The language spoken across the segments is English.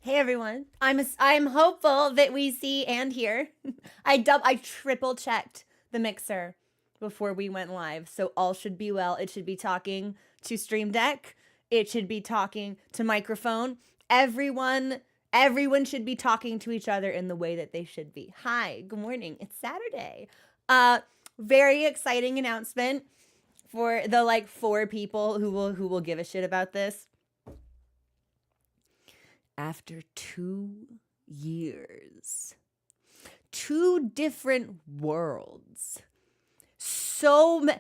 Hey everyone. I'm hopeful that we see and hear. I triple checked the mixer before we went live, so all should be well. It should be talking to Stream Deck. It should be talking to microphone. Everyone should be talking to each other in the way that they should be. Hi, good morning. It's Saturday. Very exciting announcement for the like 4 people who will give a shit about this. After 2 years, 2 different worlds, failed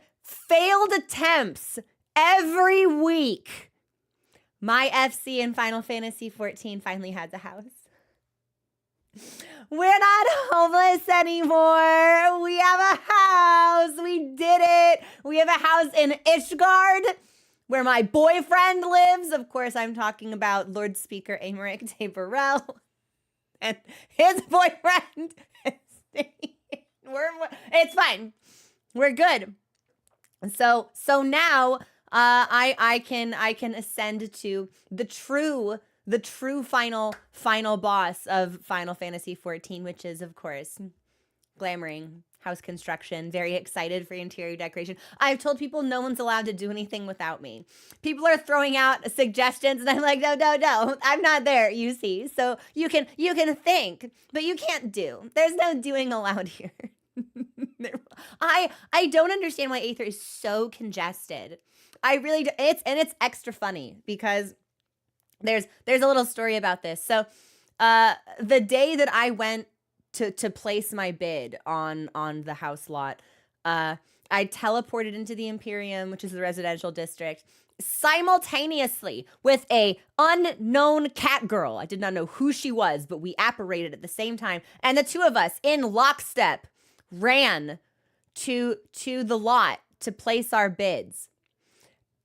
attempts every week, my FC in Final Fantasy XIV finally has a house. We're not homeless anymore. We have a house. We did it. We have a house in Ishgard, where my boyfriend lives. Of course, I'm talking about Lord Speaker Aymeric de Burrell and his boyfriend. It's fine. We're good. So now I can ascend to the true final boss of Final Fantasy XIV, which is of course glamoring house construction. Very excited for interior decoration. I've told people no one's allowed to do anything without me. People are throwing out suggestions and I'm like, no, I'm not there, you see. So you can think, but you can't do. There's no doing allowed here. I don't understand why Aether is so congested. I really do. It's extra funny because there's a little story about this. So the day that I went to place my bid on the house lot, I teleported into the Imperium, which is the residential district, simultaneously with a unknown cat girl. I did not know who she was, but we apparated at the same time, and the two of us in lockstep ran to the lot to place our bids.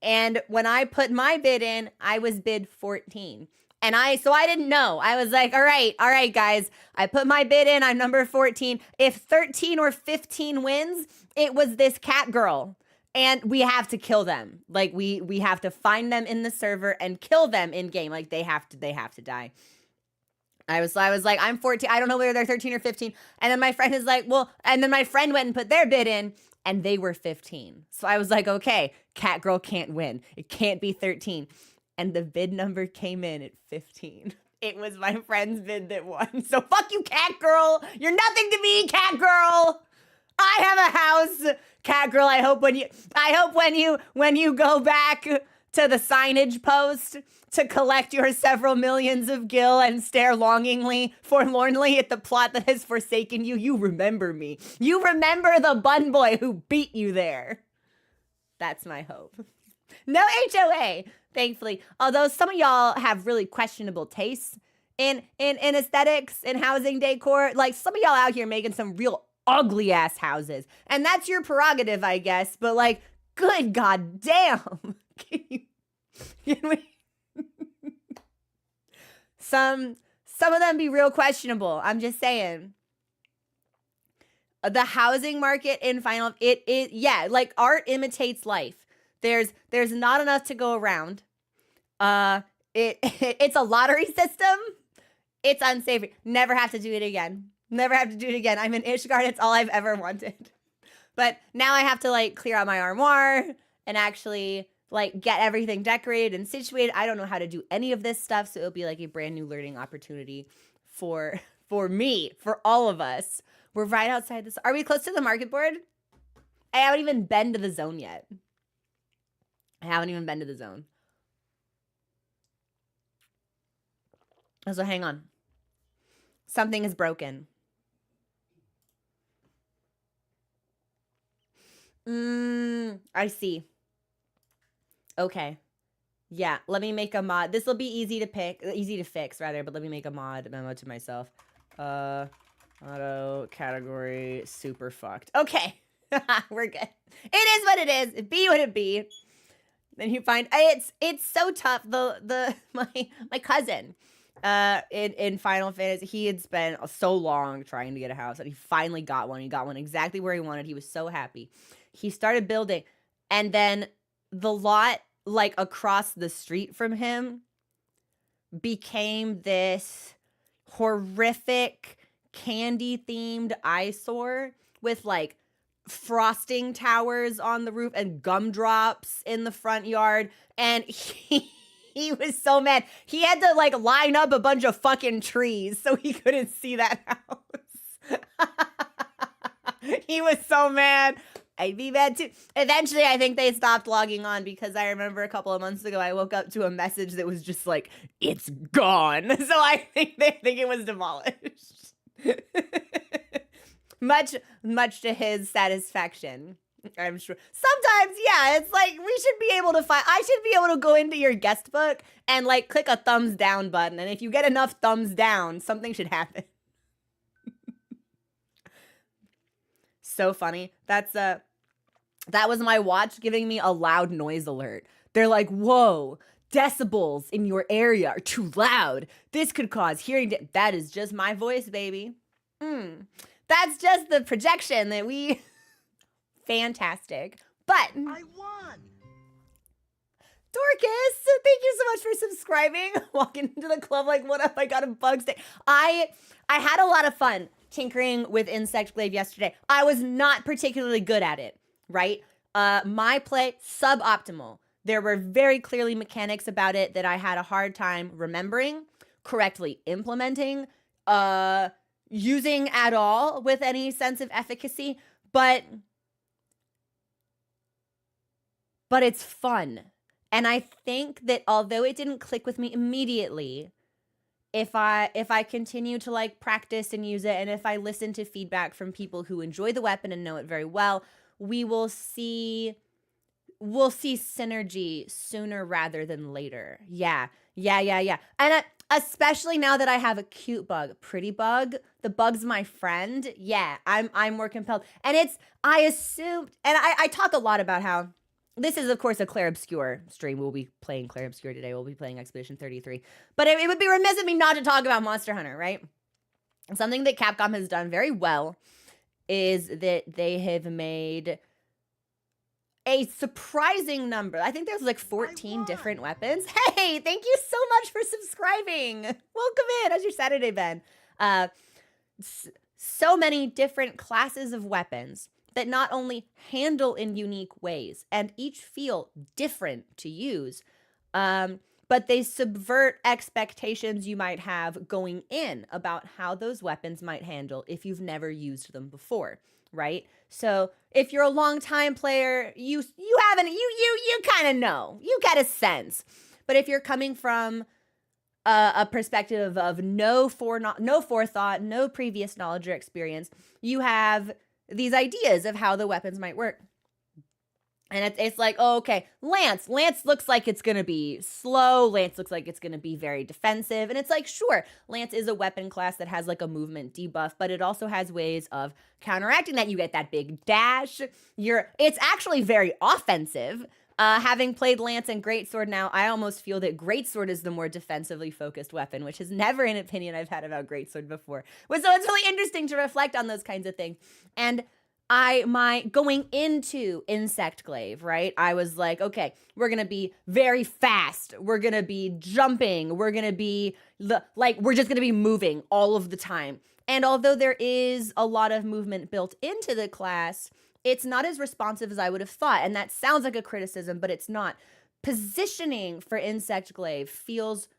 And when I put my bid in, I was bid 14. And so I didn't know. I was like, all right, guys. I put my bid in. I'm number 14. If 13 or 15 wins, it was this cat girl. And we have to kill them. Like, we have to find them in the server and kill them in game. Like, they have to die. I was like, I'm 14. I don't know whether they're 13 or 15. And then my friend is like, well, and then my friend went and put their bid in. And they were 15. So I was like, okay, cat girl can't win. It can't be 13. And the bid number came in at 15. It was my friend's bid that won. So fuck you, cat girl. You're nothing to me, cat girl. I have a house, cat girl. I hope when you go back to the signage post to collect your several millions of gil and stare forlornly at the plot that has forsaken you, you remember me. You remember the bun boy who beat you there. That's my hope. No HOA, thankfully. Although some of y'all have really questionable tastes in aesthetics and housing decor. Like, some of y'all out here making some real ugly ass houses. And that's your prerogative, I guess. But like, good goddamn. Can we? Some of them be real questionable. I'm just saying. The housing market in Final, yeah, like art imitates life. There's not enough to go around. It's a lottery system. It's unsafe. Never have to do it again. Never have to do it again. I'm in Ishgard. It's all I've ever wanted. But now I have to like clear out my armoire and actually like get everything decorated and situated. I don't know how to do any of this stuff, so it'll be like a brand new learning opportunity for me, for all of us. We're right outside this. Are we close to the market board? I haven't even been to the zone yet. So hang on. Something is broken. I see. Okay. Yeah, let me make a mod. This will be easy to fix rather, but let me make a mod memo to myself. Auto category super fucked. Okay. We're good. It is what it is. It be what it be. Then you find it's so tough. My cousin in Final Fantasy, he had spent so long trying to get a house and he finally got one. He got one exactly where he wanted. He was so happy. He started building, and then the lot like across the street from him became this horrific candy-themed eyesore with like frosting towers on the roof and gumdrops in the front yard. And he was so mad. He had to like line up a bunch of fucking trees so he couldn't see that house. He was so mad. I'd be mad too. Eventually, I think they stopped logging on because I remember a couple of months ago, I woke up to a message that was just like, it's gone. So I think they think it was demolished. Much to his satisfaction, I'm sure. Sometimes, yeah, it's like we should be able to find, I should be able to go into your guest book and like click a thumbs down button. And if you get enough thumbs down, something should happen. So funny. That was my watch giving me a loud noise alert. They're like, whoa, decibels in your area are too loud. This could cause hearing. That is just my voice, baby. That's just the projection that we. Fantastic. But. I won. Dorcas, thank you so much for subscribing. Walking into the club like, what up? I got a bug stay. I had a lot of fun tinkering with Insect Glaive yesterday. I was not particularly good at it, right? My play, suboptimal. There were very clearly mechanics about it that I had a hard time remembering, correctly implementing, using at all with any sense of efficacy, but it's fun. And I think that although it didn't click with me immediately, if I continue to like practice and use it, and if I listen to feedback from people who enjoy the weapon and know it very well, we'll see synergy sooner rather than later. Yeah. And especially now that I have a cute bug, pretty bug, the bug's my friend. Yeah, I'm more compelled. And I assumed, and I talk a lot about how this is, of course, a Clair Obscure stream. We'll be playing Clair Obscure today. We'll be playing Expedition 33. But it would be remiss of me not to talk about Monster Hunter, right? Something that Capcom has done very well is that they have made a surprising number. I think there's like 14 different weapons. Hey, thank you so much for subscribing. Welcome in. How's your Saturday been? So many different classes of weapons that not only handle in unique ways and each feel different to use, but they subvert expectations you might have going in about how those weapons might handle if you've never used them before, right? So if you're a long-time player, you kind of know, you get a sense. But if you're coming from a perspective of no forethought, no previous knowledge or experience, you have these ideas of how the weapons might work. And it's like, oh, okay, Lance looks like it's going to be slow. Lance looks like it's going to be very defensive. And it's like, sure, Lance is a weapon class that has like a movement debuff, but it also has ways of counteracting that. You get that big dash. It's actually very offensive. Having played Lance and Greatsword now, I almost feel that Greatsword is the more defensively focused weapon, which is never an opinion I've had about Greatsword before. So it's really interesting to reflect on those kinds of things. And going into Insect Glaive, right? I was like, okay, we're going to be very fast. We're going to be jumping. We're going to be we're just going to be moving all of the time. And although there is a lot of movement built into the class, it's not as responsive as I would have thought. And that sounds like a criticism, but it's not. Positioning for Insect Glaive feels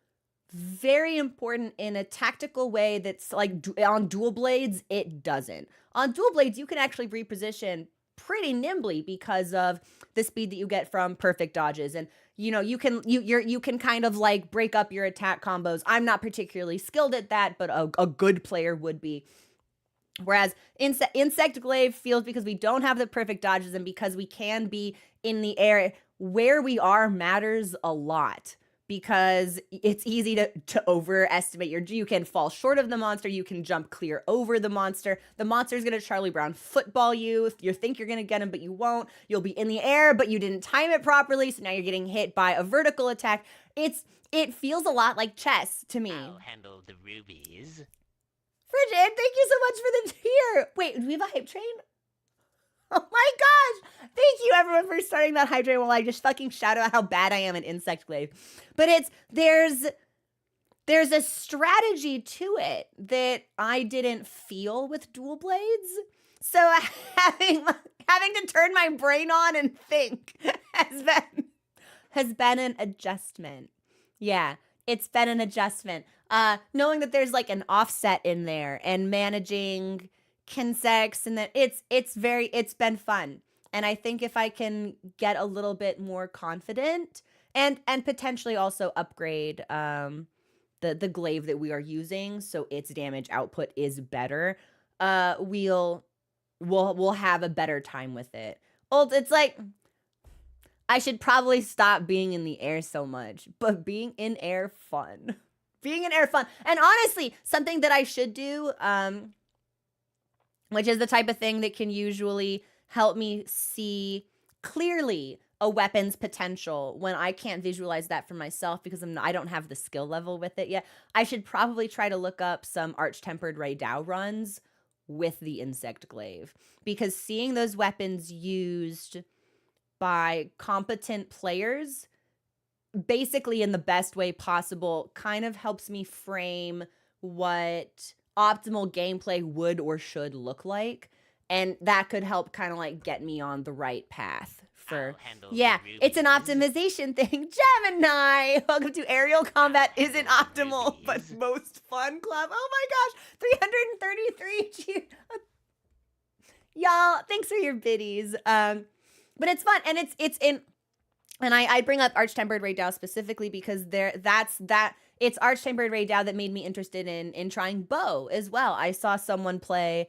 very important in a tactical way that's like on dual blades, it doesn't. On dual blades, you can actually reposition pretty nimbly because of the speed that you get from perfect dodges. And you can kind of like break up your attack combos. I'm not particularly skilled at that, but a good player would be. Whereas Insect Glaive feels, because we don't have the perfect dodges and because we can be in the air, where we are matters a lot. Because it's easy to overestimate you can fall short of the monster, you can jump clear over the monster. The monster's gonna Charlie Brown football you. If you think you're gonna get him, but you won't. You'll be in the air, but you didn't time it properly, so now you're getting hit by a vertical attack. It feels a lot like chess to me. I'll handle the rubies. Frigid, thank you so much for the tier. Wait, do we have a hype train? Oh my gosh! Thank you everyone for starting that hype train while I just fucking shout out how bad I am at Insect Glaive. But there's there's a strategy to it that I didn't feel with dual blades. So having to turn my brain on and think has been an adjustment. Yeah, it's been an adjustment. Knowing that there's like an offset in there and managing kinsecs, and that it's been fun. And I think if I can get a little bit more confident and potentially also upgrade the glaive that we are using so its damage output is better, we'll have a better time with it. It's like I should probably stop being in the air so much, but being in air fun. Being in air fun. And honestly, something that I should do, which is the type of thing that can usually help me see clearly a weapon's potential when I can't visualize that for myself because I don't have the skill level with it yet. I should probably try to look up some Arch-Tempered Raydao runs with the insect glaive, because seeing those weapons used by competent players basically in the best way possible kind of helps me frame what optimal gameplay would or should look like, and that could help kind of like get me on the right path for it's an optimization thing. Gemini, welcome to Aerial Combat Isn't Optimal but Most Fun Club. Oh my gosh, 333 y'all, thanks for your biddies. But it's fun, and it's in, and I bring up Arch-Tempered Raydao specifically because it's Arch-Tempered Raydao that made me interested in trying bow as well. I saw someone play,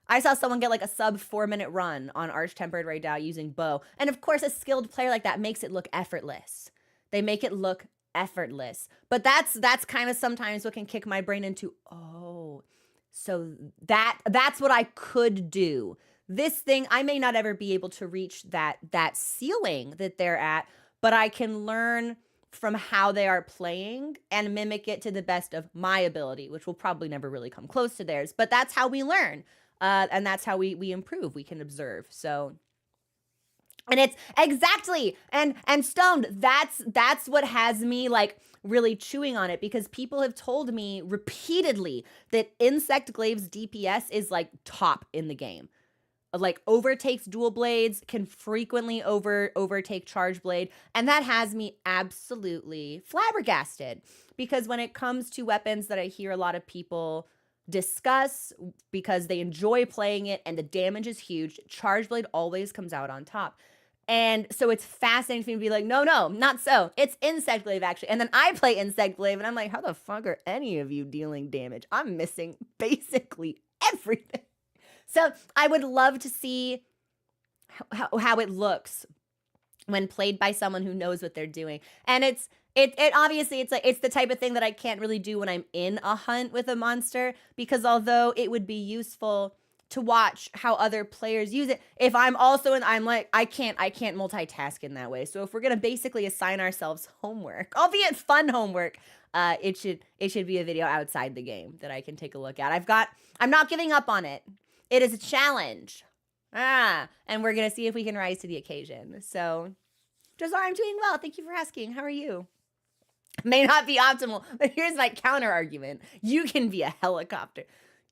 I saw someone get like a sub 4-minute run on Arch-Tempered Raydao using bow. And of course, a skilled player like that makes it look effortless. They make it look effortless. But that's kind of sometimes what can kick my brain into, oh, so that's what I could do. This thing, I may not ever be able to reach that ceiling that they're at, but I can learn from how they are playing and mimic it to the best of my ability, which will probably never really come close to theirs. But that's how we learn. And that's how we improve. We can observe. So, and it's exactly, and Stoned, that's what has me like really chewing on it, because people have told me repeatedly that Insect Glaive's DPS is like top in the game. Like overtakes dual blades, can frequently overtake charge blade, and that has me absolutely flabbergasted, because when it comes to weapons that I hear a lot of people discuss because they enjoy playing it and the damage is huge, charge blade always comes out on top. And so it's fascinating for me to be like, no, not so. It's Insect Glaive, actually. And then I play Insect Glaive, and I'm like, how the fuck are any of you dealing damage? I'm missing basically everything. So I would love to see how it looks when played by someone who knows what they're doing. And it obviously, it's the type of thing that I can't really do when I'm in a hunt with a monster, because although it would be useful to watch how other players use it, if I'm also I'm like, I can't multitask in that way. So if we're gonna basically assign ourselves homework, albeit fun homework, it should be a video outside the game that I can take a look at. I'm not giving up on it. It is a challenge. And we're going to see if we can rise to the occasion. So, Jazar, I'm doing well. Thank you for asking. How are you? May not be optimal, but here's my counter argument. You can be a helicopter.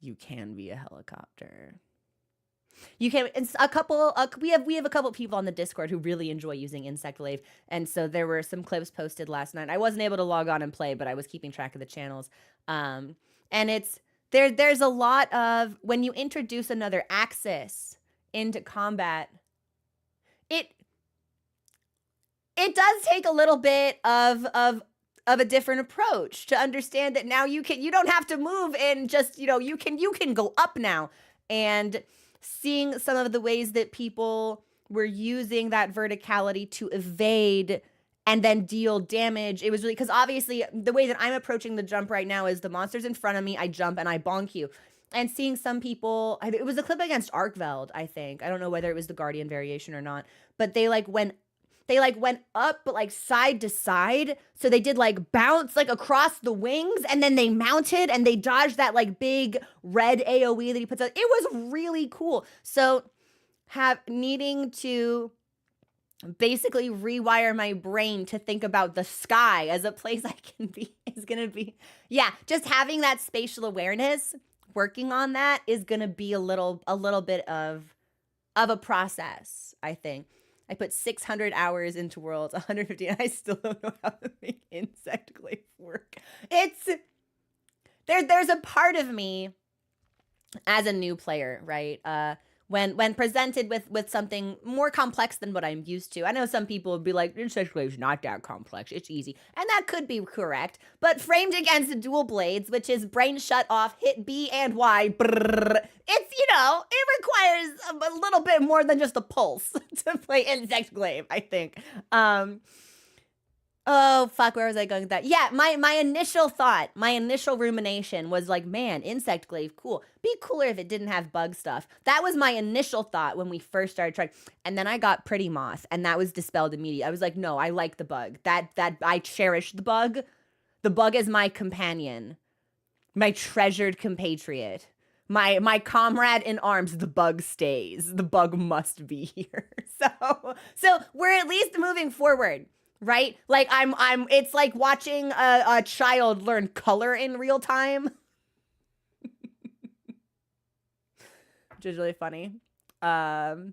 You can be a helicopter. You can. It's a couple. We have a couple people on the Discord who really enjoy using Insect Glaive, and so there were some clips posted last night. I wasn't able to log on and play, but I was keeping track of the channels. And it's there's a lot of, when you introduce another axis into combat, it does take a little bit of a different approach to understand that now you don't have to move and just, you can go up now. And seeing some of the ways that people were using that verticality to evade and then deal damage, it was really, because obviously the way that I'm approaching the jump right now is the monster's in front of me, I jump and I bonk you. And seeing some people, it was a clip against Arkveld, I think. I don't know whether it was the Guardian variation or not, but they went up, but like side to side. So they did like bounce like across the wings, and then they mounted and they dodged that like big red AoE that he puts out. It was really cool. So needing to basically rewire my brain to think about the sky as a place I can be is going to be, yeah, just having that spatial awareness, working on that is going to be a little bit of a process, I think. I put 600 hours into Worlds, 150, and I still don't know how to make insect glaive work. It's there's a part of me as a new player, right? When presented with something more complex than what I'm used to. I know some people would be like, insect glaive's not that complex, it's easy. And that could be correct. But framed against dual blades, which is brain shut off, hit B and Y, brrr, it's, it requires a little bit more than just a pulse to play insect glaive, I think. Oh, fuck, where was I going with that? Yeah, my initial thought, my initial rumination was like, man, insect glaive, cool. Be cooler if it didn't have bug stuff. That was my initial thought when we first started trying. And then I got pretty moth, and that was dispelled immediately. I was like, no, I like the bug. That I cherish the bug. The bug is my companion, my treasured compatriot. My comrade in arms, the bug stays. The bug must be here. So we're at least moving forward. Right? Like it's like watching a child learn color in real time. Which is really funny. So,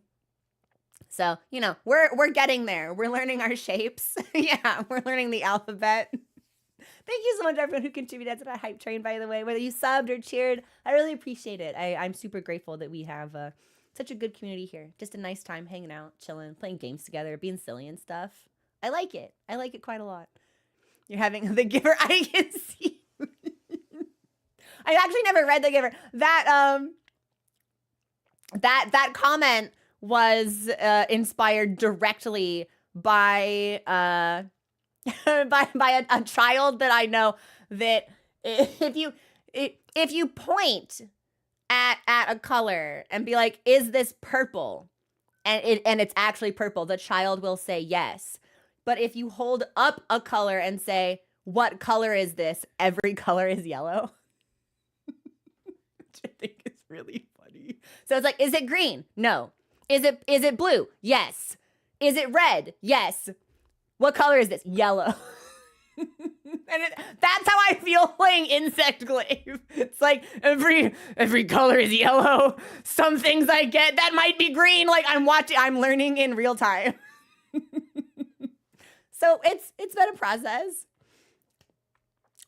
we're getting there. We're learning our shapes. Yeah, we're learning the alphabet. Thank you so much, everyone who contributed to that hype train, by the way. Whether you subbed or cheered, I really appreciate it. I'm super grateful that we have such a good community here. Just a nice time hanging out, chilling, playing games together, being silly and stuff. I like it. I like it quite a lot. You're having the giver. I can see. I actually never read the giver. That comment was inspired directly by by a child that I know. That if you point at a color and be like, "Is this purple?" and it's actually purple, the child will say yes. But if you hold up a color and say, what color is this? Every color is yellow. Which I think is really funny. So it's like, is it green? No. Is it blue? Yes. Is it red? Yes. What color is this? Yellow. And that's how I feel playing insect glaive. It's like every color is yellow. Some things I get that might be green. Like I'm learning in real time. So it's been a process.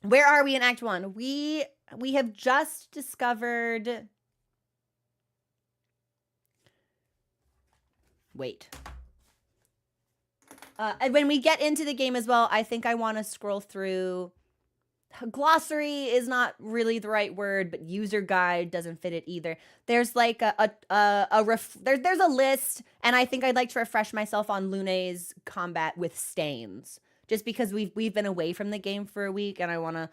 Where are we in Act 1? We have just discovered. Wait. And when we get into the game as well, I think I want to scroll through. Glossary is not really the right word, but user guide doesn't fit it either. There's like there's a list, and I think I'd like to refresh myself on Lune's combat with stains, just because we've been away from the game for a week, and I wanna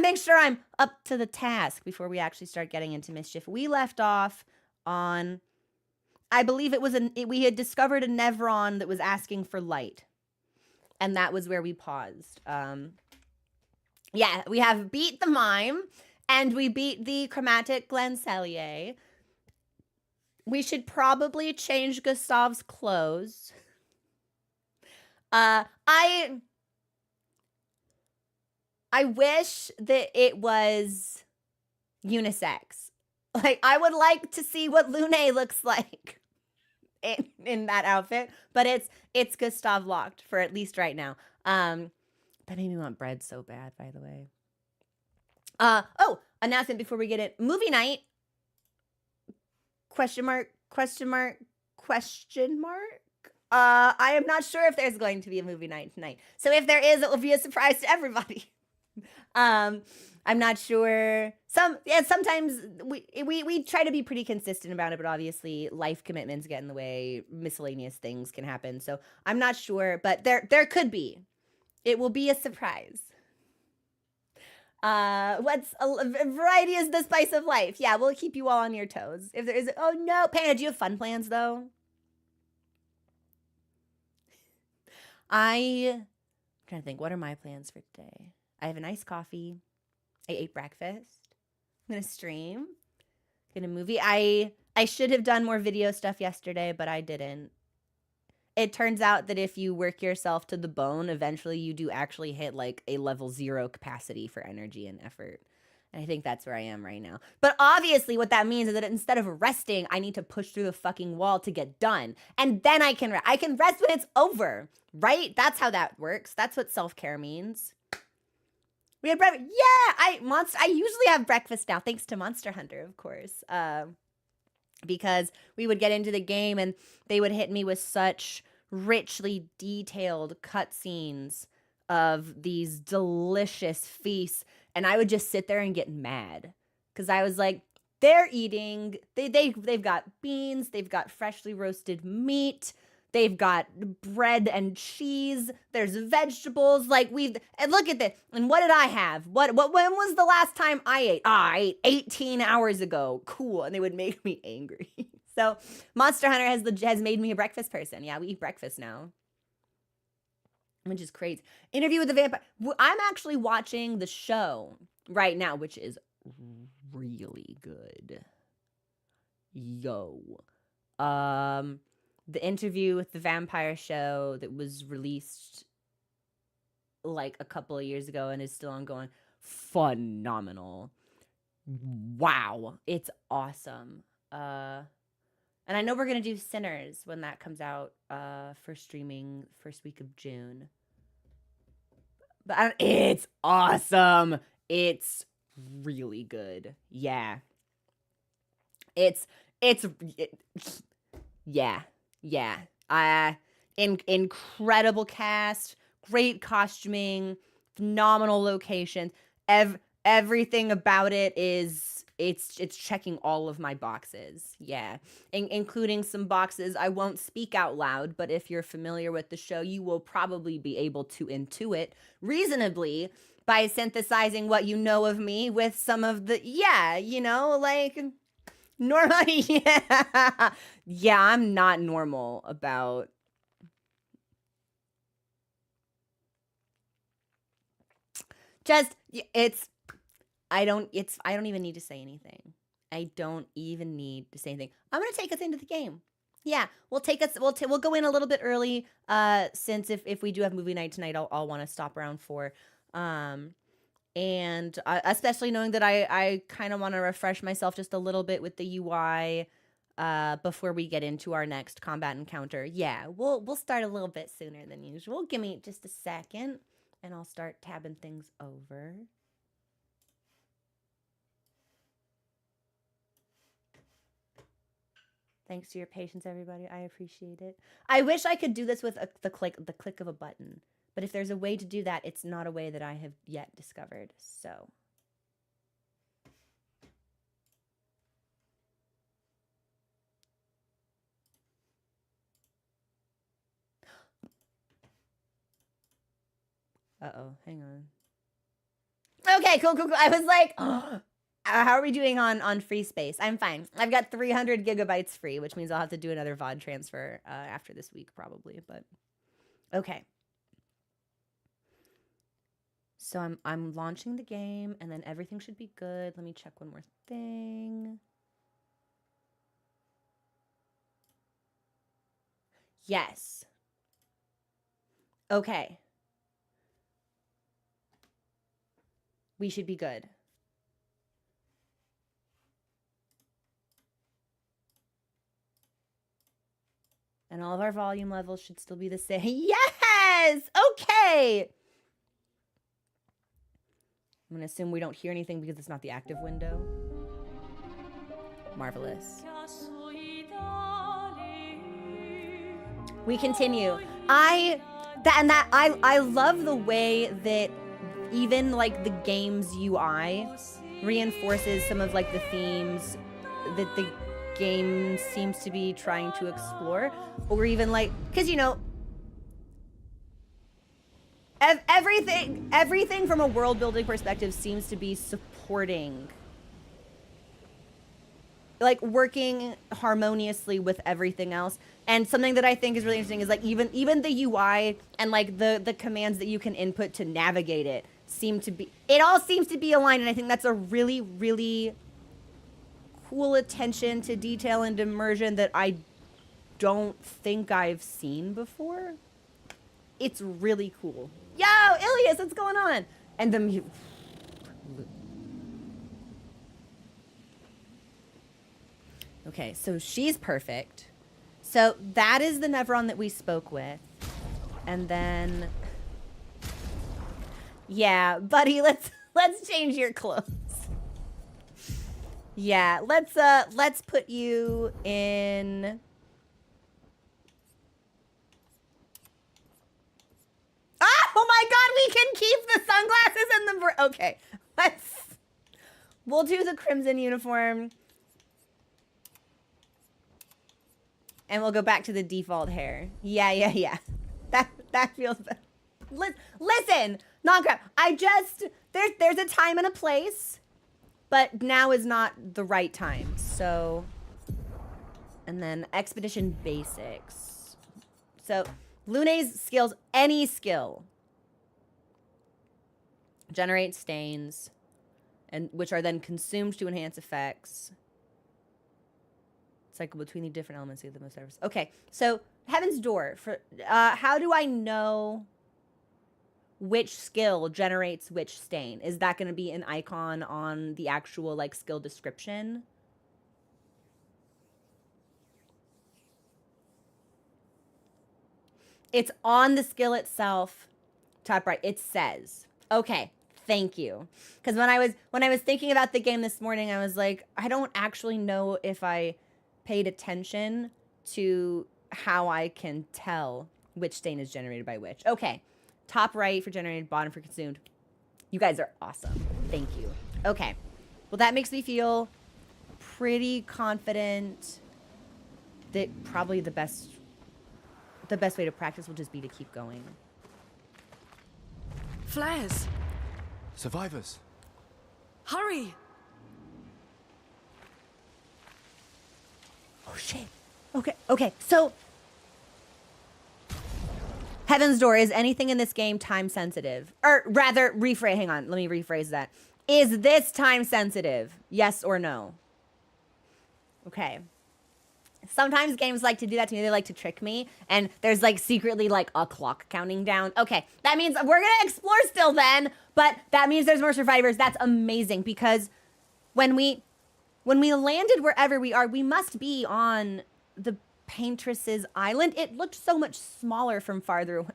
make sure I'm up to the task before we actually start getting into mischief. We left off on, I believe we had discovered a Nevron that was asking for light, and that was where we paused. Yeah, we have beat the mime, and we beat the chromatic Glancelier. We should probably change Gustave's clothes. I wish that it was unisex. Like, I would like to see what Lune looks like in that outfit, but it's Gustave locked for at least right now. That made me want bread so bad, by the way. Oh, announcement before we get it. Movie night. Question mark. I am not sure if there's going to be a movie night tonight. So if there is, it will be a surprise to everybody. I'm not sure. Sometimes we try to be pretty consistent about it, but obviously life commitments get in the way. Miscellaneous things can happen. So I'm not sure, but there could be. It will be a surprise. Variety is the spice of life. Yeah, we'll keep you all on your toes. If there is, oh no, Panda, do you have fun plans though? I'm trying to think, what are my plans for today? I have a nice coffee. I ate breakfast. I'm gonna stream. Gonna movie. I should have done more video stuff yesterday, but I didn't. it turns out that if you work yourself to the bone, eventually you do actually hit like a level 0 capacity for energy and effort. And I think that's where I am right now. But obviously what that means is that instead of resting, I need to push through the fucking wall to get done. And then I can rest when it's over, right? That's how that works. That's what self-care means. We had breakfast. Yeah, I usually have breakfast now, thanks to Monster Hunter, of course. Because we would get into the game and they would hit me with such richly detailed cutscenes of these delicious feasts, and I would just sit there and get mad because I was like, they're eating. They've got beans. They've got freshly roasted meat. They've got bread and cheese. There's vegetables. Like and look at this. And what did I have? When was the last time I ate? I ate 18 hours ago. Cool. And they would make me angry. So Monster Hunter has made me a breakfast person. Yeah, we eat breakfast now, which is crazy. Interview with the Vampire. I'm actually watching the show right now, which is really good. Yo. The Interview with the Vampire show that was released like a couple of years ago and is still ongoing. Phenomenal. Wow. It's awesome. And I know we're going to do Sinners when that comes out for streaming first week of June. But it's awesome. It's really good. Yeah. Yeah. Incredible cast, great costuming, phenomenal locations. Everything about it is it's checking all of my boxes. Yeah. Including some boxes I won't speak out loud, but if you're familiar with the show, you will probably be able to intuit reasonably by synthesizing what you know of me with some of the like normal. Yeah, I'm not normal about I don't even need to say anything. I don't even need to say anything. I'm going to take us into the game. Yeah, we'll go in a little bit early since if we do have movie night tonight, I'll want to stop around 4. And especially knowing that I kind of want to refresh myself just a little bit with the UI before we get into our next combat encounter. Yeah, we'll start a little bit sooner than usual. Give me just a second, and I'll start tabbing things over. Thanks to your patience, everybody. I appreciate it. I wish I could do this with the click of a button. But if there's a way to do that, it's not a way that I have yet discovered. So. Uh-oh, hang on. Okay, cool. I was like, oh, how are we doing on free space? I'm fine. I've got 300 gigabytes free, which means I'll have to do another VOD transfer after this week probably, but okay. So I'm launching the game, and then everything should be good. Let me check one more thing. Yes. Okay. We should be good. And all of our volume levels should still be the same. Yes! Okay! I'm going to assume we don't hear anything because it's not the active window. Marvelous. We continue. I love the way that even like the game's UI reinforces some of like the themes that the game seems to be trying to explore, or even like, because everything from a world building perspective seems to be supporting, like working harmoniously with everything else. And something that I think is really interesting is like even the UI and like the commands that you can input to navigate it all seems to be aligned. And I think that's a really, really cool attention to detail and immersion that I don't think I've seen before. It's really cool. Yo, Ilias, what's going on? And the okay, so she's perfect. So that is the Nevron that we spoke with. And then yeah, buddy, let's change your clothes. Yeah, let's put you in. Oh my god, we can keep the sunglasses and the okay. We'll do the crimson uniform. And we'll go back to the default hair. Yeah. That feels better. Listen, non-crap. There's a time and a place, but now is not the right time. So, and then expedition basics. So, Lune's skills, any skill, generate stains, and which are then consumed to enhance effects. Cycle between the different elements to get the most service. Okay, so Heaven's Door. For how do I know which skill generates which stain? Is that going to be an icon on the actual like skill description? It's on the skill itself, top right. It says. Okay, thank you. Because when I was thinking about the game this morning, I was like, I don't actually know if I paid attention to how I can tell which stain is generated by which. Okay, top right for generated, bottom for consumed. You guys are awesome. Thank you. Okay, well that makes me feel pretty confident that probably the best way to practice will just be to keep going. Flares! Survivors! Hurry! Oh shit. Okay. So Heaven's Door, is anything in this game time sensitive? Or rather, hang on, let me rephrase that. Is this time sensitive? Yes or no? Okay. Sometimes games like to do that to me. They like to trick me. And there's like secretly like a clock counting down. Okay, that means we're gonna explore still then. But that means there's more survivors. That's amazing because when we landed wherever we are, we must be on the Paintress's island. It looked so much smaller from farther away.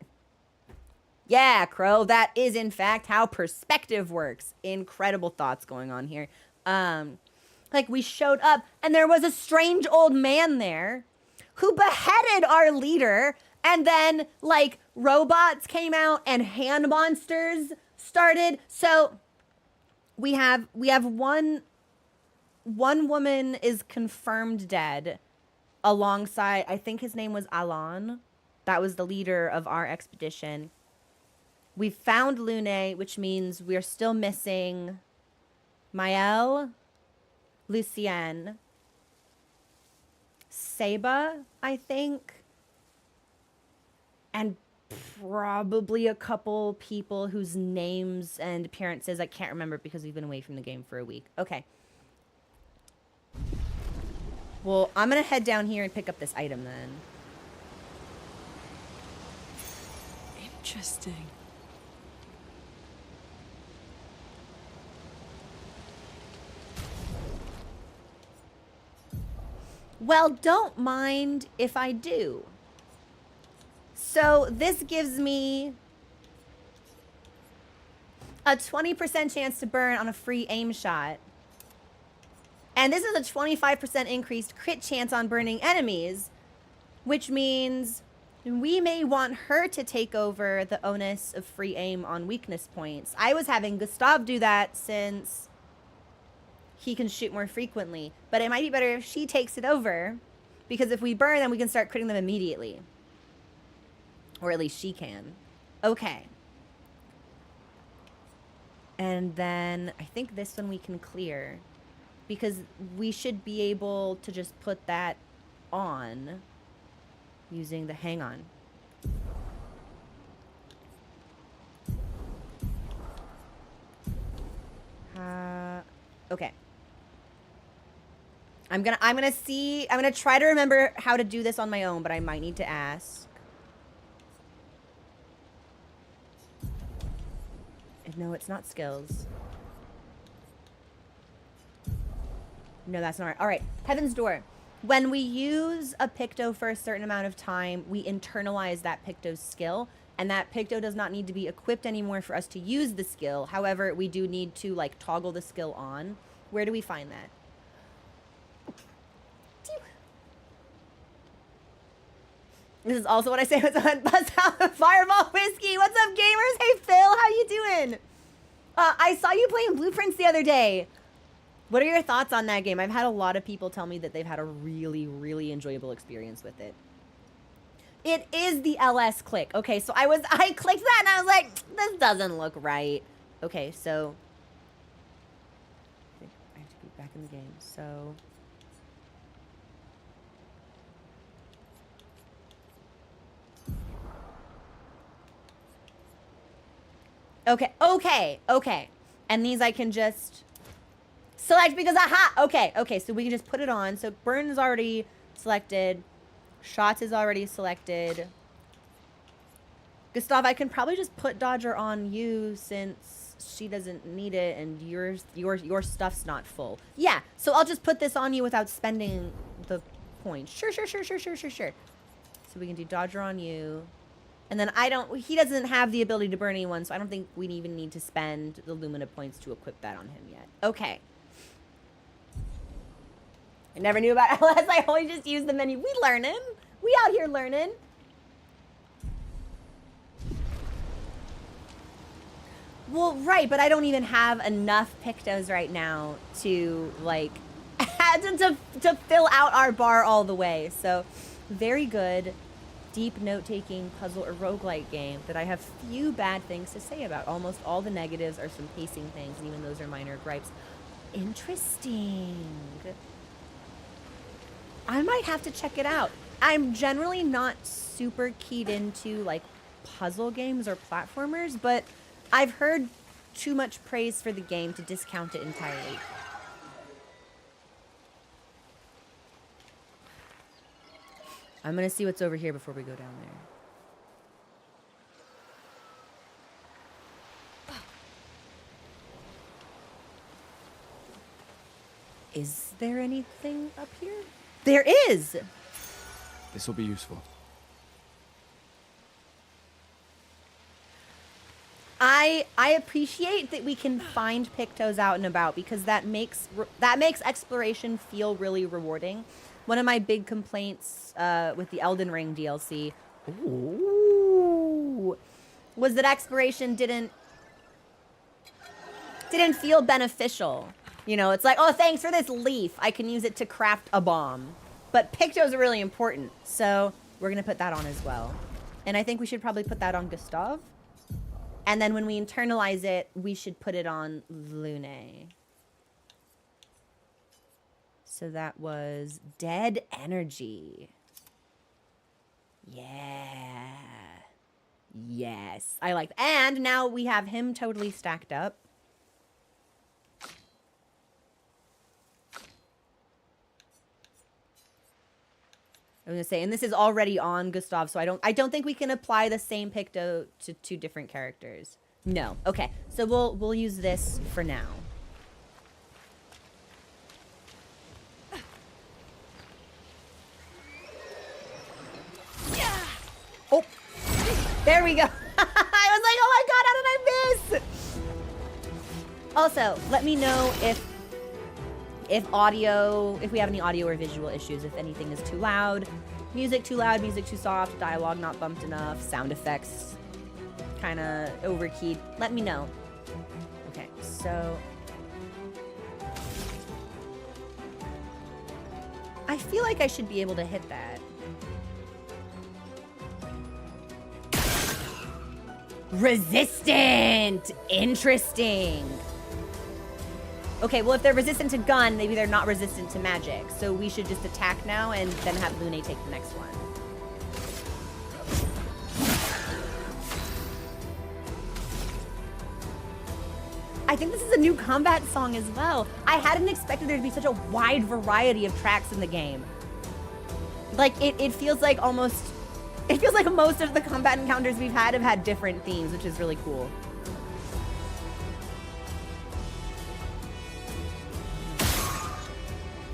Yeah, Crow, that is in fact how perspective works. Incredible thoughts going on here. Like we showed up and there was a strange old man there who beheaded our leader, and then like robots came out and hand monsters started. So we have one woman is confirmed dead alongside, I think his name was Alan. That was the leader of our expedition. We found Lune, which means we're still missing Mael, Lucienne, Seba, I think, and probably a couple people whose names and appearances I can't remember because we've been away from the game for a week. Okay. Well, I'm going to head down here and pick up this item then. Interesting. Well, don't mind if I do. So this gives me a 20% chance to burn on a free aim shot. And this is a 25% increased crit chance on burning enemies, which means we may want her to take over the onus of free aim on weakness points. I was having Gustav do that since he can shoot more frequently, but it might be better if she takes it over, because if we burn, then we can start critting them immediately. Or at least she can. Okay. And then I think this one we can clear, because we should be able to just put that on using the hang on. Okay. I'm gonna try to remember how to do this on my own, but I might need to ask. No, it's not skills. No, that's not right. All right, Heaven's Door. When we use a Picto for a certain amount of time, we internalize that Picto's skill, and that Picto does not need to be equipped anymore for us to use the skill. However, we do need to, like, toggle the skill on. Where do we find that? This is also what I say on Buzz Out Fireball Whiskey. What's up, gamers? Hey, Phil, how you doing? I saw you playing Blueprints the other day. What are your thoughts on that game? I've had a lot of people tell me that they've had a really, really enjoyable experience with it. It is the LS click. Okay, so I clicked that and I was like, this doesn't look right. Okay, so I think I have to be back in the game. So okay. And these I can just select because aha! Okay, so we can just put it on. So burn is already selected. Shots is already selected. Gustav, I can probably just put Dodger on you since she doesn't need it and your stuff's not full. Yeah, so I'll just put this on you without spending the points. Sure. So we can do Dodger on you. And then he doesn't have the ability to burn anyone, so I don't think we even need to spend the Lumina points to equip that on him yet. Okay. I never knew about LS. I always just use the menu. We learning. We out here learning. Well, right, but I don't even have enough Pictos right now to, like, to fill out our bar all the way. So, very good. Deep note-taking puzzle or roguelike game that I have few bad things to say about. Almost all the negatives are some pacing things, and even those are minor gripes. Interesting. I might have to check it out. I'm generally not super keyed into, like, puzzle games or platformers, but I've heard too much praise for the game to discount it entirely. I'm gonna see what's over here before we go down there. Is there anything up here? There is! This will be useful. I appreciate that we can find Pictos out and about because that makes exploration feel really rewarding. One of my big complaints with the Elden Ring DLC was that exploration didn't feel beneficial. You know, it's like, oh, thanks for this leaf. I can use it to craft a bomb. But Pictos are really important, so we're going to put that on as well. And I think we should probably put that on Gustav. And then when we internalize it, we should put it on Lune. So that was Dead Energy. Yeah. Yes. I like that. And now we have him totally stacked up. I was gonna say, and this is already on Gustav, so I don't think we can apply the same Picto to two different characters. No. Okay. So we'll use this for now. Oh, there we go. I was like, oh my god, how did I miss? Also, let me know if we have any audio or visual issues, if anything is too loud, music too soft, dialogue not bumped enough, sound effects kind of overkeyed. Let me know. Okay, so I feel like I should be able to hit that. Resistant! Interesting. Okay, well, if they're resistant to gun, maybe they're not resistant to magic. So we should just attack now and then have Lune take the next one. I think this is a new combat song as well. I hadn't expected there to be such a wide variety of tracks in the game. Like, it feels like almost... It feels like most of the combat encounters we've had have had different themes, which is really cool.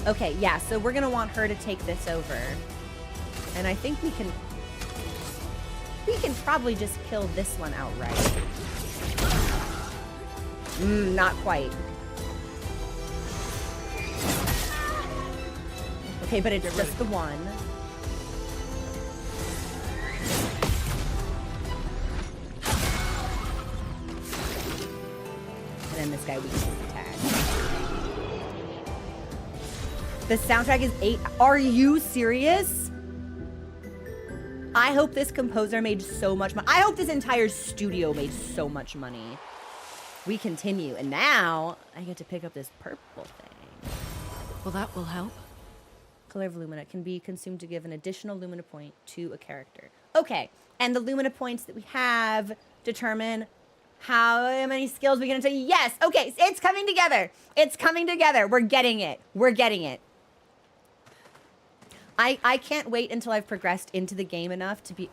Okay, yeah, so we're gonna want her to take this over. And I think we can probably just kill this one outright. Not quite. Okay, but it's just the one. And then this guy we can attack. The soundtrack is 8. Are you serious? I hope this composer made so much money. I hope this entire studio made so much money. We continue, and now I get to pick up this purple thing. Well, that will help. Color of Lumina can be consumed to give an additional Lumina point to a character. Okay, and the Lumina points that we have determine how many skills we can take. Yes, okay, it's coming together. It's coming together. We're getting it. We're getting it. I can't wait until I've progressed into the game enough to be...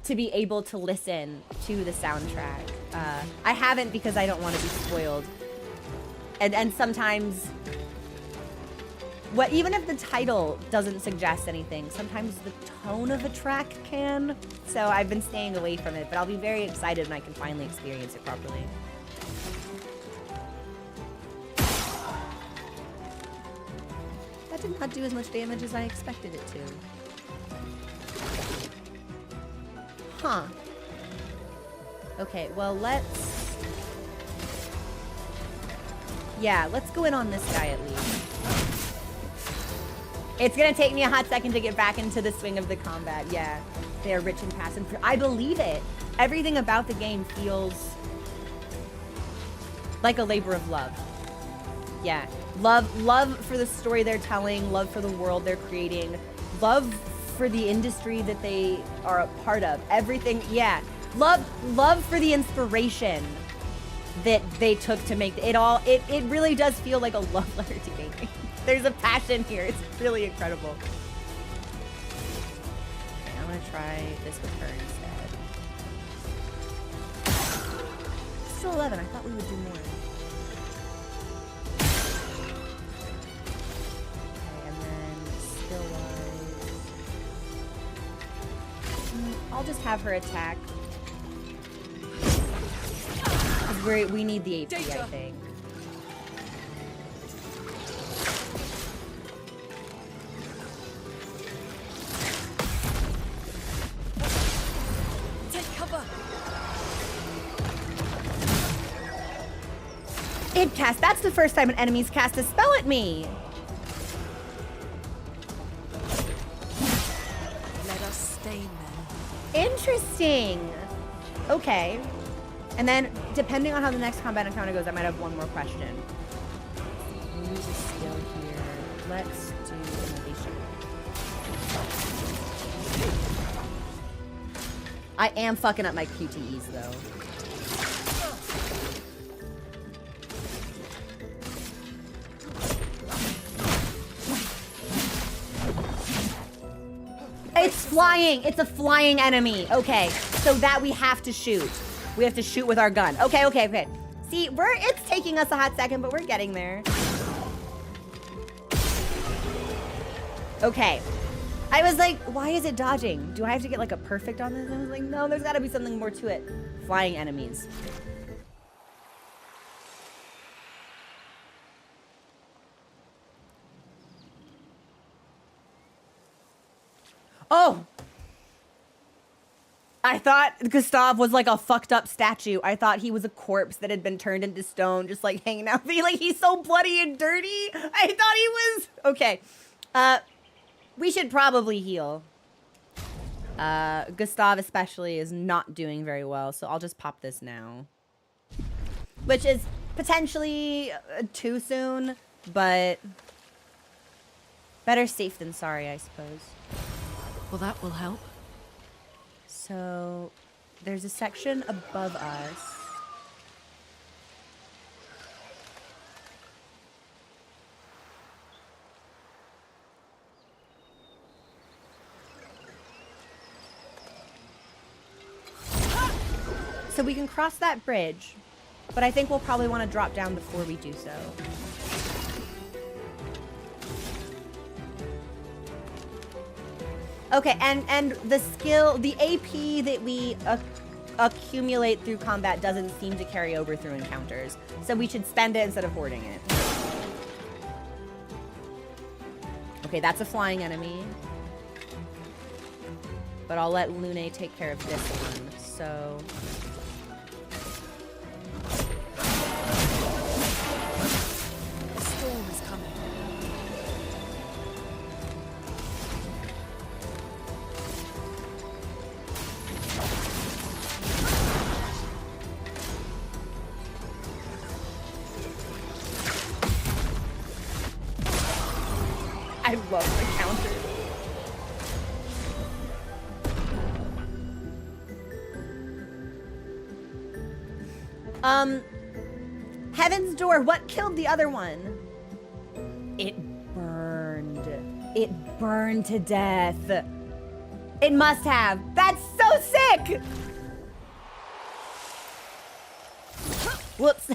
to be able to listen to the soundtrack. I haven't because I don't want to be spoiled. And sometimes, even if the title doesn't suggest anything, sometimes the tone of a track can. So I've been staying away from it, but I'll be very excited when I can finally experience it properly. That did not do as much damage as I expected it to. Huh. Okay, well, let's... Yeah, let's go in on this guy at least. It's gonna take me a hot second to get back into the swing of the combat. Yeah, they are rich in past and... I believe it. Everything about the game feels like a labor of love. Yeah. Love for the story they're telling, love for the world they're creating, love for the industry that they are a part of. Everything, yeah. Love for the inspiration that they took to make it all. It really does feel like a love letter to gaming. There's a passion here. It's really incredible. Okay, I'm gonna try this with her instead. Still 11. I thought we would do more. I'll just have her attack. We need the AP, I think. Take cover. It cast. That's the first time an enemy's cast a spell at me. Let us stay men. Interesting. Okay. And then, depending on how the next combat encounter goes, I might have one more question. Use a skill here. Let's do innovation. I am fucking up my QTEs, though. It's flying. It's a flying enemy. Okay, so that we have to shoot. We have to shoot with our gun. Okay, okay, okay. See, it's taking us a hot second, but we're getting there. Okay. I was like, why is it dodging? Do I have to get like a perfect on this? I was like, no, there's gotta be something more to it. Flying enemies. Oh! I thought Gustav was like a fucked up statue. I thought he was a corpse that had been turned into stone, just like hanging out. Like, he's so bloody and dirty. I thought he was... Okay. We should probably heal. Gustav especially is not doing very well, so I'll just pop this now. Which is potentially too soon, but better safe than sorry, I suppose. Well, that will help. So there's a section above us. So we can cross that bridge, but I think we'll probably want to drop down before we do so. Okay, and the skill, the AP that we accumulate through combat doesn't seem to carry over through encounters. So we should spend it instead of hoarding it. Okay, that's a flying enemy. But I'll let Lune take care of this one, so... The storm is coming. I love the counter. Heaven's Door, what killed the other one? It burned. It burned to death. It must have. That's so sick! Whoops.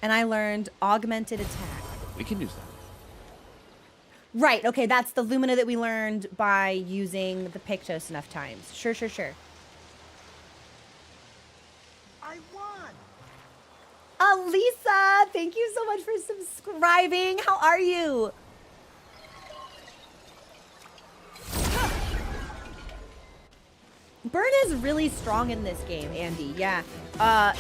And I learned augmented attack. We can use that. Right, okay, that's the Lumina that we learned by using the Pictos enough times. Sure. I won! Lisa, thank you so much for subscribing. How are you? Burn is really strong in this game, Andy. Yeah.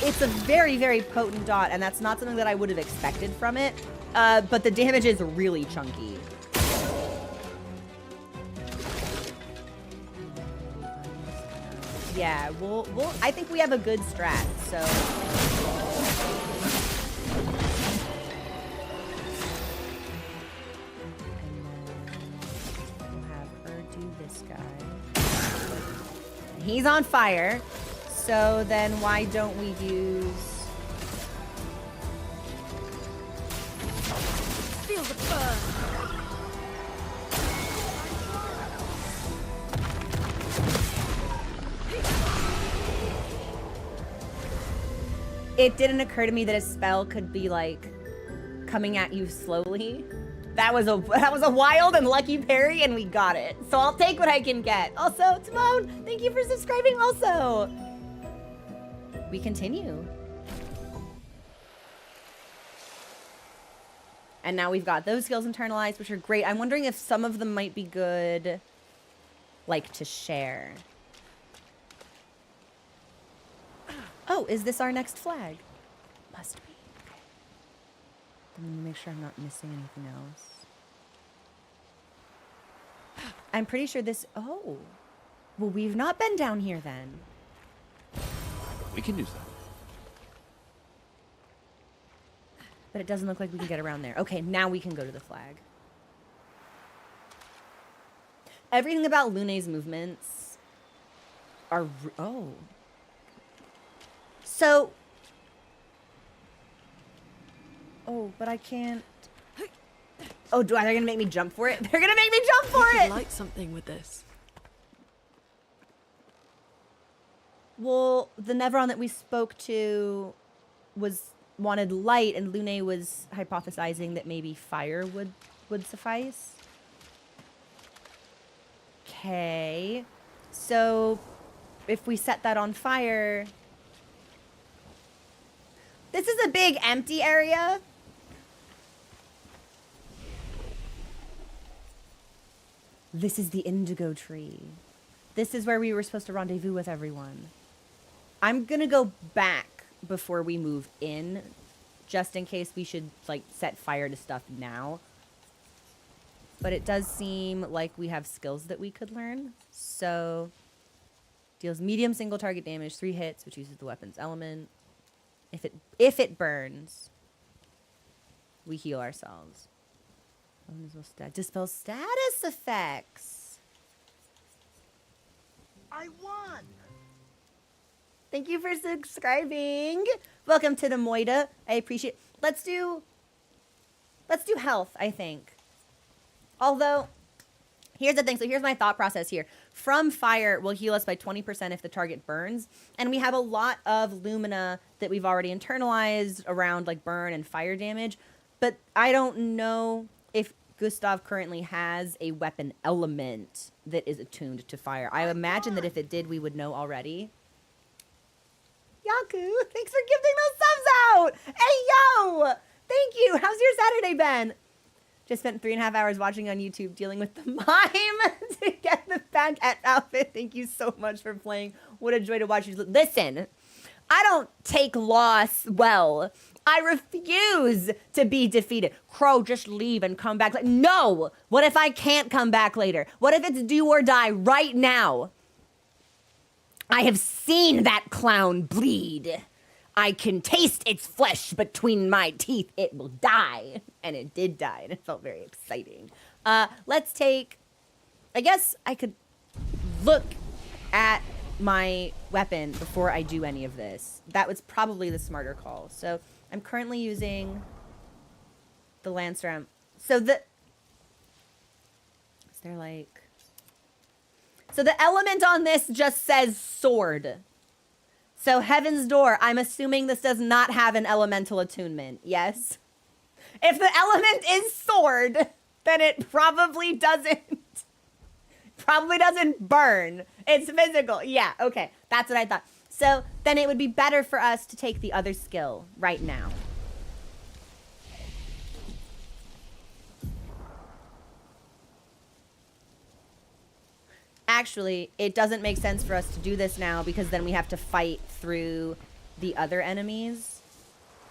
It's a very, very potent dot, and that's not something that I would have expected from it. But the damage is really chunky. Yeah, we'll I think we have a good strat, so. And then we'll have her do this guy. He's on fire, so then why don't we use... Feel the burn. It didn't occur to me that a spell could be like coming at you slowly. That was a wild and lucky parry, and we got it. So I'll take what I can get. Also, Timon, thank you for subscribing also. We continue. And now we've got those skills internalized, which are great. I'm wondering if some of them might be good, like, to share. Oh, is this our next flag? Must be. Okay. Let me make sure I'm not missing anything else. I'm pretty sure this... Oh. Well, we've not been down here then. We can use that. But it doesn't look like we can get around there. Okay, now we can go to the flag. Everything about Lune's movements are... Oh. So... Oh, but I can't... Oh, they're gonna make me jump for it? They're gonna make me jump for We could it! light something with this. Well, the Nevron that we spoke to wanted light, and Lune was hypothesizing that maybe fire would suffice. Okay. So, if we set that on fire... This is a big empty area. This is the indigo tree. This is where we were supposed to rendezvous with everyone. I'm gonna go back before we move in, just in case we should, like, set fire to stuff now. But it does seem like we have skills that we could learn. So, deals medium single target damage, 3 hits, which uses the weapon's element. If it burns, we heal ourselves. Dispel status effects. I won! Thank you for subscribing. Welcome to the Moida. I appreciate. Let's do health, I think. Although, here's the thing. So here's my thought process here. From fire will heal us by 20% if the target burns. And we have a lot of lumina that we've already internalized around like burn and fire damage. But I don't know if Gustav currently has a weapon element that is attuned to fire. I imagine that if it did, we would know already. Yaku, thanks for gifting those subs out. Hey, yo, thank you. How's your Saturday been? Just spent 3.5 hours watching on YouTube dealing with the mime to get the baguette outfit. Thank you so much for playing. What a joy to watch you. Listen, I don't take loss well. I refuse to be defeated. Crow, just leave and come back. No! What if I can't come back later? What if it's do or die right now? I have seen that clown bleed. I can taste its flesh between my teeth. It will die. And it did die, and it felt very exciting. Let's take... I guess I could look at my weapon before I do any of this. That was probably the smarter call. So I'm currently using the Lancer. So the... Is there like... So the element on this just says sword. So Heaven's Door, I'm assuming this does not have an elemental attunement, yes? If the element is sword, then it probably doesn't burn. It's physical. Yeah, okay. That's what I thought. So then it would be better for us to take the other skill right now. Actually, it doesn't make sense for us to do this now because then we have to fight through the other enemies.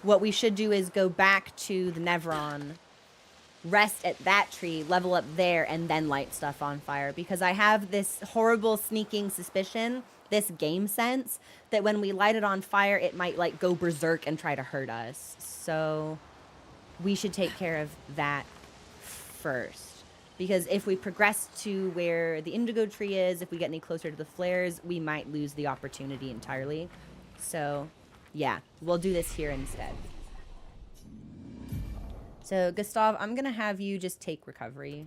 What we should do is go back to the Nevron, rest at that tree, level up there, and then light stuff on fire. Because I have this horrible sneaking suspicion, this game sense, that when we light it on fire, it might like go berserk and try to hurt us. So we should take care of that first. Because if we progress to where the indigo tree is, if we get any closer to the flares, we might lose the opportunity entirely. So, yeah, we'll do this here instead. So, Gustav, I'm going to have you just take recovery.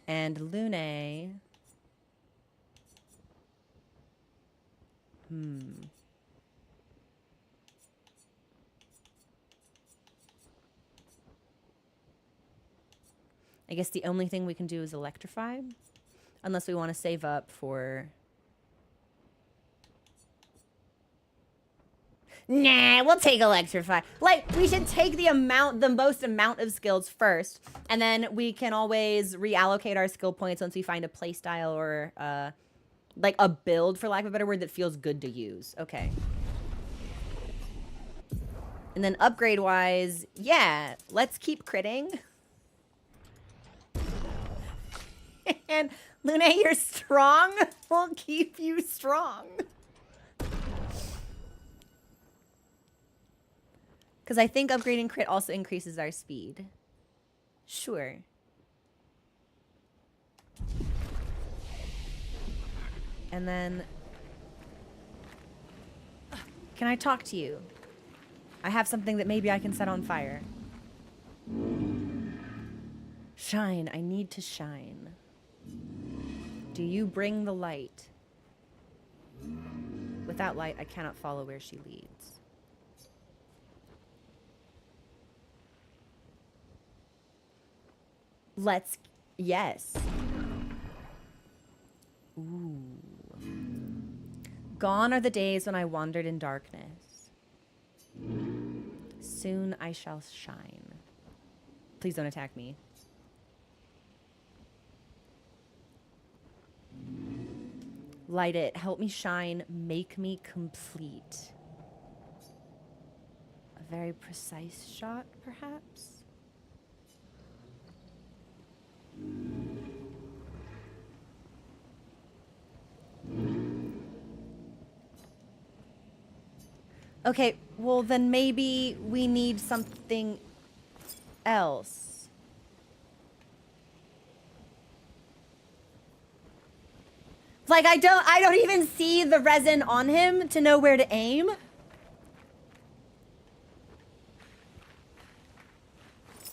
And Lune... I guess the only thing we can do is electrify. Unless we want to save up for... Nah, we'll take electrify. Like, we should take the most amount of skills first. And then we can always reallocate our skill points once we find a playstyle or, like, a build, for lack of a better word, that feels good to use. Okay. And then upgrade-wise, yeah, let's keep critting. And Lune, you're strong. We'll keep you strong. Because I think upgrading crit also increases our speed. Sure. And then... Can I talk to you? I have something that maybe I can set on fire. Shine. I need to shine. Do you bring the light? Without light, I cannot follow where she leads. Let's... Yes. Ooh. Gone are the days when I wandered in darkness. Soon I shall shine. Please don't attack me. Light it. Help me shine. Make me complete. A very precise shot, perhaps? Okay, well then maybe we need something else. Like, I don't even see the resin on him to know where to aim.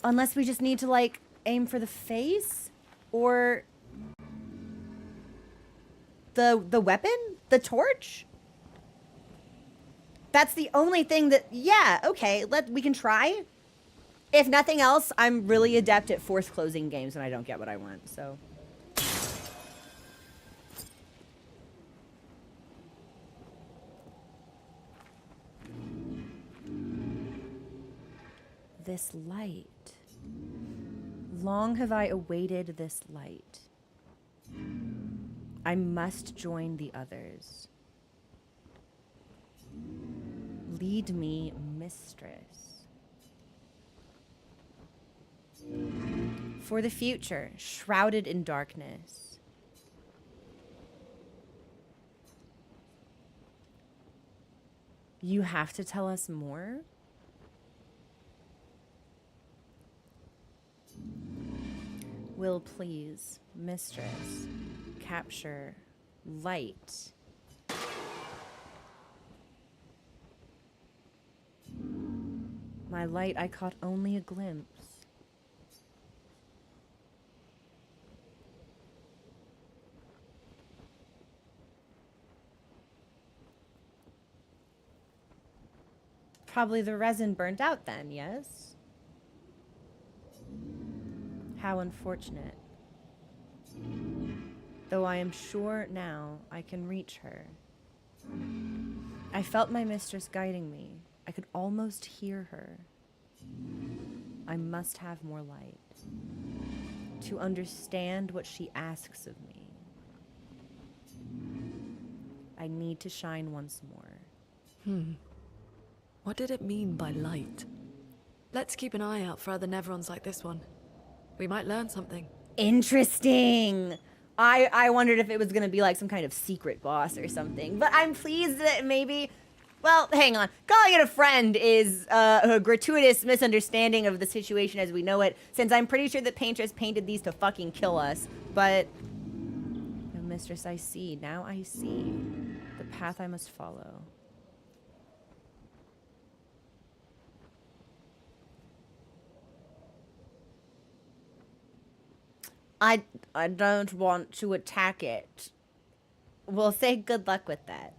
Unless we just need to, like, aim for the face? Or the weapon? The torch? That's the only thing that, yeah, okay, we can try. If nothing else, I'm really adept at force closing games when I don't get what I want, so. This light. Long have I awaited this light. I must join the others. Lead me, mistress. For the future, shrouded in darkness. You have to tell us more? Will please, mistress, capture light. My light, I caught only a glimpse. Probably the resin burnt out then, yes? How unfortunate. Though I am sure now I can reach her. I felt my mistress guiding me. I could almost hear her. I must have more light to understand what she asks of me. I need to shine once more. What did it mean by light? Let's keep an eye out for other Nevrons like this one. We might learn something. Interesting. I wondered if it was going to be like some kind of secret boss or something. But I'm pleased that maybe... Well, hang on. Calling it a friend is a gratuitous misunderstanding of the situation as we know it, since I'm pretty sure that Paintress painted these to fucking kill us. But... No, mistress, I see. Now I see the path I must follow. I don't want to attack it. We'll say good luck with that.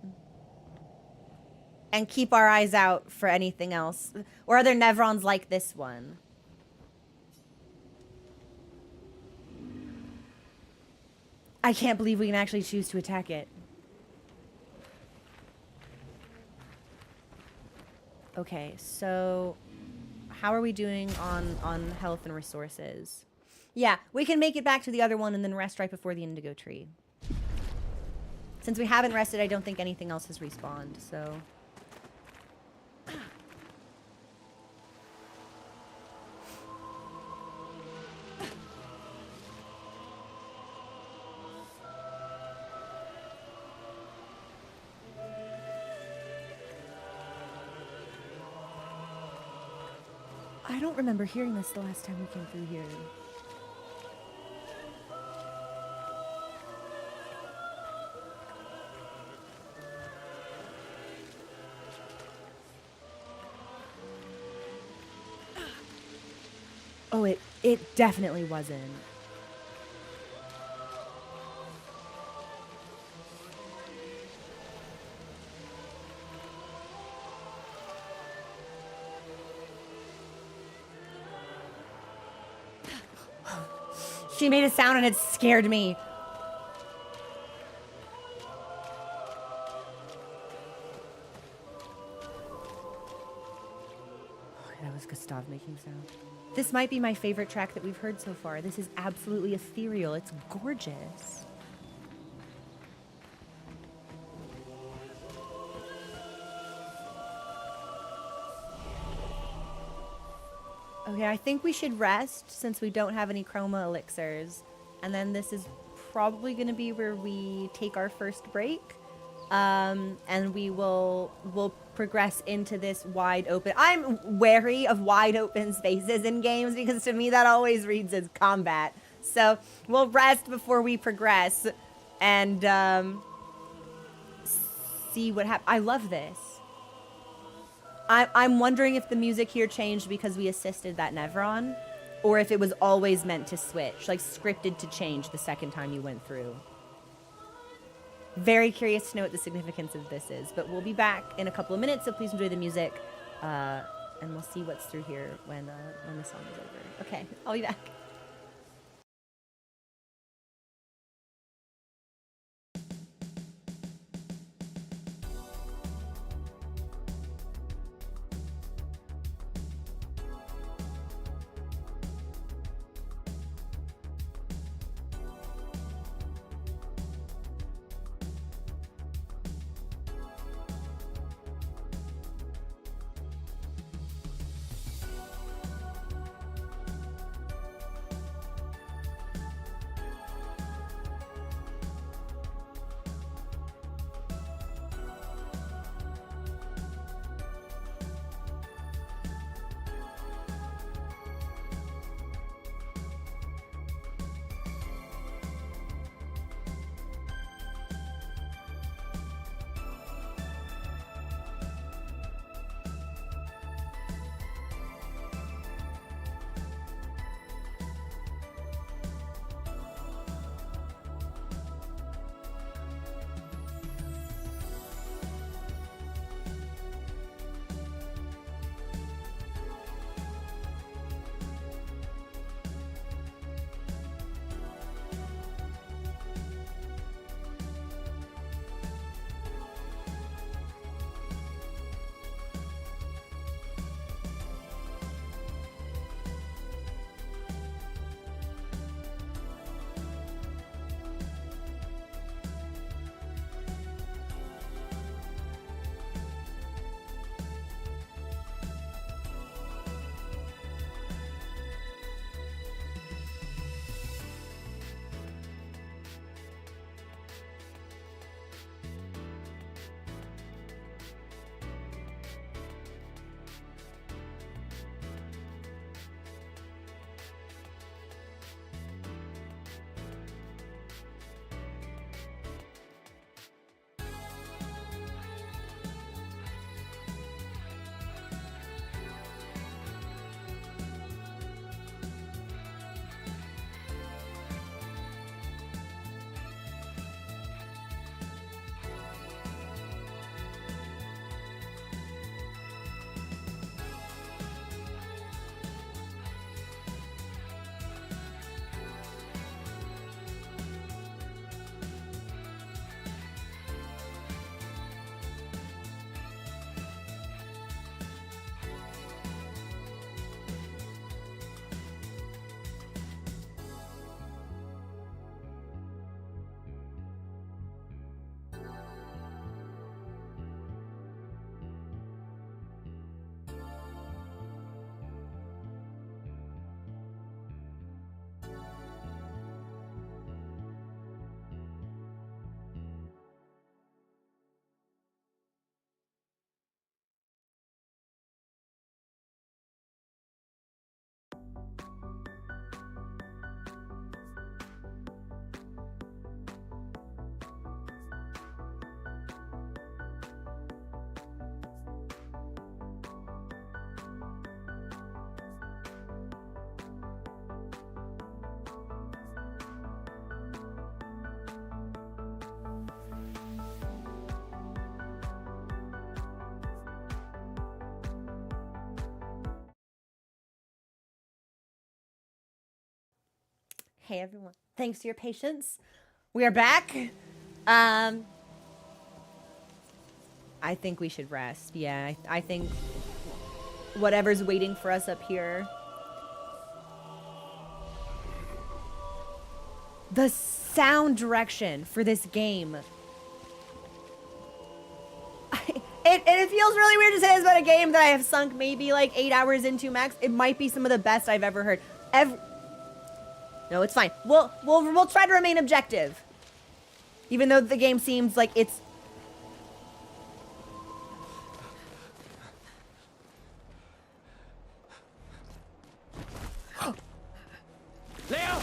And keep our eyes out for anything else. Or other Nevrons like this one. I can't believe we can actually choose to attack it. Okay, so how are we doing on health and resources? Yeah, we can make it back to the other one and then rest right before the indigo tree. Since we haven't rested, I don't think anything else has respawned, so... I don't remember hearing this the last time we came through here. Oh, it definitely wasn't. She made a sound and it scared me. Okay, that was Gustav making sound. This might be my favorite track that we've heard so far. This is absolutely ethereal. It's gorgeous. Okay, I think we should rest since we don't have any chroma elixirs. And then this is probably going to be where we take our first break. And we'll progress into this wide open. I'm wary of wide open spaces in games because to me that always reads as combat. So we'll rest before we progress and see what happens. I love this. I'm wondering if the music here changed because we assisted that Nevron, or if it was always meant to switch, like scripted to change the second time you went through. Very curious to know what the significance of this is, but we'll be back in a couple of minutes, so please enjoy the music, and we'll see what's through here when the song is over. Okay, I'll be back. Hey everyone, thanks for your patience. We are back. I think we should rest. Yeah, I think whatever's waiting for us up here. The sound direction for this game. It feels really weird to say this about a game that I have sunk maybe like 8 hours into max. It might be some of the best I've ever heard. No, it's fine. We'll try to remain objective. Even though the game seems like it's... Leo!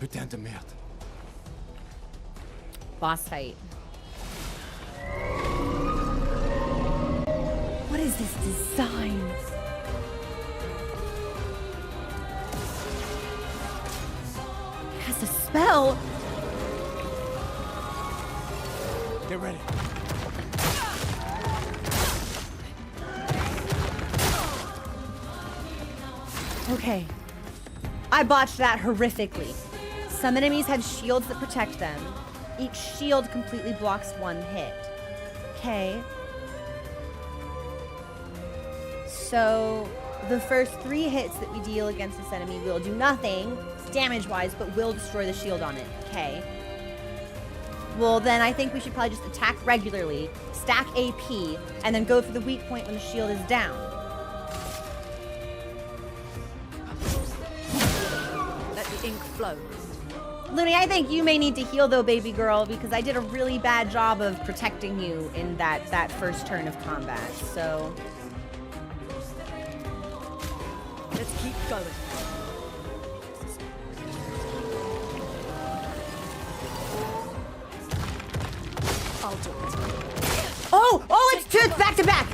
Putain de merde. Boss fight. What is this design? Cast a spell? Get ready. Okay. I botched that horrifically. Some enemies have shields that protect them. Each shield completely blocks one hit. Okay. So the first 3 hits that we deal against this enemy will do nothing damage-wise, but will destroy the shield on it. Okay. Well, then I think we should probably just attack regularly, stack AP, and then go for the weak point when the shield is down. Let the ink flow. Looney, I think you may need to heal though, baby girl, because I did a really bad job of protecting you in that first turn of combat, so... Let's keep going. I'll do it. Oh, it's 2, it's back to back.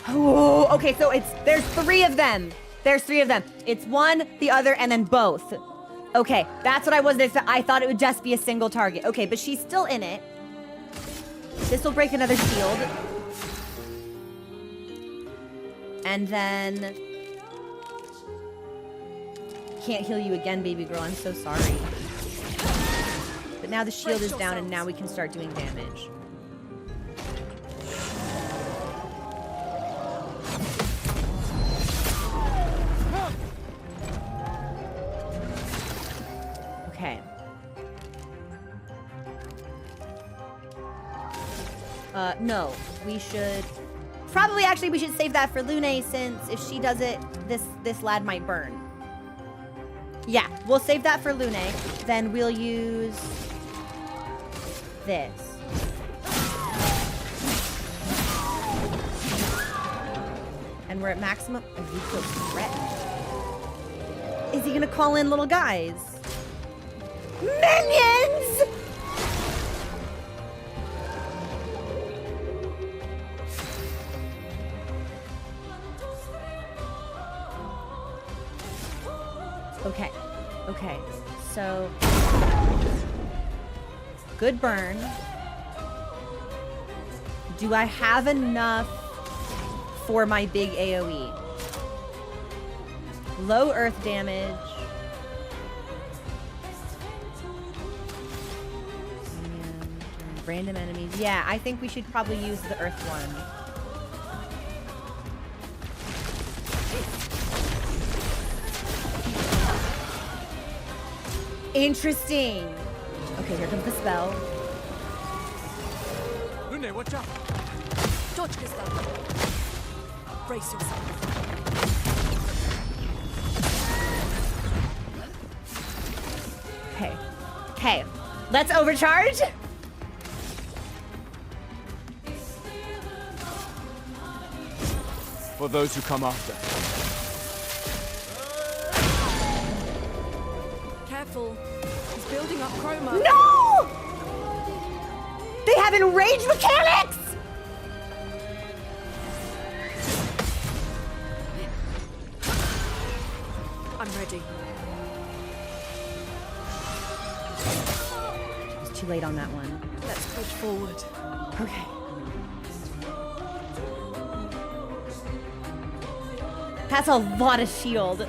Oh, okay, so there's 3 of them. There's 3 of them. It's one, the other, and then both. Okay, that's what I wasn't expecting. I thought it would just be a single target. Okay, but she's still in it. This will break another shield. And then... Can't heal you again, baby girl. I'm so sorry. But now the shield is down, and now we can start doing damage. Okay. No. We should... Probably, actually, we should save that for Lune, since if she does it, this lad might burn. Yeah, we'll save that for Lune. Then we'll use... this. And we're at maximum... Ezekiel threat. Is he gonna call in little guys? Minions! Okay. Okay. So... Good burn. Do I have enough for my big AoE? Low earth damage. And random enemies. Yeah, I think we should probably use the earth one. Interesting. Okay, here comes the spell. Lune, watch out! Dodge this down. Brace yourself. Okay. Okay. Let's overcharge. For those who come after. Careful. He's building up chroma. No! They have enraged mechanics! I'm ready. It's too late on that one. Let's push forward. Okay. That's a lot of shield.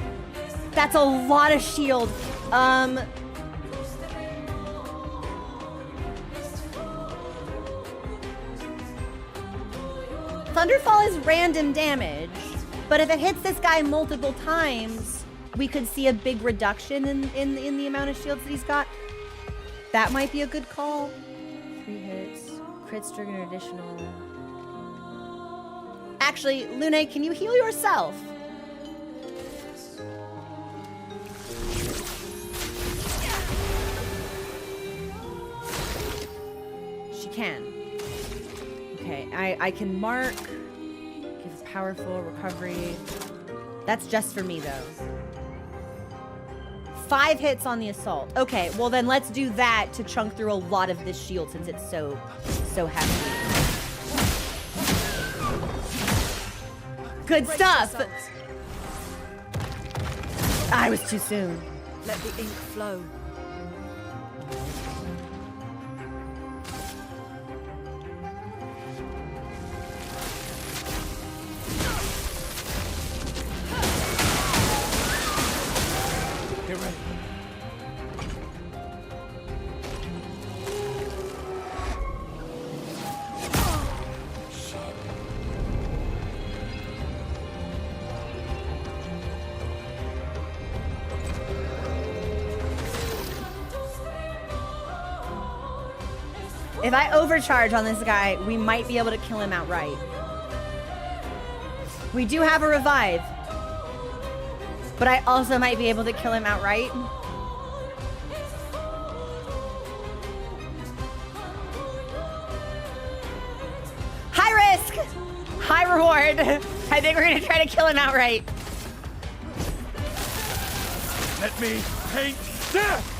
That's a lot of shield. Thunderfall is random damage, but if it hits this guy multiple times, we could see a big reduction in the amount of shields that he's got. That might be a good call. 3 hits. Crits trigger an additional... Actually, Lune, can you heal yourself? She can. Okay, I can mark. Gives powerful recovery. That's just for me, though. 5 hits on the assault. Okay, well then let's do that to chunk through a lot of this shield since it's so heavy. Good stuff. I was too soon. Let the ink flow. Get ready. If I overcharge on this guy, we might be able to kill him outright. We do have a revive, but I also might be able to kill him outright. High risk, high reward. I think we're gonna try to kill him outright. Let me paint death!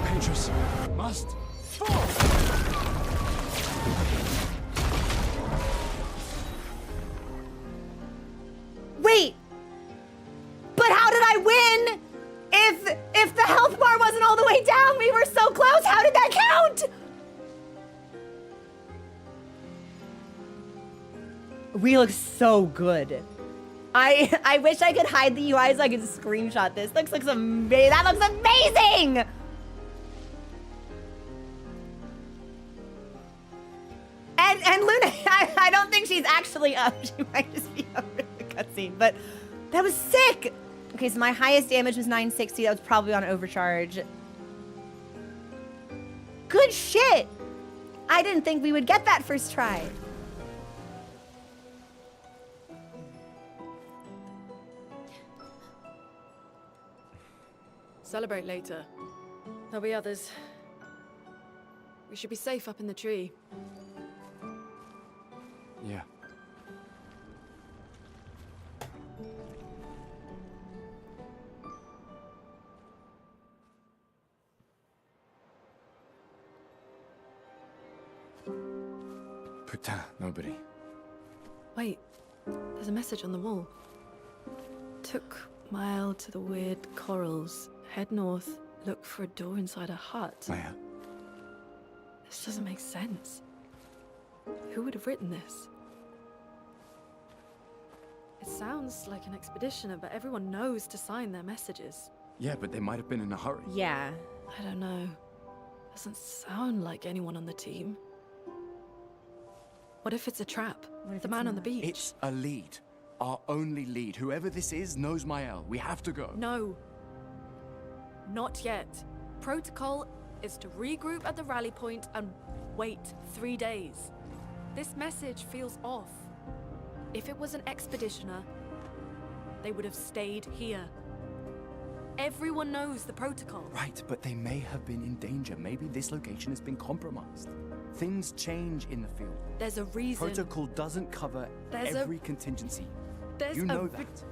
Pinterest must fall! Wait, but how did I win? If the health bar wasn't all the way down, we were so close. How did that count? We look so good. I wish I could hide the UI so I could screenshot this. Looks amazing. That looks amazing. And Luna, I don't think she's actually up. She might just be over the cutscene, but that was sick. Okay, so my highest damage was 960. That was probably on overcharge. Good shit. I didn't think we would get that first try. Celebrate later. There'll be others. We should be safe up in the tree. Yeah. Putain, nobody. Wait, there's a message on the wall. Took mile to the weird corals. Head north, look for a door inside a hut. Maya. This doesn't make sense. Who would have written this? It sounds like an expeditioner, but everyone knows to sign their messages. Yeah, but they might have been in a hurry. Yeah. I don't know. Doesn't sound like anyone on the team. What if it's a trap? What if The it's man on the not? beach? It's a lead. Our only lead. Whoever this is knows Mael. We have to go. No. Not yet. Protocol is to regroup at the rally point and wait 3 days. This message feels off. If it was an expeditioner, they would have stayed here. Everyone knows the protocol. Right, but they may have been in danger. Maybe this location has been compromised. Things change in the field. There's a reason. Protocol doesn't cover There's every contingency. There's You a know re- that.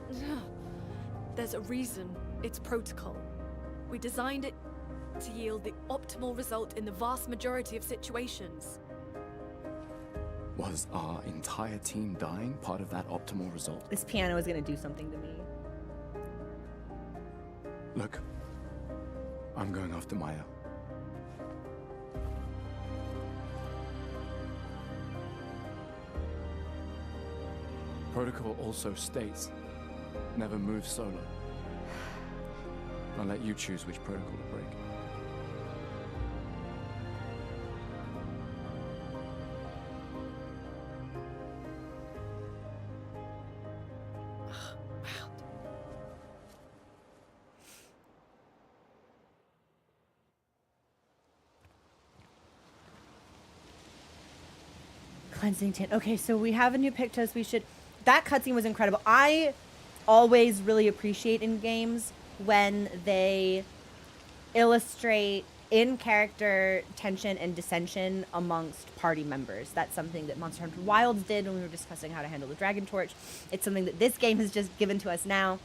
There's a reason it's protocol. We designed it to yield the optimal result in the vast majority of situations. Was our entire team dying part of that optimal result? This piano is gonna do something to me. Look, I'm going after Maya. Protocol also states, never move solo. I'll let you choose which protocol to break. Cleansing tint. Okay, so we have a new Pictos. We should... That cutscene was incredible. I always really appreciate in games when they illustrate in-character tension and dissension amongst party members. That's something that Monster Hunter Wilds did when we were discussing how to handle the Dragon Torch. It's something that this game has just given to us now.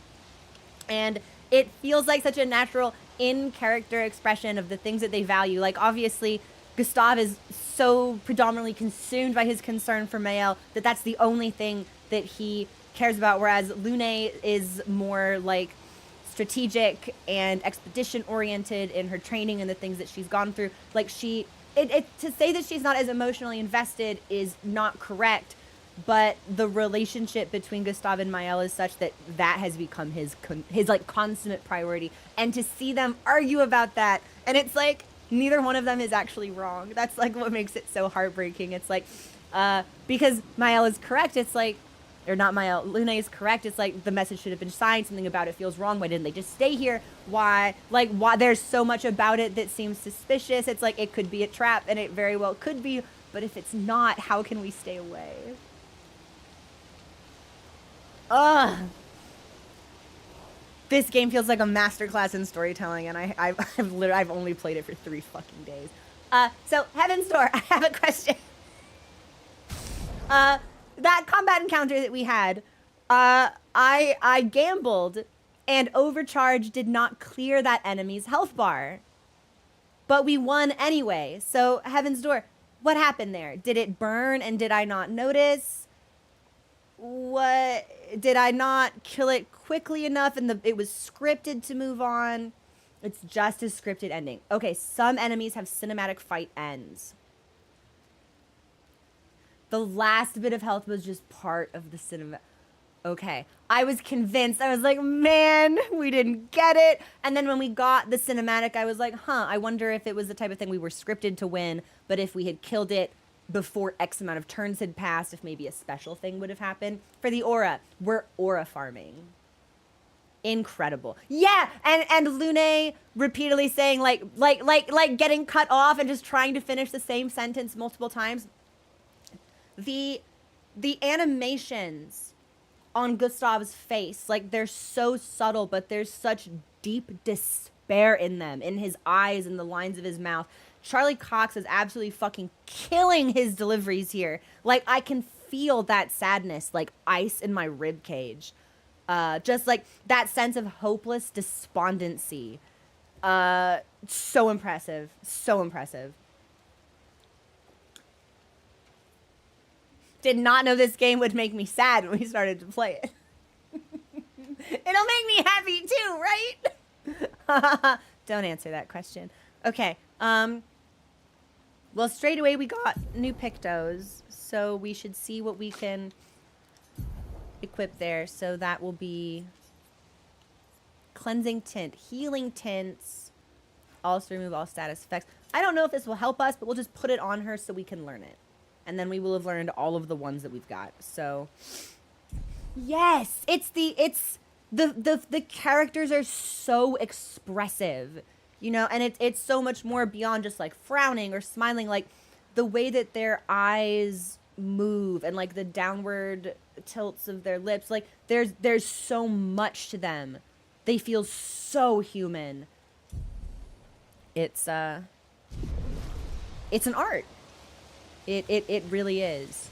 And it feels like such a natural in-character expression of the things that they value. Like, obviously, Gustav is so predominantly consumed by his concern for Mael that that's the only thing that he cares about, whereas Lune is more, like, strategic and expedition-oriented in her training and the things that she's gone through. Like, to say that she's not as emotionally invested is not correct, but the relationship between Gustav and Mael is such that that has become his like consummate priority. And to see them argue about that, and it's like neither one of them is actually wrong. That's like what makes it so heartbreaking. It's like because Mael is correct. It's like, or not Mael, Lune is correct. It's like the message should have been signed. Something about it feels wrong. Why didn't they just stay here? Why there's so much about it that seems suspicious. It's like it could be a trap, and it very well could be. But if it's not, how can we stay away? Ugh. This game feels like a masterclass in storytelling, and I've only played it for 3 fucking days. So Heaven's Door, I have a question. That combat encounter that we had, I gambled, and Overcharge did not clear that enemy's health bar. But we won anyway. So Heaven's Door, what happened there? Did it burn and did I not notice? What, did I not kill it quickly enough and it was scripted to move on? It's just a scripted ending. Okay, some enemies have cinematic fight ends. The last bit of health was just part of the cinema. Okay, I was convinced. I was like, man, we didn't get it. And then when we got the cinematic, I was like, I wonder if it was the type of thing we were scripted to win, but if we had killed it before X amount of turns had passed, if maybe a special thing would have happened. For the aura, we're aura farming. Incredible. Yeah, and Lune repeatedly saying like getting cut off and just trying to finish the same sentence multiple times. The animations on Gustav's face, like, they're so subtle, but there's such deep despair in them, in his eyes and the lines of his mouth. Charlie Cox is absolutely fucking killing his deliveries here. Like, I can feel that sadness, like ice in my rib cage. Just like that sense of hopeless despondency. So impressive. So impressive. Did not know this game would make me sad when we started to play it. It'll make me happy too, right? Don't answer that question. Okay. Well, straight away we got new Pictos, so we should see what we can equip there. So that will be cleansing tint, healing tints, also remove all status effects. I don't know if this will help us, but we'll just put it on her so we can learn it. And then we will have learned all of the ones that we've got. So yes, the characters are so expressive. You know, and it's so much more beyond just like frowning or smiling, like the way that their eyes move and like the downward tilts of their lips, like there's so much to them. They feel so human. It's an art. It really is.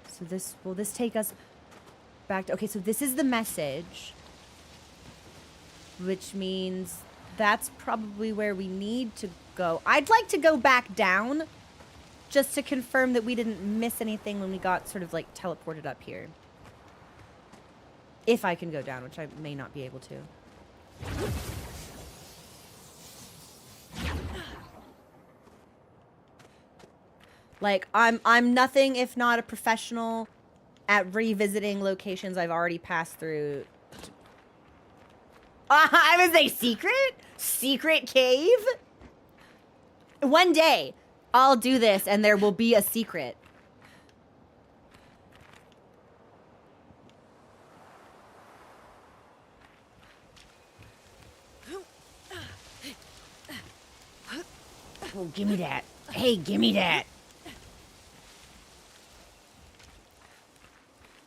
So will this take us back to, okay, so this is the message, which means that's probably where we need to go. I'd like to go back down just to confirm that we didn't miss anything when we got sort of like teleported up here. If I can go down, which I may not be able to. Like, I'm nothing if not a professional at revisiting locations I've already passed through. I was a secret cave? One day, I'll do this and there will be a secret. Oh, give me that. Hey, give me that.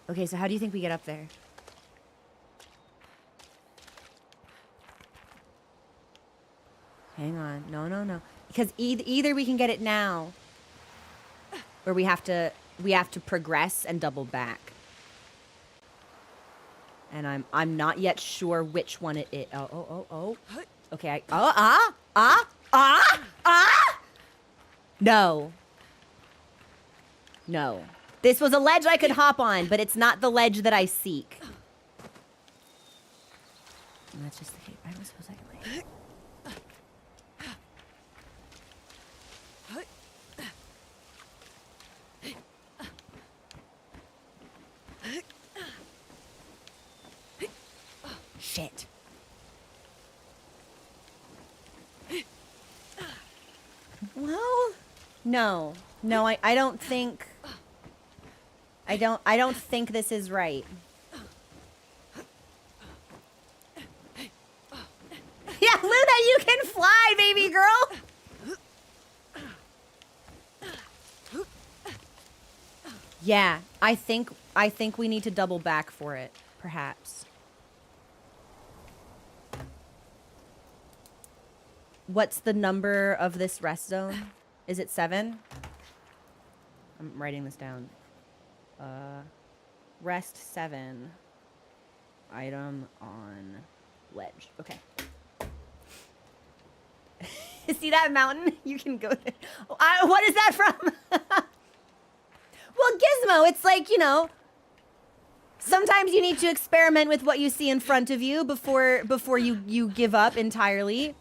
Okay, so how do you think we get up there? Hang on. No, no, no. Because either we can get it now, or we have to progress and double back. And I'm not yet sure which one it is. Oh. Okay. No. No. This was a ledge I could hop on, but it's not the ledge that I seek. And that's just the case. I don't suppose I can like... Shit. Well, no. No, I don't think... I don't think this is right. Yeah, Luna, you can fly, baby girl! Yeah, I think we need to double back for it, perhaps. What's the number of this rest zone? Is it 7? I'm writing this down. Rest 7. Item on ledge. Okay. See that mountain? You can go there. Oh, what is that from? Well, Gizmo, it's like, you know, sometimes you need to experiment with what you see in front of you before you give up entirely.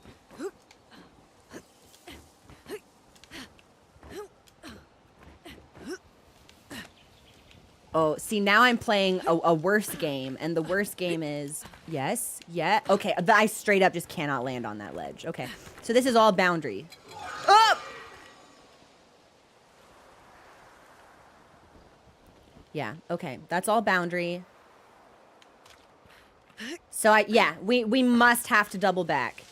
Oh, see, now I'm playing a worse game, and the worst game is... Yes, yeah, okay, I straight up just cannot land on that ledge. Okay, so this is all boundary. Oh! Yeah, okay, that's all boundary. So, yeah, we must have to double back.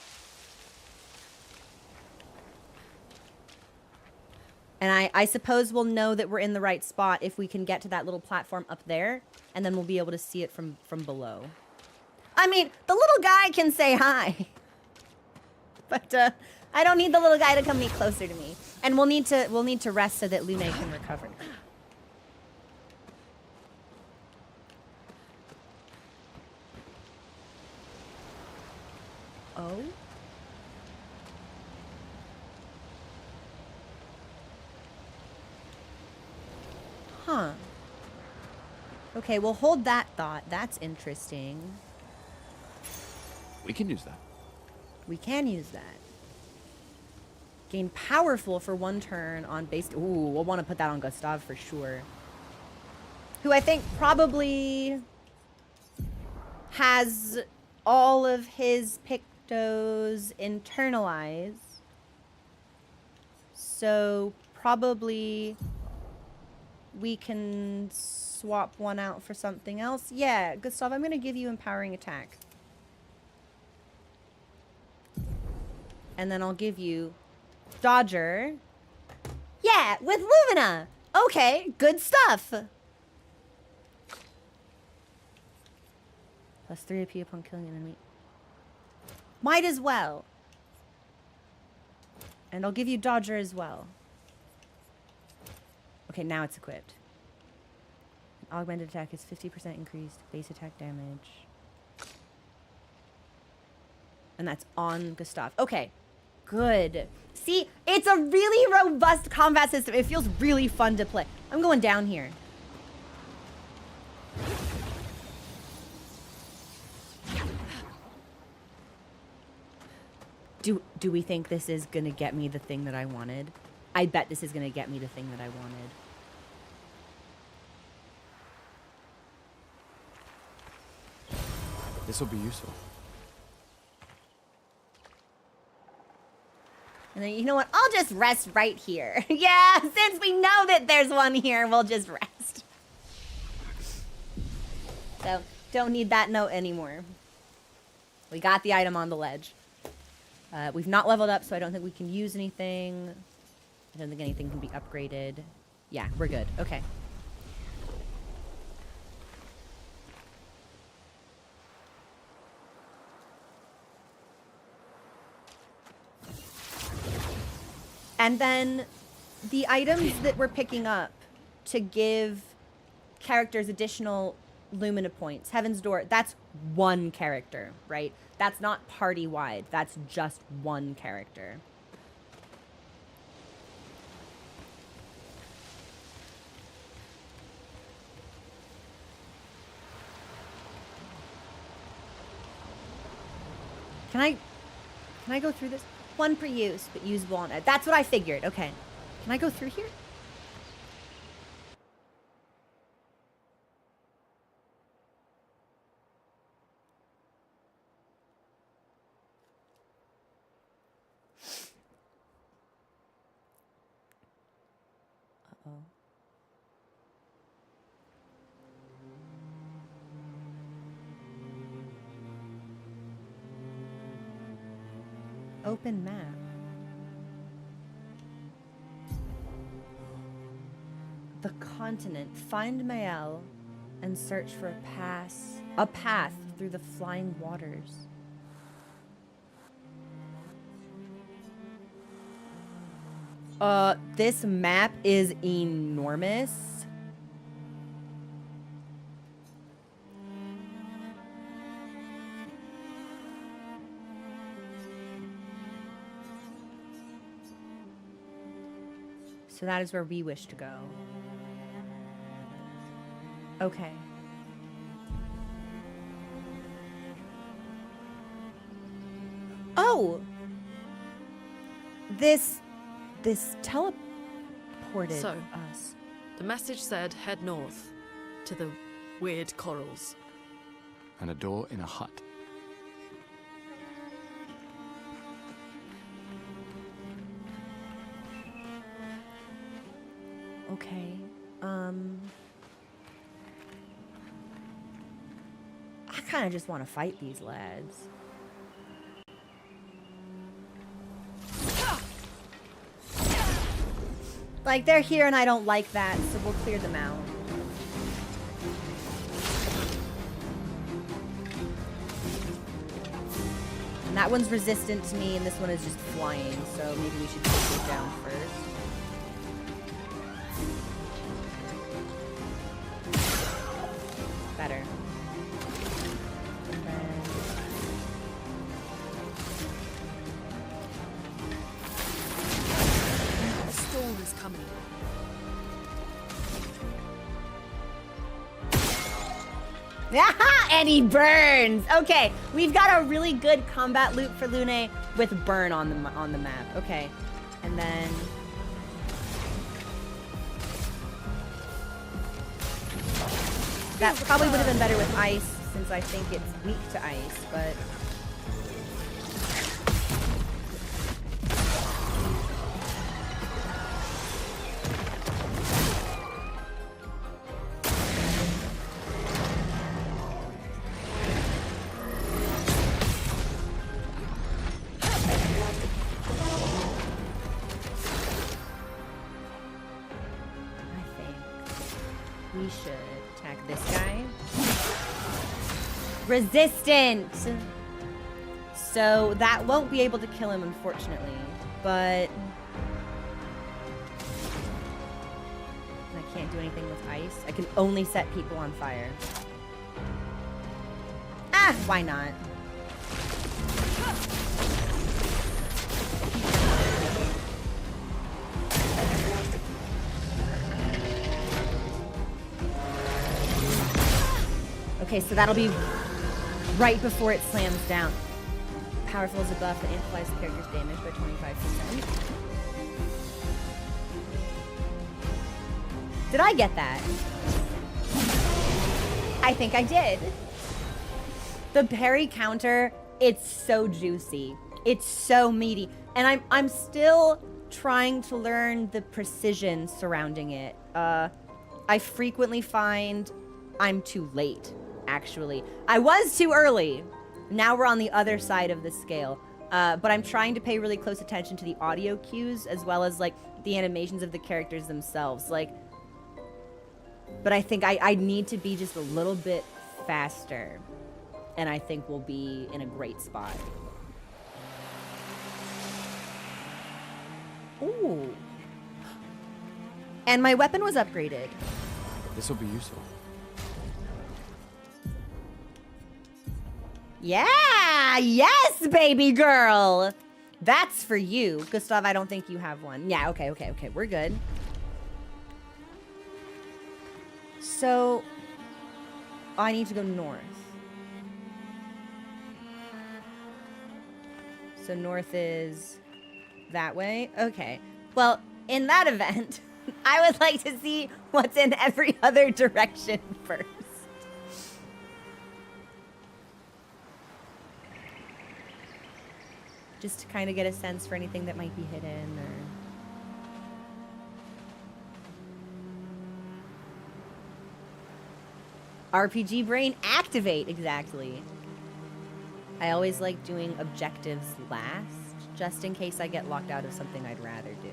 And I suppose we'll know that we're in the right spot if we can get to that little platform up there, and then we'll be able to see it from below. I mean, the little guy can say hi. But I don't need the little guy to come any closer to me. And we'll need to rest so that Lune can recover. Oh? Huh. Okay, well, hold that thought. That's interesting. We can use that. We can use that. Gain powerful for 1 turn on base. Ooh, we'll want to put that on Gustav for sure. Who I think probably has all of his Pictos internalized. So probably... we can swap one out for something else. Yeah, Gustav, I'm going to give you empowering attack. And then I'll give you Dodger. Yeah, with Lumina. Okay, good stuff. Plus 3 AP upon killing an enemy. Might as well. And I'll give you Dodger as well. Okay, now it's equipped. Augmented attack is 50% increased base attack damage. And that's on Gustav. Okay, good. See, it's a really robust combat system. It feels really fun to play. I'm going down here. Do we think this is gonna get me the thing that I wanted? I bet this is gonna get me the thing that I wanted. This will be useful. And then, you know what? I'll just rest right here. Yeah, since we know that there's one here, we'll just rest. So, don't need that note anymore. We got the item on the ledge. We've not leveled up, so I don't think we can use anything. I don't think anything can be upgraded. Yeah, we're good. Okay. And then the items that we're picking up to give characters additional Lumina points, Heaven's Door, that's one character, right? That's not party-wide. That's just one character. Can I go through this? One per use, but usable on it. That's what I figured. Okay. Can I go through here? Uh-oh. Open map. The continent. Find Mael and search for a path through the flying waters. This map is enormous. So that is where we wish to go. Okay. Oh! This teleported So, us. the message said head north to the weird corals. And a door in a hut. Okay. I kind of just want to fight these lads. Like, they're here and I don't like that, so we'll clear them out. And that one's resistant to me, and this one is just flying, so maybe we should take it down first. Better. And then... The storm is coming. And he burns. Okay, we've got a really good combat loop for Lune with burn on the map. Okay, and then that probably would have been better with ice since I think it's weak to ice, but. Resistant! So that won't be able to kill him, unfortunately. But... I can't do anything with ice. I can only set people on fire. Ah! Why not? Okay, so that'll be right before it slams down. Powerful is a buff that amplifies the character's damage by 25%. Did I get that? I think I did. The parry counter, it's so juicy. It's so meaty. And I'm still trying to learn the precision surrounding it. I frequently find I'm too late. Actually, I was too early. Now we're on the other side of the scale. But I'm trying to pay really close attention to the audio cues as well as like the animations of the characters themselves. Like, but I think I need to be just a little bit faster, and I think we'll be in a great spot. Ooh. And my weapon was upgraded. This will be useful. Yeah! Yes, baby girl! That's for you. Gustav, I don't think you have one. Yeah, okay. We're good. So, I need to go north. So north is that way? Okay. Well, in that event, I would like to see what's in every other direction first. Just to kind of get a sense for anything that might be hidden or... RPG brain activate, exactly. I always like doing objectives last, just in case I get locked out of something I'd rather do.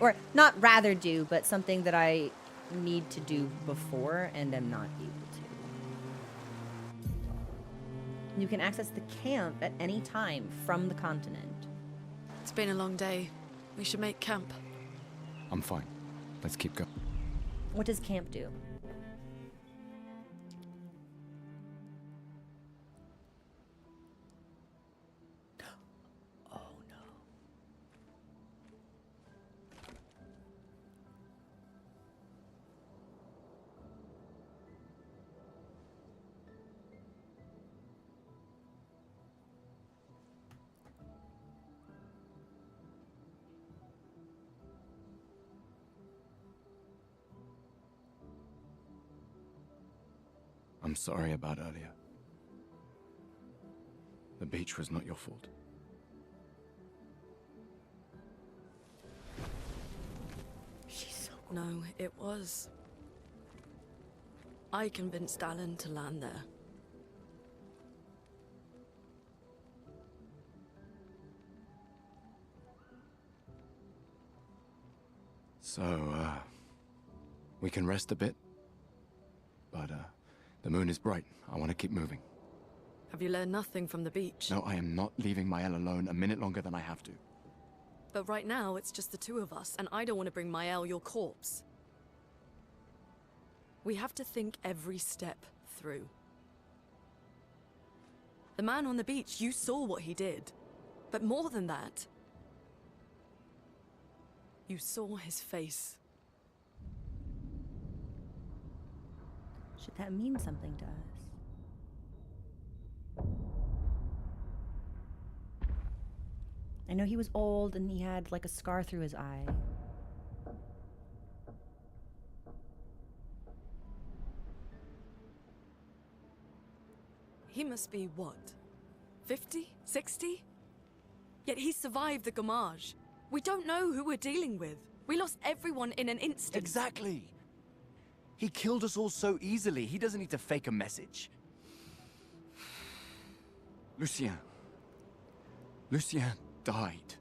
Or, not rather do, but something that I need to do before and am not able to. You can access the camp at any time from the continent. It's been a long day. We should make camp. I'm fine. Let's keep going. What does camp do? Oh no. I'm sorry about earlier. The beach was not your fault. She's so cool. No, it was. I convinced Alan to land there. So, we can rest a bit. But, the moon is bright. I want to keep moving. Have you learned nothing from the beach? No, I am not leaving Mael alone a minute longer than I have to. But right now, it's just the two of us, and I don't want to bring Mael your corpse. We have to think every step through. The man on the beach, you saw what he did. But more than that, you saw his face. Should that mean something to us? I know he was old and he had like a scar through his eye. He must be what? 50? 60? Yet he survived the Gamage. We don't know who we're dealing with. We lost everyone in an instant. Exactly. He killed us all so easily. He doesn't need to fake a message. Lucien. Lucien died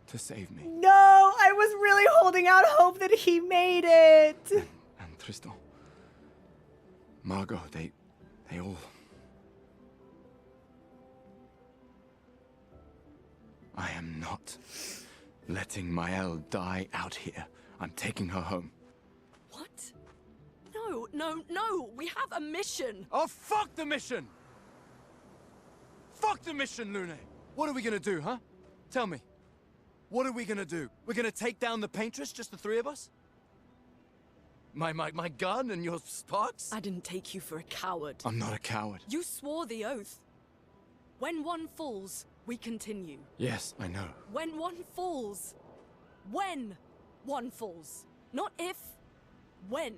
to save me. No, I was really holding out hope that he made it. And Tristan. Margot, they all... I am not letting Mael die out here. I'm taking her home. What? No, no, no! We have a mission! Oh, fuck the mission! Fuck the mission, Lune! What are we gonna do, huh? Tell me. What are we gonna do? We're gonna take down the paintress, just the three of us? My gun and your sparks? I didn't take you for a coward. I'm not a coward. You swore the oath. When one falls, we continue. Yes, I know. When one falls. When one falls. Not if, when.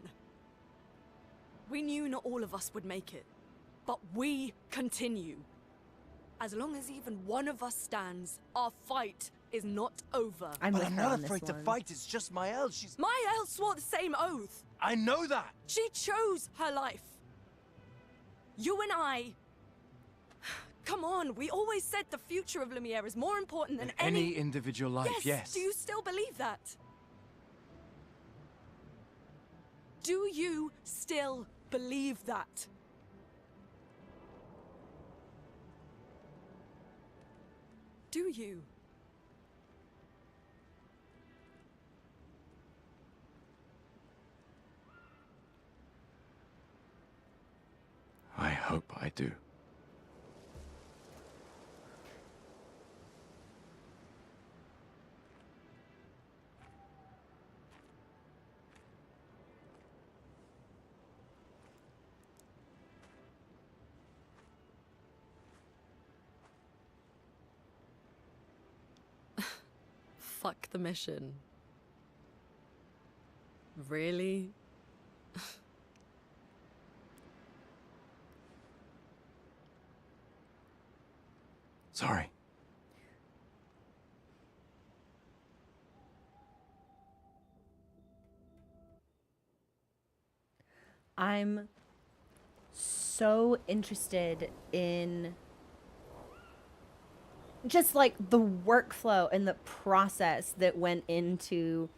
We knew not all of us would make it, but we continue. As long as even one of us stands, our fight is not over. I'm But with I'm her not on this afraid to one. fight. It's just Mael. She's... Mael swore the same oath. I know that. She chose her life. You and I... Come on, we always said the future of Lumiere is more important than Any individual life, yes. Do you still believe that? Do you still believe that? Do you? do. Fuck the mission. Really? Sorry. I'm so interested in just like the workflow and the process that went into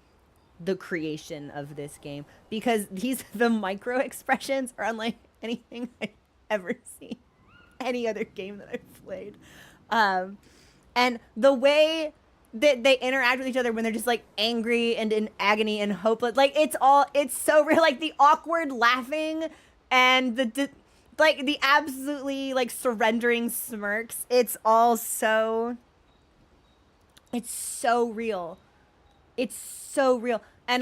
the creation of this game, because the micro expressions are unlike anything I've ever seen any other game that I've played. And the way that they interact with each other when they're just like angry and in agony and hopeless, like it's so real, like the awkward laughing and like the absolutely like surrendering smirks. It's so real. It's so real. And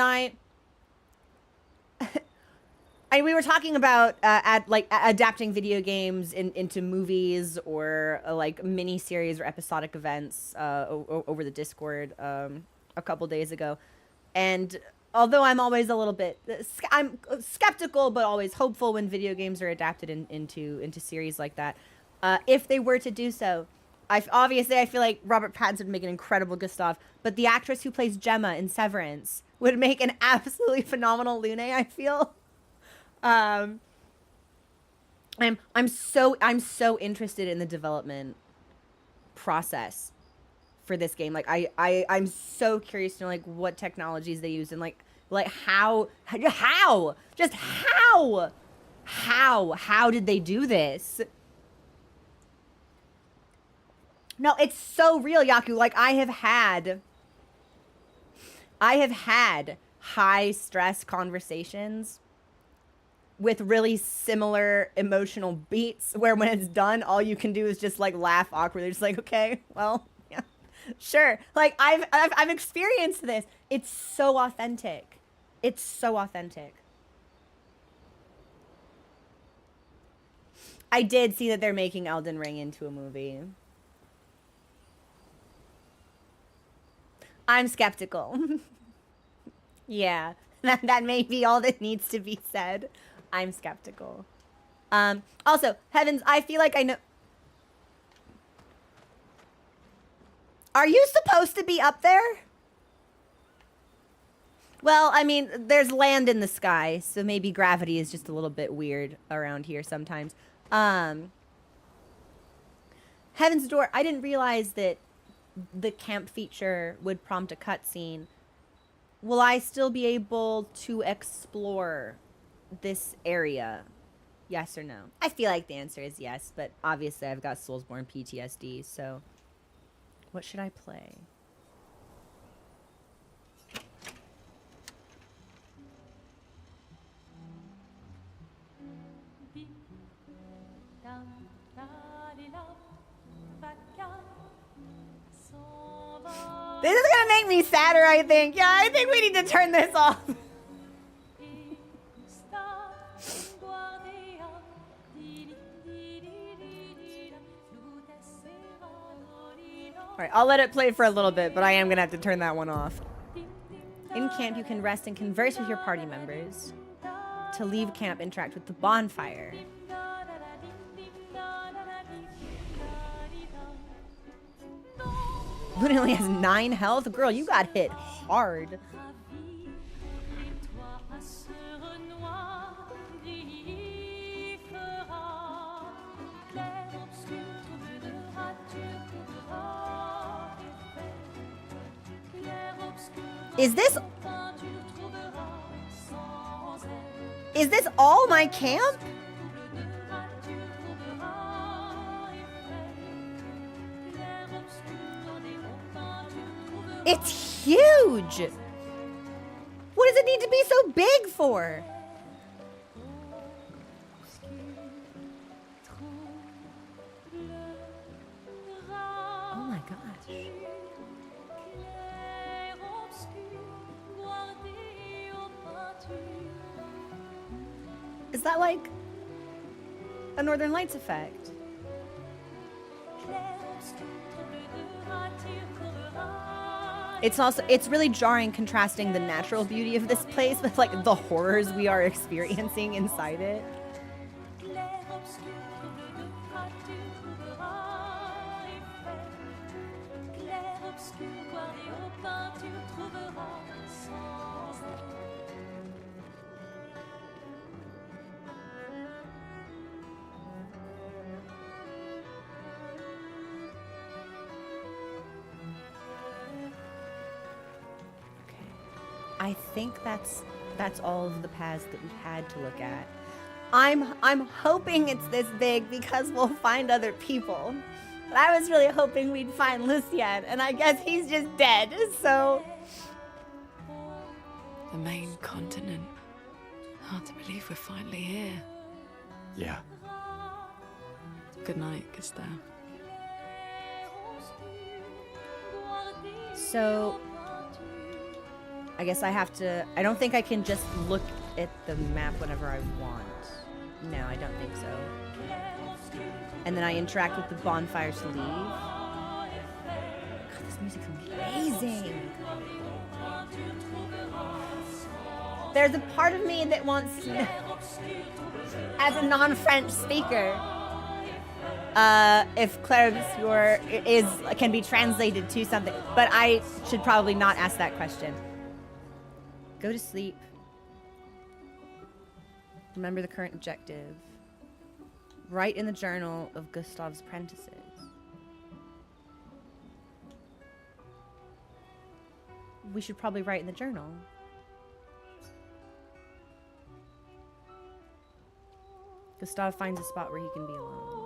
we were talking about adapting video games into movies or like mini series or episodic events over the Discord a couple days ago, and although I'm always a little bit I'm skeptical but always hopeful when video games are adapted into series like that, if they were to do so, I feel like Robert Pattinson would make an incredible Gustav, but the actress who plays Gemma in Severance would make an absolutely phenomenal Lune, I feel. I'm so interested in the development process for this game. Like I'm so curious to know like what technologies they use and like how did they do this? No, it's so real, Yaku. Like I have had high stress conversations with really similar emotional beats where when it's done, all you can do is just like laugh awkwardly. Just like, okay, well, yeah, sure. Like I've experienced this. It's so authentic. It's so authentic. I did see that they're making Elden Ring into a movie. I'm skeptical. Yeah, that may be all that needs to be said. I'm skeptical. Also, heavens, I feel like I know. Are you supposed to be up there? Well, I mean, there's land in the sky, so maybe gravity is just a little bit weird around here sometimes. Heaven's Door, I didn't realize that the camp feature would prompt a cutscene. Will I still be able to explore this area? Yes or no? I feel like the answer is yes, but obviously I've got Soulsborne PTSD, so what should I play? This is gonna make me sadder, I think. Yeah, I think we need to turn this off. Alright, I'll let it play for a little bit, but I am gonna have to turn that one off. In camp, you can rest and converse with your party members. To leave camp, interact with the bonfire. Luna only has 9 health? Girl, you got hit hard. Is this all my camp? It's huge! What does it need to be so big for? Is that like a Northern Lights effect? It's really jarring contrasting the natural beauty of this place with like the horrors we are experiencing inside it. I think that's all of the paths that we had to look at. I'm hoping it's this big because we'll find other people. But I was really hoping we'd find Lucien, and I guess he's just dead, so... The main continent. Hard to believe we're finally here. Yeah. Good night, Gustav. So... I guess I have to... I don't think I can just look at the map whenever I want. No, I don't think so. And then I interact with the bonfires to leave. God, this music's amazing. There's a part of me that wants to know, as a non-French speaker, if Claire can be translated to something. But I should probably not ask that question. Go to sleep. Remember the current objective. Write in the journal of Gustav's apprentices. We should probably write in the journal. Gustav finds a spot where he can be alone.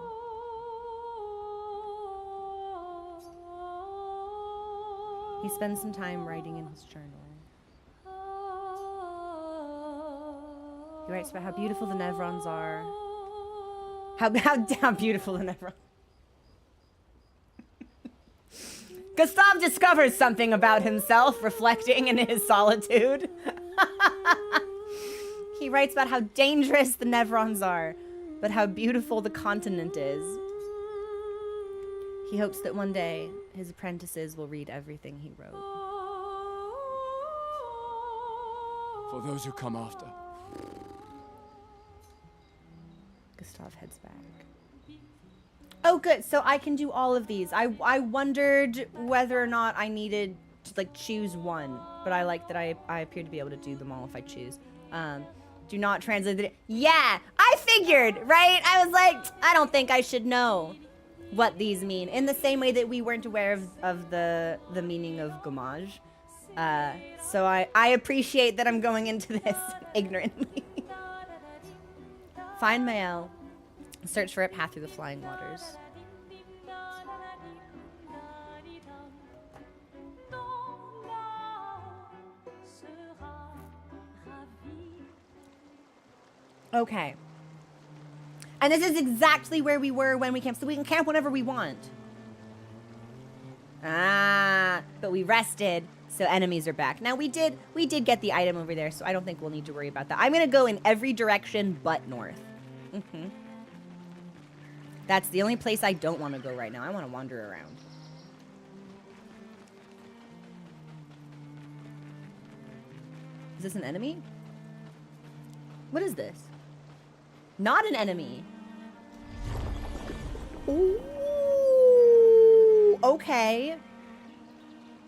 He spends some time writing in his journal. He writes about how beautiful the Nevrons are. How beautiful the Nevron. Gustav discovers something about himself, reflecting in his solitude. He writes about how dangerous the Nevrons are, but how beautiful the continent is. He hopes that one day his apprentices will read everything he wrote. For those who come after. Gustav heads back. Oh, good. So I can do all of these. I wondered whether or not I needed to like choose one, but I like that I appear to be able to do them all if I choose. Do not translate it. Yeah, I figured, right? I was like, I don't think I should know what these mean. In the same way that we weren't aware of the meaning of gommage. So I appreciate that I'm going into this ignorantly. Find Mael. Search for a path through the flying waters. Okay. And this is exactly where we were when we camped, so we can camp whenever we want. Ah, but we rested, so enemies are back. Now we did get the item over there, so I don't think we'll need to worry about that. I'm gonna go in every direction but north. That's the only place I don't want to go right now. I want to wander around. Is this an enemy? What is this? Not an enemy. Ooh, okay.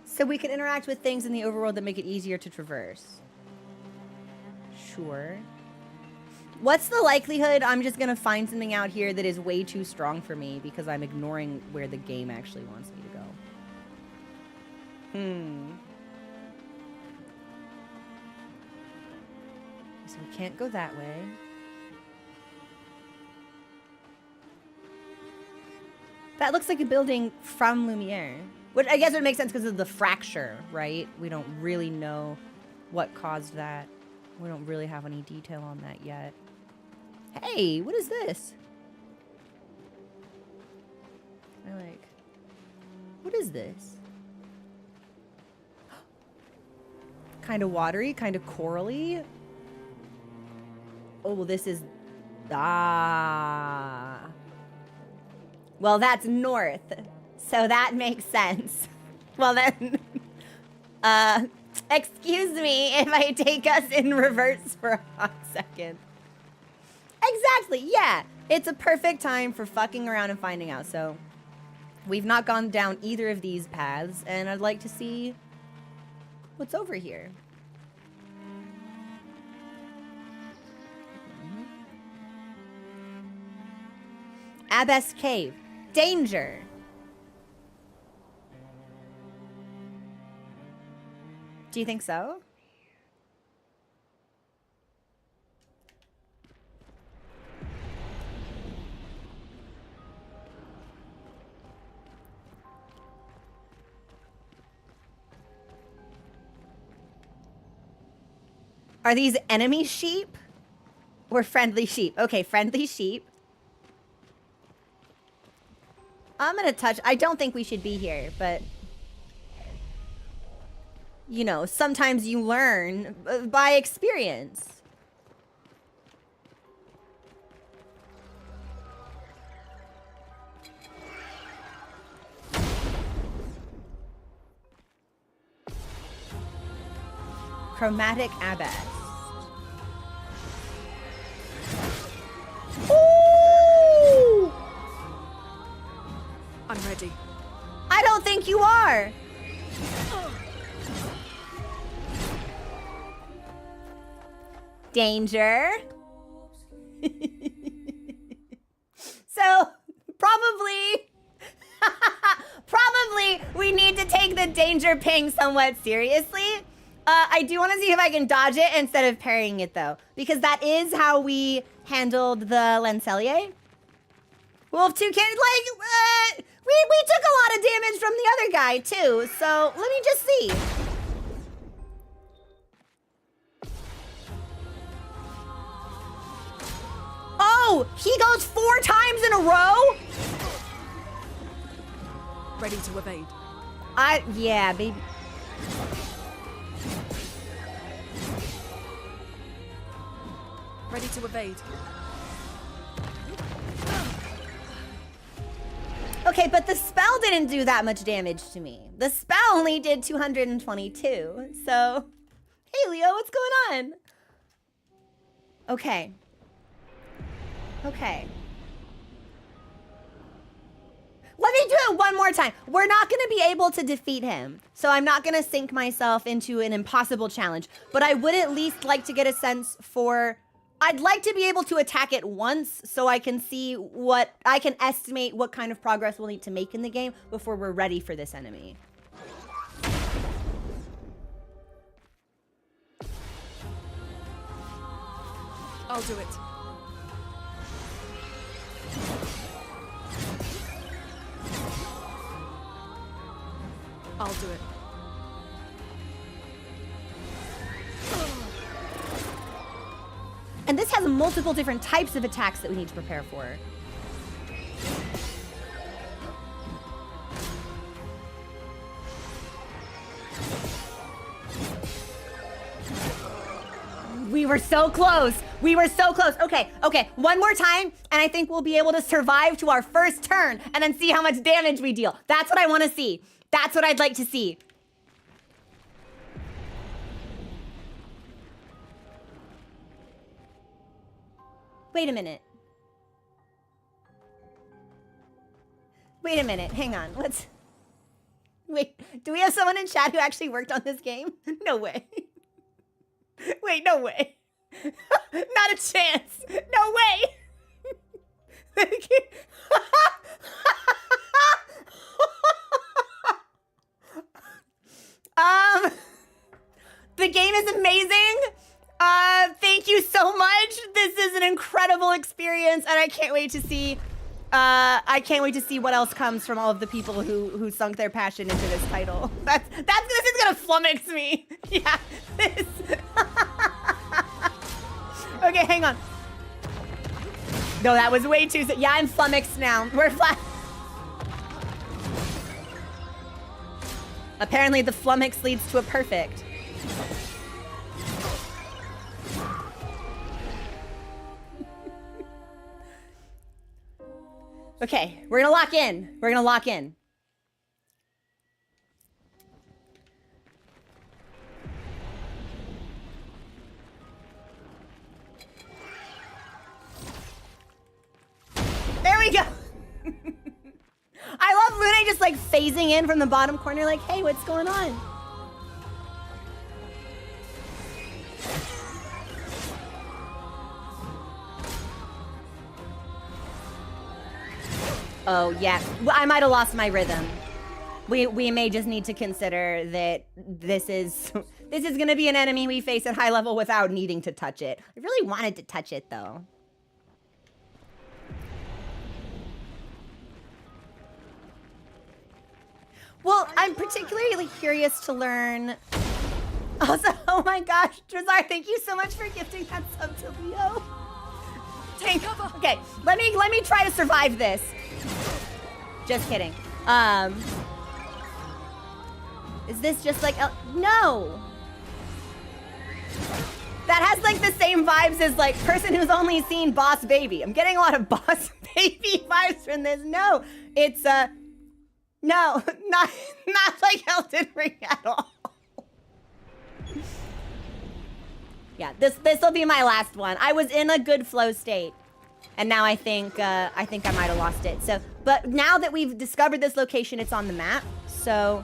So we can interact with things in the overworld that make it easier to traverse. Sure. What's the likelihood I'm just going to find something out here that is way too strong for me because I'm ignoring where the game actually wants me to go? So we can't go that way. That looks like a building from Lumiere. Which I guess would make sense because of the fracture, right? We don't really know what caused that. We don't really have any detail on that yet. Hey, what is this? What is this? Kind of watery, kind of corally. Oh, well, this is Ah. Well, that's north, so that makes sense. Well then, excuse me if I take us in reverse for a hot second. Exactly, yeah. It's a perfect time for fucking around and finding out, so we've not gone down either of these paths, and I'd like to see what's over here. Abbess Cave. Danger. Do you think so? Are these enemy sheep or friendly sheep? Okay, friendly sheep. I'm gonna touch. I don't think we should be here, but you know, sometimes you learn by experience. Chromatic Abbess. Ooh! I'm ready. I don't think you are. Danger. So, probably we need to take the danger ping somewhat seriously. I do want to see if I can dodge it instead of parrying it, though, because that is how we handled the Lancelier. Wolf 2 can we took a lot of damage from the other guy too, so let me just see. Oh, he goes 4 times in a row? Ready to evade. Yeah, baby. Ready to evade. Okay, but the spell didn't do that much damage to me. The spell only did 222. So, hey Leo, what's going on? Okay. Okay. Let me do it one more time. We're not going to be able to defeat him, so I'm not going to sink myself into an impossible challenge, but I would at least like to get a sense for... I'd like to be able to attack it once so I can see what... I can estimate what kind of progress we'll need to make in the game before we're ready for this enemy. I'll do it. I'll do it. And this has multiple different types of attacks that we need to prepare for. We were so close. We were so close. Okay, okay, one more time, and I think we'll be able to survive to our first turn and then see how much damage we deal. That's what I want to see. That's what I'd like to see. Wait a minute. Wait a minute, hang on, let's... Wait, do we have someone in chat who actually worked on this game? No way. Wait, no way. Not a chance. No way. The game is amazing. Thank you so much. This is an incredible experience, and I can't wait to see what else comes from all of the people who sunk their passion into this title. This is gonna flummox me. Yeah. This. Okay, hang on. No, that was way too. Yeah, I'm flummoxed now. We're flat. Apparently, the flummox leads to a perfect. Okay, we're gonna lock in. We're gonna lock in. There we go. I love Lune just like phasing in from the bottom corner like, hey, what's going on? Oh, yeah. Well, I might have lost my rhythm. We may just need to consider that this is going to be an enemy we face at high level without needing to touch it. I really wanted to touch it, though. Well, I'm particularly curious to learn... Also, oh my gosh, Drazar, thank you so much for gifting that sub to Leo. Take cover. Okay, let me try to survive this. Just kidding. Is this just like no? That has like the same vibes as like person who's only seen Boss Baby. I'm getting a lot of Boss Baby vibes from this. No, it's no, not like Elden Ring at all. Yeah, this will be my last one. I was in a good flow state, and now I think I might have lost it. So, but now that we've discovered this location, it's on the map. So,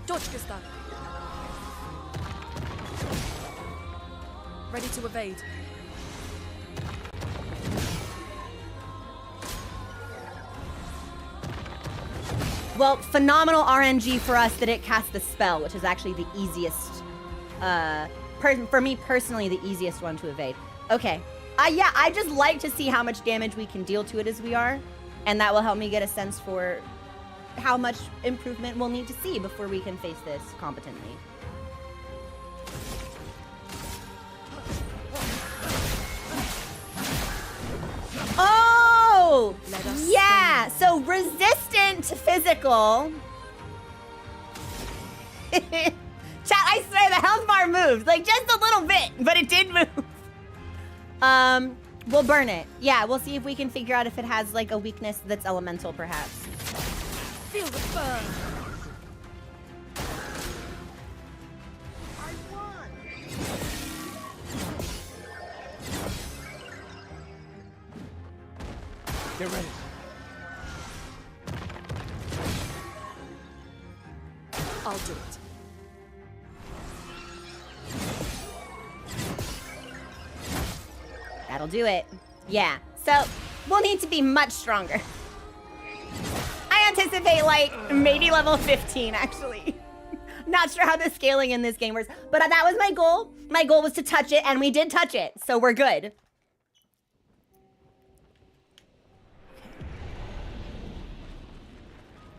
Dochkista. Ready to evade. well, phenomenal RNG for us that it cast the spell, which is actually the easiest, for me personally, the easiest one to evade. Okay. Yeah, I just like to see how much damage we can deal to it as we are, and that will help me get a sense for how much improvement we'll need to see before we can face this competently. Oh! Yeah! So resistant to physical. Chat, I swear the health bar moved. Like just a little bit, but it did move. We'll burn it. Yeah, we'll see if we can figure out if it has like a weakness that's elemental perhaps. Feel the burn. I won. Get ready. I'll do it. That'll do it. Yeah. So we'll need to be much stronger. I anticipate like maybe level 15 actually. Not sure how the scaling in this game works, but that was my goal. My goal was to touch it, and we did touch it, so we're good.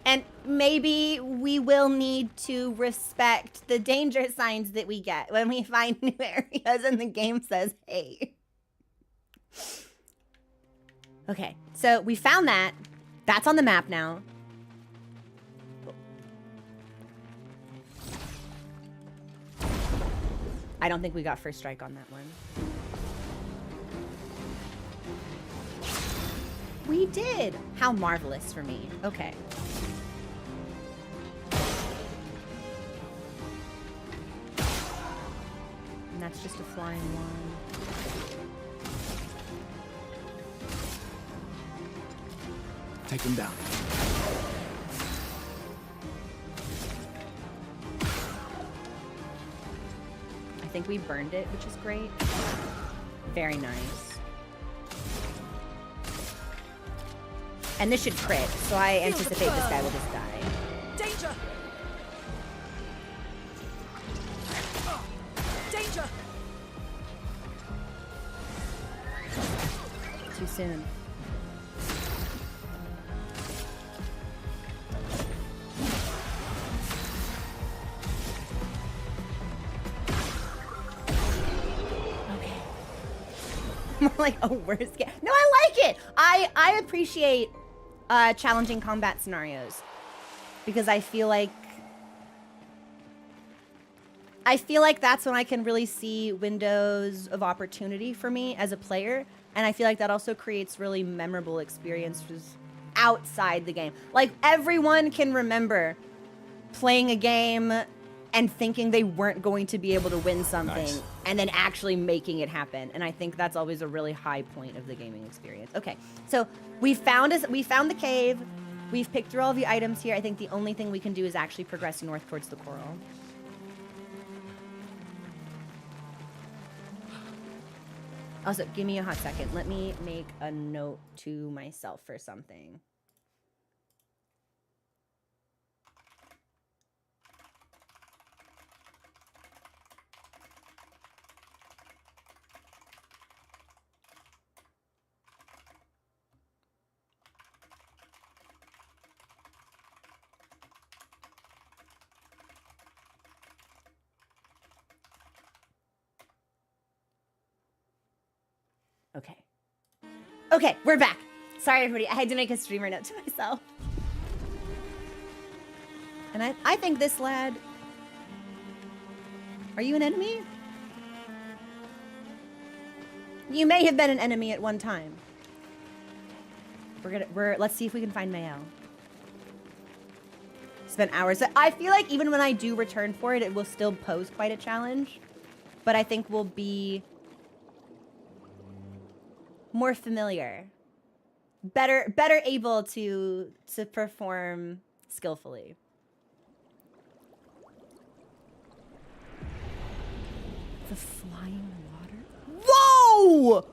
And maybe we will need to respect the danger signs that we get when we find new areas and the game says, hey. Okay, so we found that. That's on the map now. I don't think we got first strike on that one. We did. How marvelous for me. Okay. And that's just a flying one. Take him down. I think we burned it, which is great. Very nice. And this should crit, so I anticipate this guy will just die. Danger! Danger! Too soon. More like a worse game. No, I like it. I appreciate challenging combat scenarios because I feel like I feel like that's when I can really see windows of opportunity for me as a player. And I feel like that also creates really memorable experiences outside the game. Like, everyone can remember playing a game and thinking they weren't going to be able to win something, Nice. and then actually making it happen. And I think that's always a really high point of the gaming experience. Okay, so we found the cave. We've picked through all the items here. I think the only thing we can do is actually progress north towards the coral. Also, give me a hot second. Let me make a note to myself for something. Okay. Okay, we're back. Sorry, everybody. I had to make a streamer note to myself. And I think this lad... Are you an enemy? You may have been an enemy at one time. Let's see if we can find Mael. Spent hours. I feel like even when I do return for it, it will still pose quite a challenge. But I think we'll be more familiar, better able to perform skillfully. The flying water. Whoa!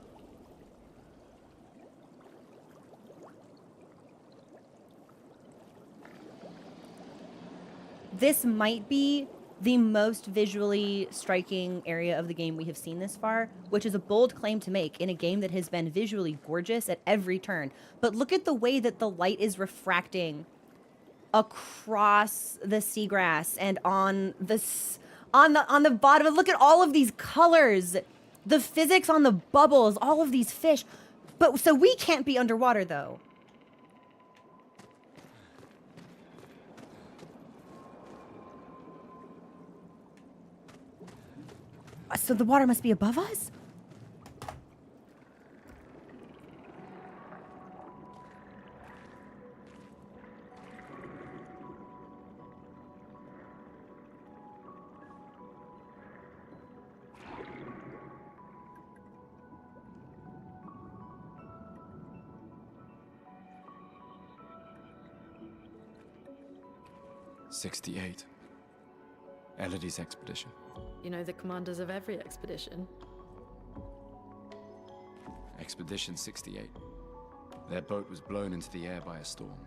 This might be the most visually striking area of the game we have seen this far, which is a bold claim to make in a game that has been visually gorgeous at every turn. But look at the way that the light is refracting across the seagrass and on the bottom. Look at all of these colors, the physics on the bubbles, all of these fish. But so we can't be underwater though. So the water must be above us? '68. Elodie's expedition. You know the commanders of every expedition. Expedition 68. Their boat was blown into the air by a storm.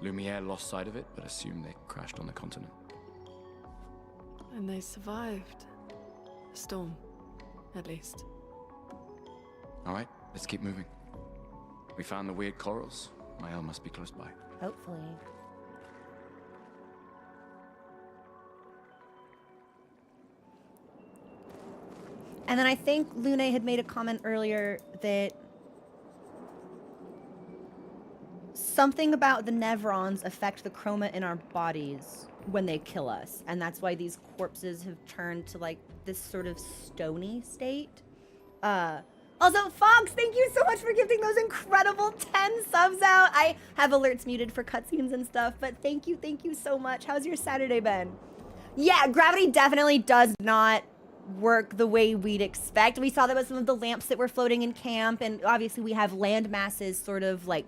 Lumiere lost sight of it, but assumed they crashed on the continent. And they survived. The storm, at least. All right, let's keep moving. We found the weird corals. Mael must be close by. Hopefully. And then I think Lune had made a comment earlier that something about the Nevrons affect the chroma in our bodies when they kill us. And that's why these corpses have turned to like this sort of stony state. Also, Fox, thank you so much for gifting those incredible 10 subs out. I have alerts muted for cutscenes and stuff, but thank you so much. How's your Saturday been? Yeah, gravity definitely does not work the way we'd expect. We saw that with some of the lamps that were floating in camp, and obviously we have land masses sort of like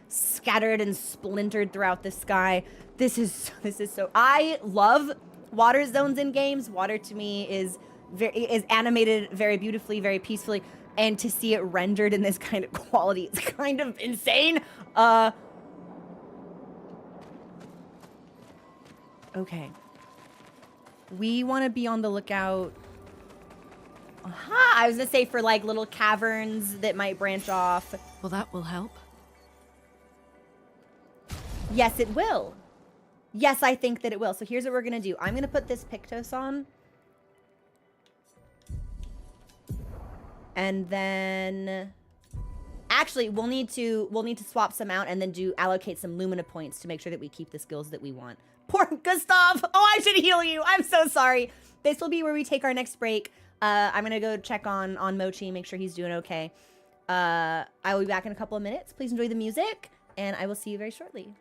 scattered and splintered throughout the sky. This is so... I love water zones in games. Water to me is animated very beautifully, very peacefully, and to see it rendered in this kind of quality is kind of insane. Okay. We want to be on the lookout. Aha! I was gonna say for like little caverns that might branch off. Well, that will help. Yes, it will. Yes, I think that it will. So here's what we're gonna do. I'm gonna put this Pictos on. And then Actually, we'll need to swap some out and then allocate some Lumina points to make sure that we keep the skills that we want. Poor Gustav. Oh, I should heal you. I'm so sorry. This will be where we take our next break. I'm gonna go check on Mochi, make sure he's doing okay. I will be back in a couple of minutes. Please enjoy the music, and I will see you very shortly.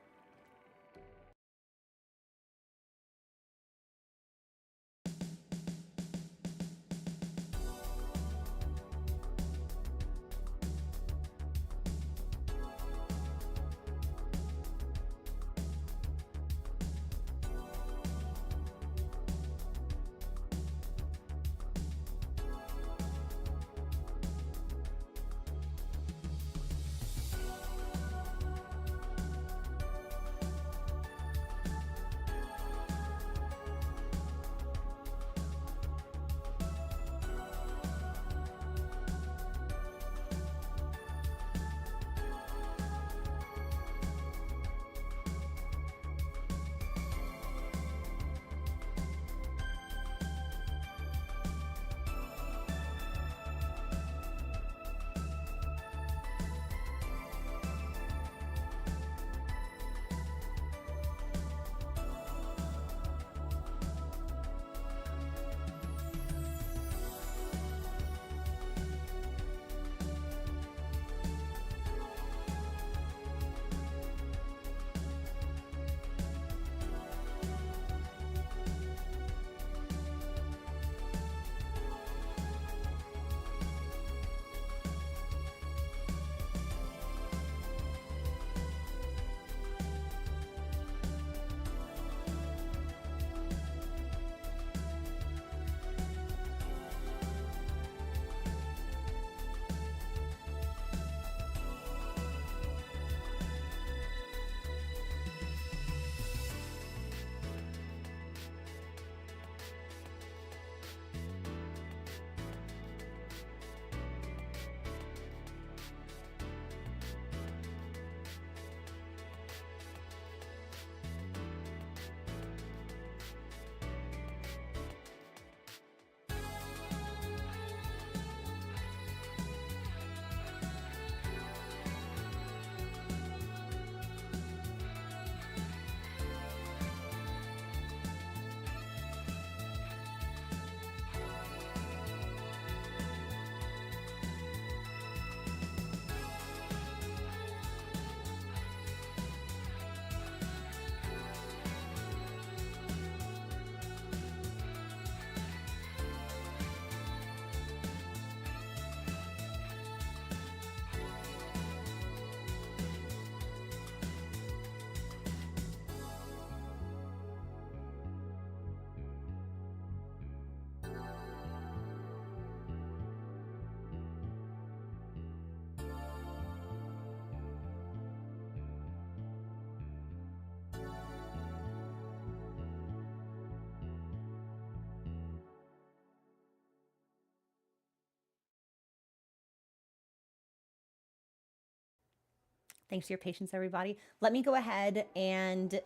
Thanks for your patience, everybody. Let me go ahead and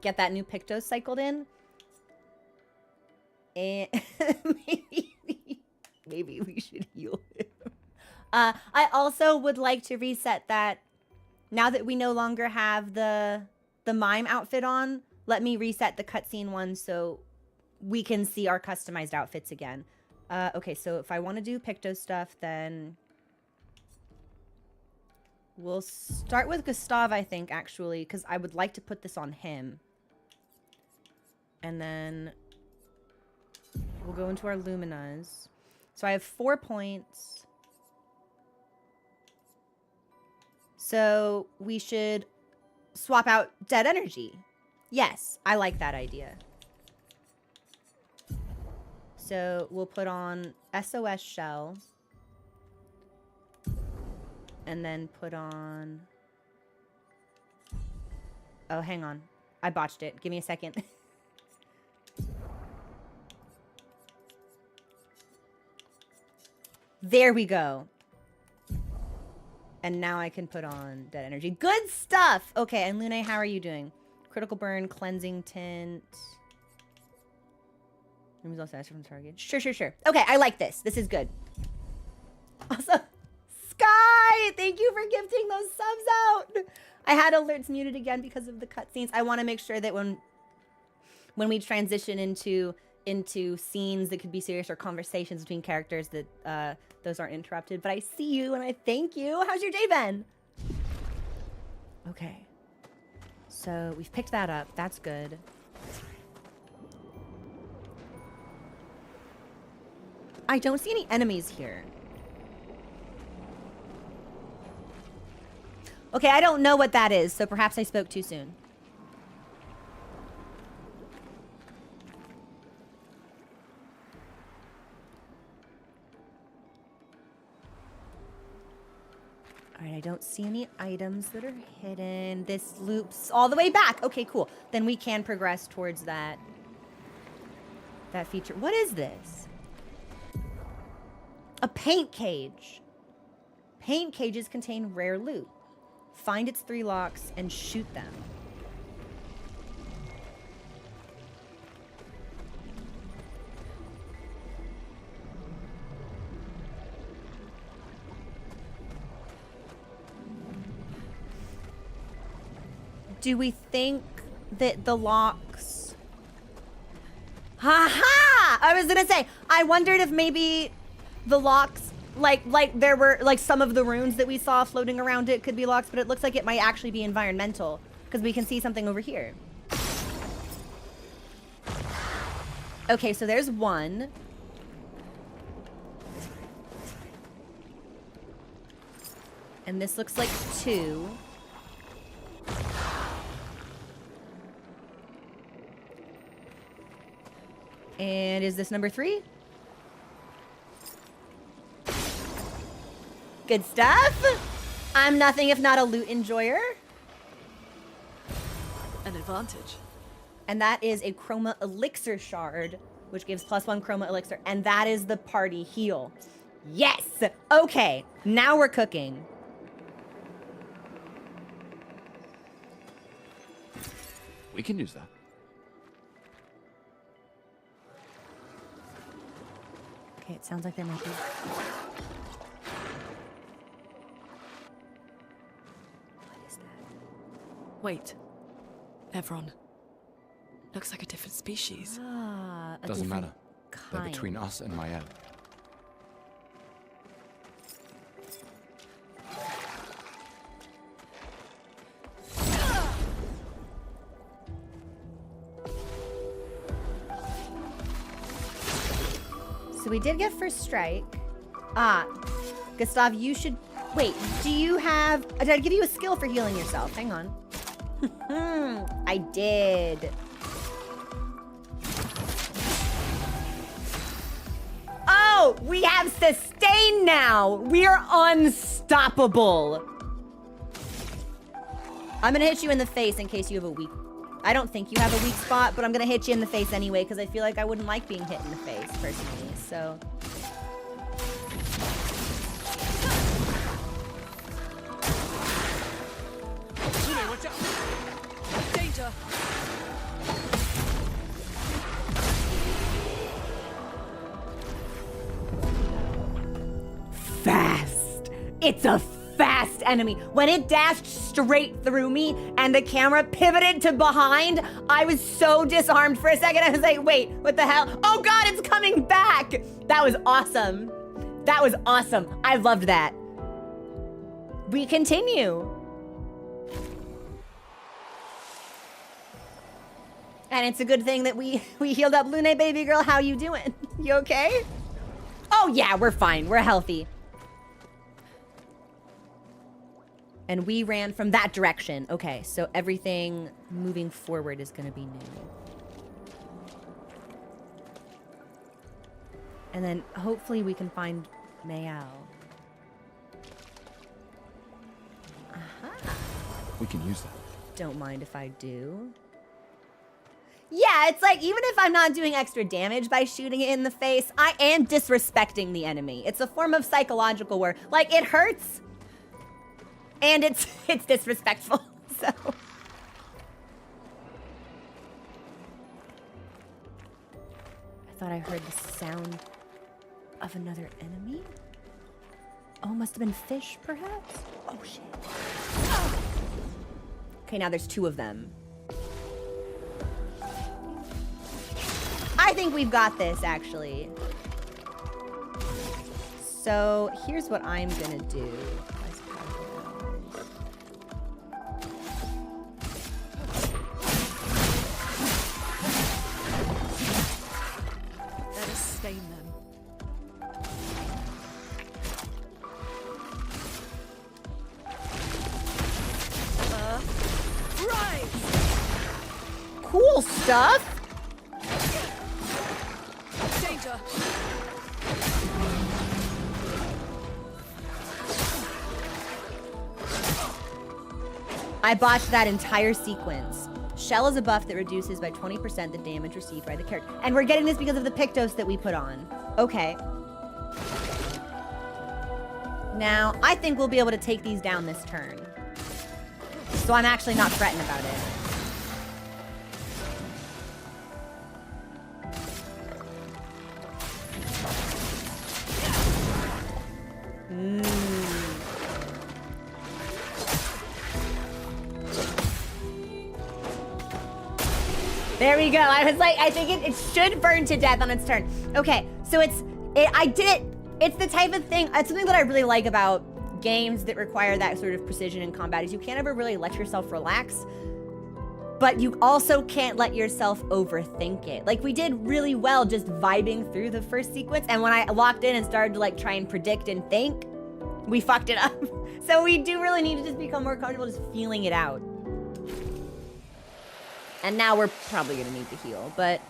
get that new Pictos cycled in. And maybe we should heal him. I also would like to reset that. Now that we no longer have the mime outfit on, let me reset the cutscene one so we can see our customized outfits again. Okay, so if I want to do Pictos stuff, then we'll start with Gustav, I think, actually, because I would like to put this on him. And then we'll go into our Luminas. So I have 4 points. So we should swap out dead energy. Yes, I like that idea. So we'll put on SOS shell. And then put on... Oh, hang on. I botched it. Give me a second. There we go. And now I can put on dead energy. Good stuff! Okay, and Lune, how are you doing? Critical burn, cleansing tint. Removes all status from the target. Sure. Okay, I like this. This is good. Also, Sky! Thank you for gifting those subs out. I had alerts muted again because of the cutscenes. I want to make sure that when we transition into scenes that could be serious or conversations between characters that those aren't interrupted. But I see you and I thank you. How's your day been? Okay. So we've picked that up. That's good. I don't see any enemies here. Okay, I don't know what that is, so perhaps I spoke too soon. All right, I don't see any items that are hidden. This loops all the way back. Okay, cool. Then we can progress towards that feature. What is this? A paint cage. Paint cages contain rare loot. Find its 3 locks and shoot them. Do we think that the locks... Ha-ha! I was gonna say, I wondered if maybe the locks... Like there were, like, some of the runes that we saw floating around it could be locks, but it looks like it might actually be environmental, because we can see something over here. Okay, so there's one. And this looks like 2. And is this number 3? Good stuff. I'm nothing if not a loot enjoyer. An advantage. And that is a chroma elixir shard, which gives +1 chroma elixir. And that is the party heal. Yes. Okay. Now we're cooking. We can use that. Okay, it sounds like there might be... Wait. Nevron. Looks like a different species. Ah, a Doesn't different matter. They're kind. between us and Mael. So we did get first strike. Ah, Gustav, you should... Wait, do you have... Did I give you a skill for healing yourself? Hang on. I did. Oh, we have sustain now. We're unstoppable. I'm gonna hit you in the face in case you have a weak... I don't think you have a weak spot, but I'm gonna hit you in the face anyway because I feel like I wouldn't like being hit in the face, personally, so... Watch out! Danger! Fast. It's a fast enemy. When it dashed straight through me and the camera pivoted to behind, I was so disarmed for a second. I was like, wait, what the hell? Oh God, it's coming back. That was awesome. That was awesome. I loved that. We continue. And it's a good thing that we healed up. Lune, baby girl, how you doing? You okay? Oh yeah, we're fine. We're healthy. And we ran from that direction. Okay, so everything moving forward is gonna be new. And then hopefully we can find Mael. Aha. We can use that. Don't mind if I do. Yeah, it's like, even if I'm not doing extra damage by shooting it in the face, I am disrespecting the enemy. It's a form of psychological war. Like, it hurts, and it's disrespectful, so. I thought I heard the sound of another enemy. Oh, must have been fish, perhaps? Oh, shit. Okay, now there's 2 of them. I think we've got this, actually. So, here's what I'm gonna do. Let us stain them. Cool stuff! Danger! I botched that entire sequence. Shell is a buff that reduces by 20% the damage received by the character. And we're getting this because of the Pictos that we put on. Okay. Now, I think we'll be able to take these down this turn. So I'm actually not threatened about it. There we go. I was like, I think it should burn to death on its turn. Okay, so I did it. It's the type of thing, it's something that I really like about games that require that sort of precision in combat is you can't ever really let yourself relax, but you also can't let yourself overthink it. Like we did really well just vibing through the first sequence, and when I locked in and started to like try and predict and think, we fucked it up. So we do really need to just become more comfortable just feeling it out. And now we're probably gonna need to heal, but...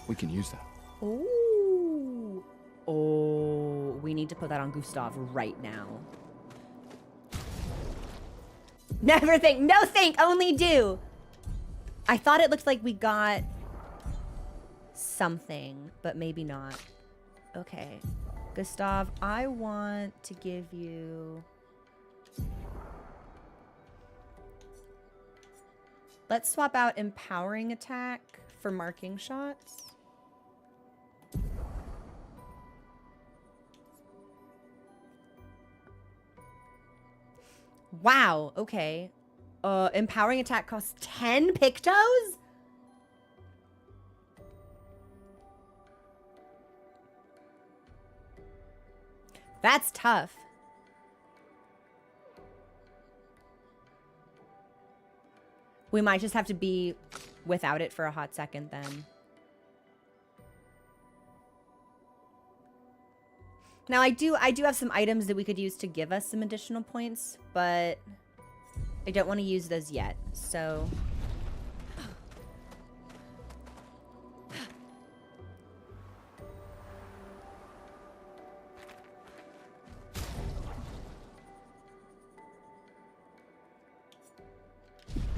We can use that. Ooh. Oh, we need to put that on Gustav right now. Never think, no think, only do. I thought it looked like we got something, but maybe not. Okay, Gustav, I want to give you... Let's swap out empowering attack for marking shots. Wow, okay. Empowering attack costs 10 Pictos? That's tough. We might just have to be without it for a hot second then. Now I do have some items that we could use to give us some additional points, but I don't want to use those yet. So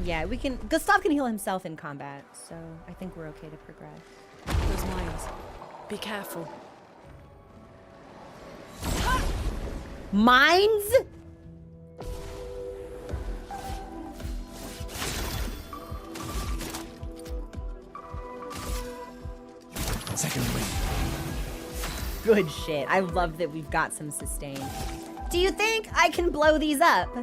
yeah, we can... Gustav can heal himself in combat, so I think we're okay to progress. Those mines. Be careful. Mines? Second wind. Good shit. I love that we've got some sustain. Do you think I can blow these up?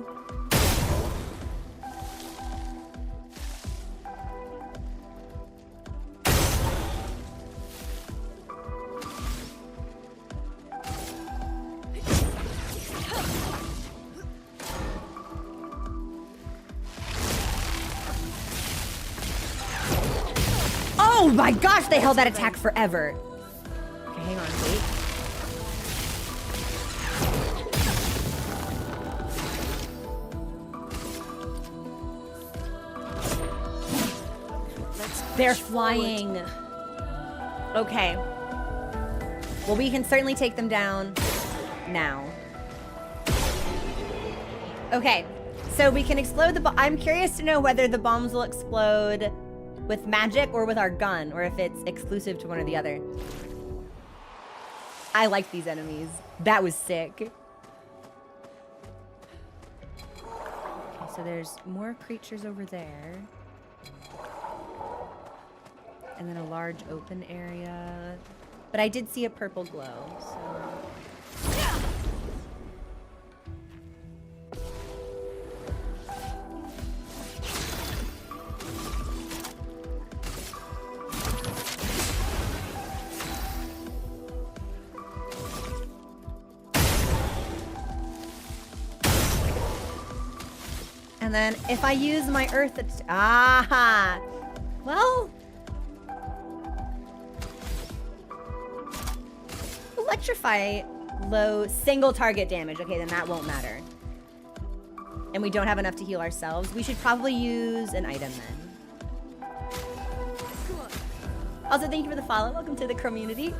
Oh my gosh, they held that attack forever. Okay, hang on, wait. They're flying. Okay. Well, we can certainly take them down now. Okay, so we can explode the bomb. I'm curious to know whether the bombs will explode with magic or with our gun, or if it's exclusive to one or the other. I like these enemies. That was sick. Okay, so there's more creatures over there. And then a large open area. But I did see a purple glow, so... And then if I use my earth, aha! Well, electrify low single target damage. Okay, then that won't matter. And we don't have enough to heal ourselves. We should probably use an item then. Also, thank you for the follow. Welcome to the community.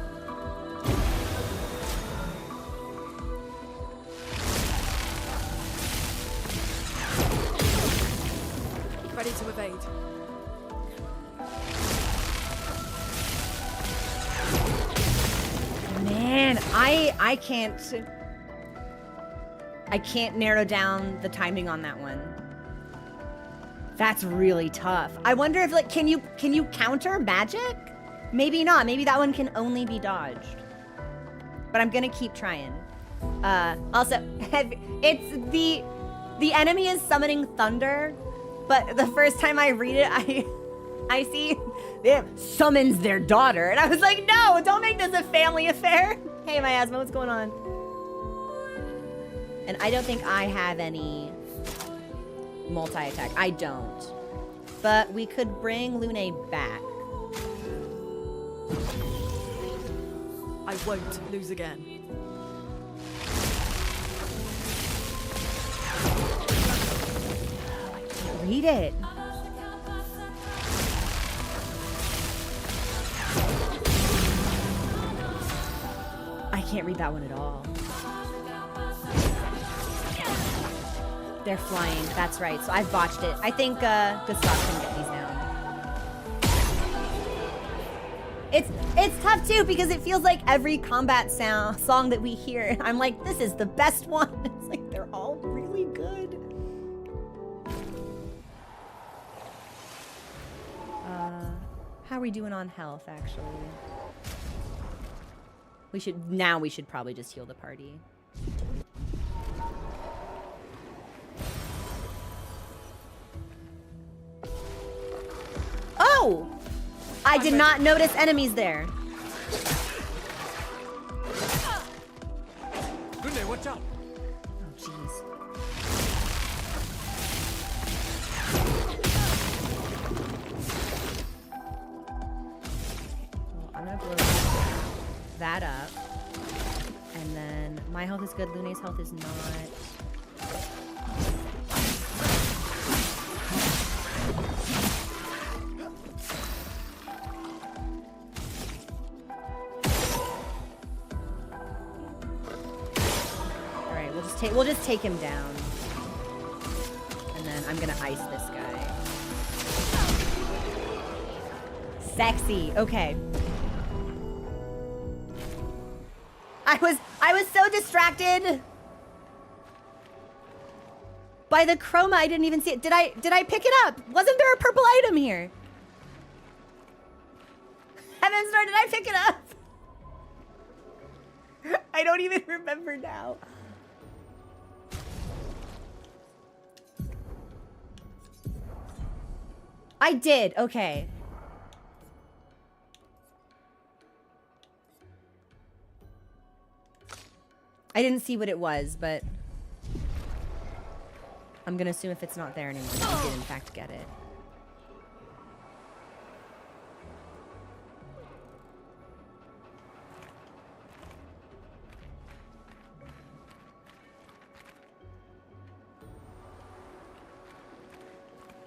Ready to evade. Man, I can't narrow down the timing on that one. That's really tough. I wonder if like can you counter magic? Maybe not. Maybe that one can only be dodged. But I'm gonna keep trying. Also, it's the enemy is summoning thunder, but the first time I read it, I see it summons their daughter, and I was like, no, don't make this a family affair. Hey, Miasma, what's going on? And I don't think I have any multi-attack. I don't. But we could bring Lune back. I won't lose again. Read it. I can't read that one at all. They're flying. That's right. So I've botched it. I think Gustav can get these down. It's tough too because it feels like every combat song that we hear, I'm like, this is the best one. It's like they're all really good. How are we doing on health, actually? We should probably just heal the party. Oh! I did not notice enemies there. Lune, watch out! Oh, jeez. Well, I'm gonna blow that up. And then my health is good, Lune's health is not. Alright, we'll just take him down. And then I'm gonna ice this guy. Sexy, okay. I was so distracted by the chroma. I didn't even see it. Did I pick it up? Wasn't there a purple item here? Heaven's Door, did I pick it up? I don't even remember now. I did. Okay. I didn't see what it was, but I'm gonna assume if it's not there anymore, I did in fact get it.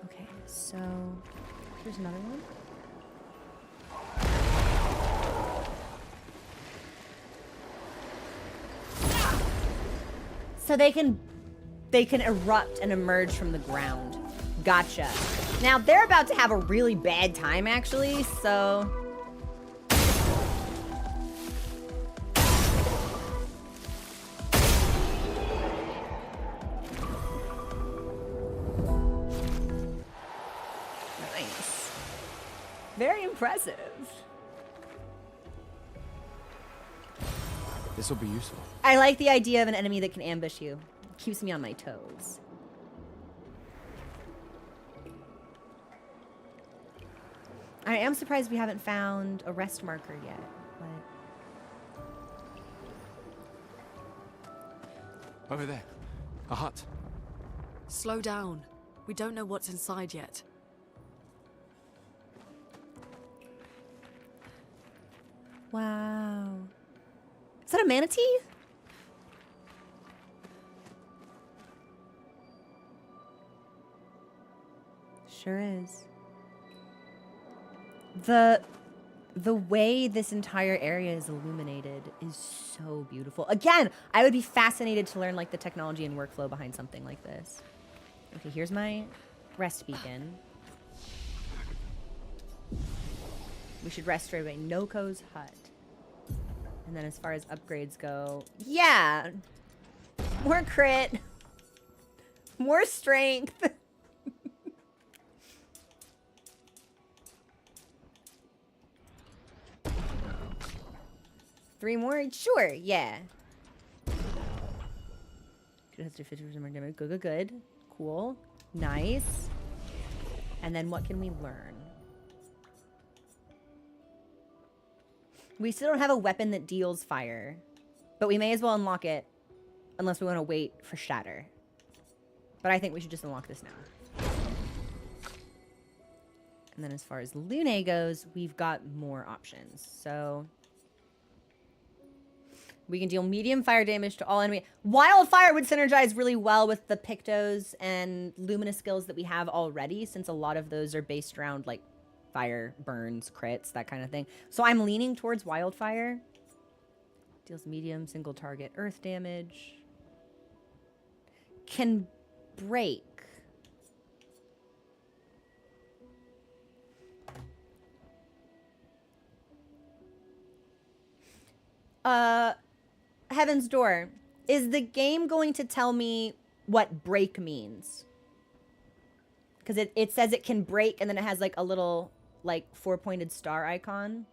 Okay, so here's another one. So they can erupt and emerge from the ground. Gotcha. Now they're about to have a really bad time actually, so nice. Very impressive. This will be useful. I like the idea of an enemy that can ambush you. It keeps me on my toes. I am surprised we haven't found a rest marker yet, but... Over there. A hut. Slow down. We don't know what's inside yet. Wow. Is that a manatee? Sure is. The way this entire area is illuminated is so beautiful. Again, I would be fascinated to learn like the technology and workflow behind something like this. Okay, here's my rest beacon. We should rest right away. Noko's hut. And then as far as upgrades go, yeah. More crit. More strength. Three more? Sure, yeah. Good, has to 50% more damage. Good, good, good. Cool. Nice. And then what can we learn? We still don't have a weapon that deals fire. But we may as well unlock it. Unless we want to wait for Shatter. But I think we should just unlock this now. And then as far as Lune goes, we've got more options. So we can deal medium fire damage to all enemy. Wildfire would synergize really well with the Pictos and Luminous skills that we have already, since a lot of those are based around like fire, burns, crits, that kind of thing. So I'm leaning towards Wildfire. Deals medium single target earth damage. Can break. Heaven's Door. Is the game going to tell me what break means? Because it says it can break, and then it has like a little like 4-pointed star icon.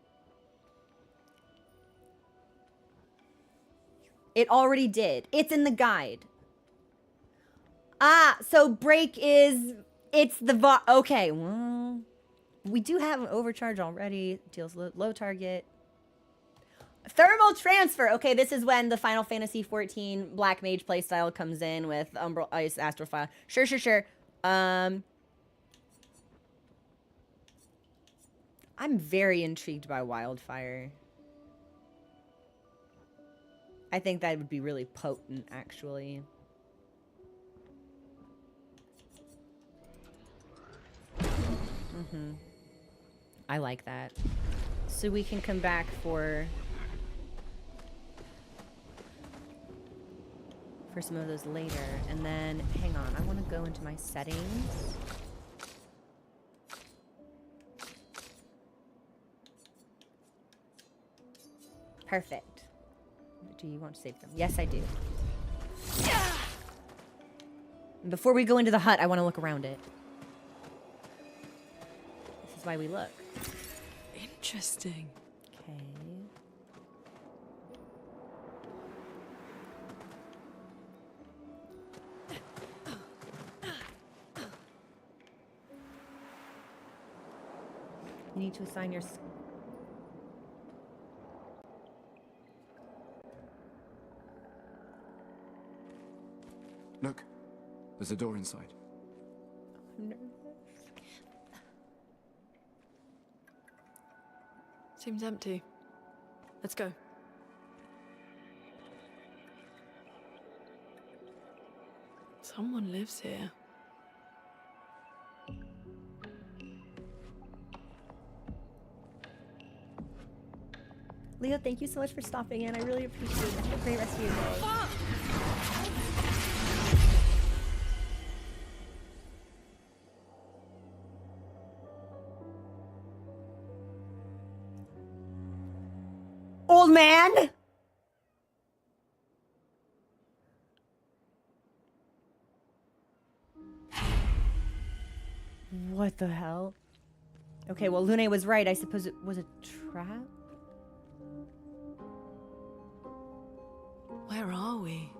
It already did. It's in the guide. Ah, so break is, it's the, okay, well, we do have an overcharge already. Deals low target. Thermal transfer. Okay, this is when the Final Fantasy XIV Black Mage playstyle comes in with Umbral Ice Astrophile. Sure, sure, sure. I'm very intrigued by Wildfire. I think that would be really potent, actually. I like that. So we can come back for some of those later. And then, hang on, I want to go into my settings. Perfect. Do you want to save them? Yes, I do. Before we go into the hut, I want to look around it. This is why we look. Interesting. Okay. You need to assign your... Look, there's a door inside. I'm nervous. Seems empty. Let's go. Someone lives here. Leo, thank you so much for stopping in. I really appreciate it. Have a great rest of your day. Old man! What the hell? Okay, well, Lune was right. I suppose it was a trap? Where are we?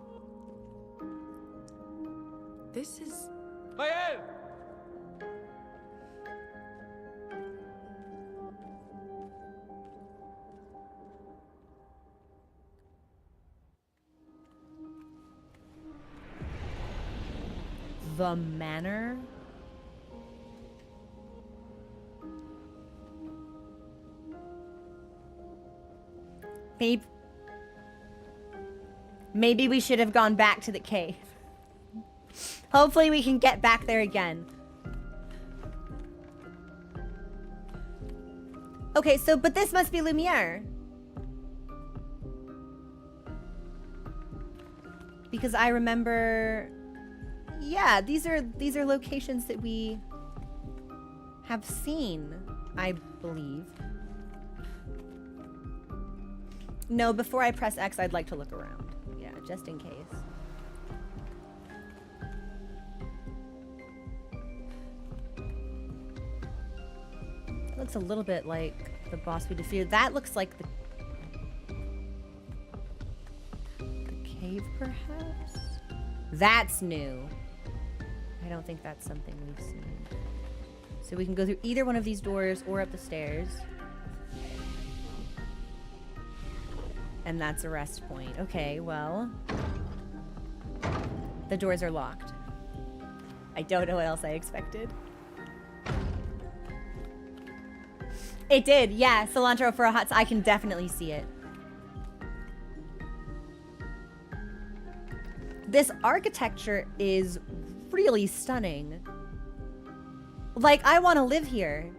This is... Hey! The manor? Maybe we should have gone back to the cave. Hopefully we can get back there again. Okay, so, but this must be Lumiere. Because I remember, yeah, these are locations that we have seen, I believe. No, before I press X, I'd like to look around. Yeah, just in case. It looks a little bit like the boss we defeated. That looks like the cave, perhaps? That's new. I don't think that's something we've seen. So we can go through either one of these doors or up the stairs. And that's a rest point. Okay, well. The doors are locked. I don't know what else I expected. It did, yeah. Cilantro for a hot... I can definitely see it. This architecture is really stunning. Like, I want to live here.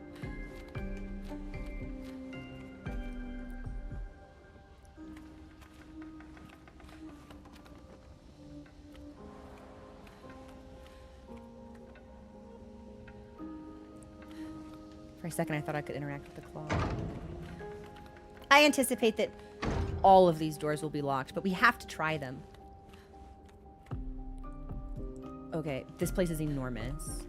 For a second, I thought I could interact with the claw. I anticipate that all of these doors will be locked, but we have to try them. Okay, this place is enormous.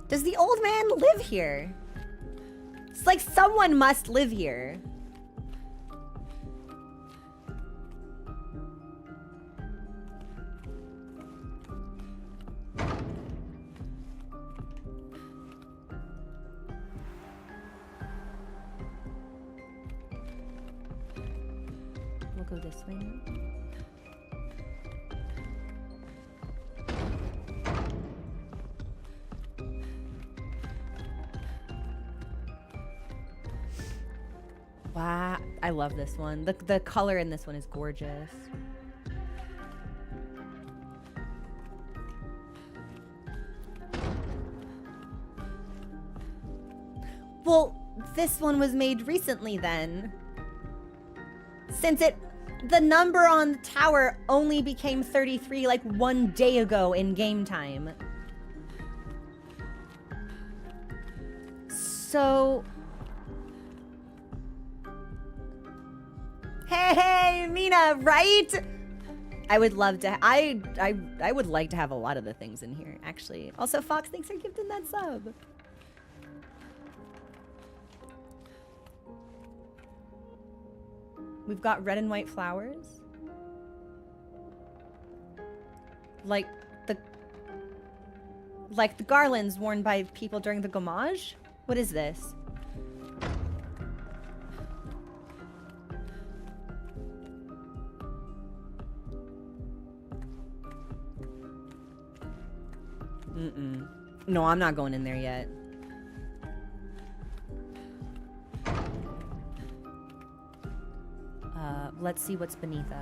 Does the old man live here? It's like someone must live here. We'll go this way now. Wow, I love this one. The color in this one is gorgeous. Well, this one was made recently then. Since the number on the tower only became 33 like 1 day ago in game time. So... Hey, Mina, right? I would love to. I would like to have a lot of the things in here, actually. Also, Fox, thanks for gifting that sub. We've got red and white flowers. Like the garlands worn by people during the Gommage? What is this? No, I'm not going in there yet. Let's see what's beneath us.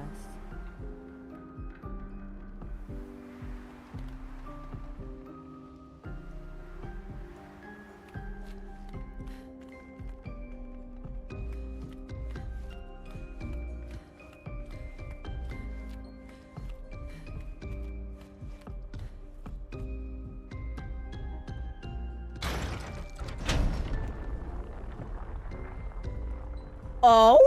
Oh?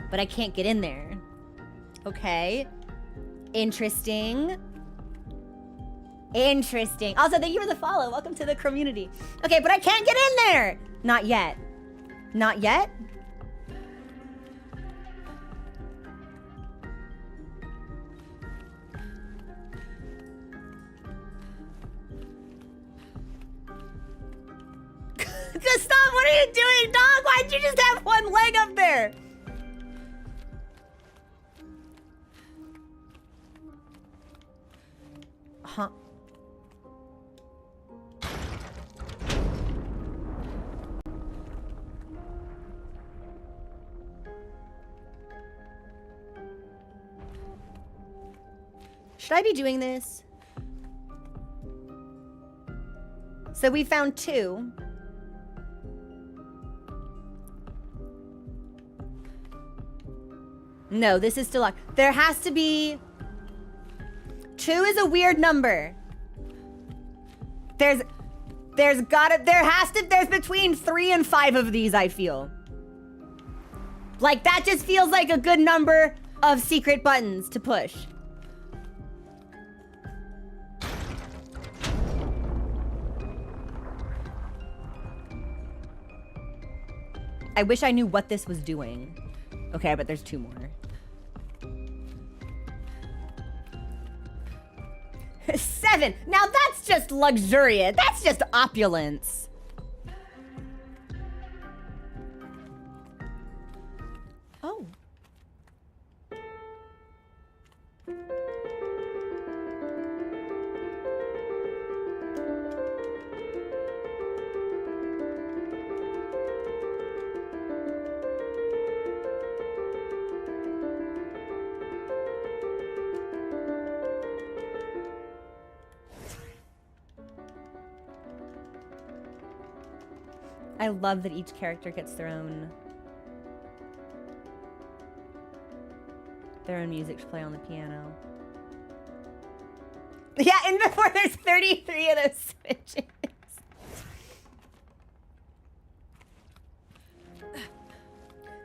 But I can't get in there. Okay. Interesting. Interesting. Also, thank you for the follow. Welcome to the community. Okay, but I can't get in there. Not yet. Not yet? Stop! What are you doing, dog? Why'd you just have one leg up there? Should I be doing this? So we found 2. No, this is still locked. There has to be... 2 is a weird number. There's between 3 and 5 of these, I feel. Like, that just feels like a good number of secret buttons to push. I wish I knew what this was doing. Okay, but there's 2 more. 7. Now that's just luxuriant. That's just opulence. Oh. I love that each character gets their own music to play on the piano. Yeah, and before there's 33 of those switches.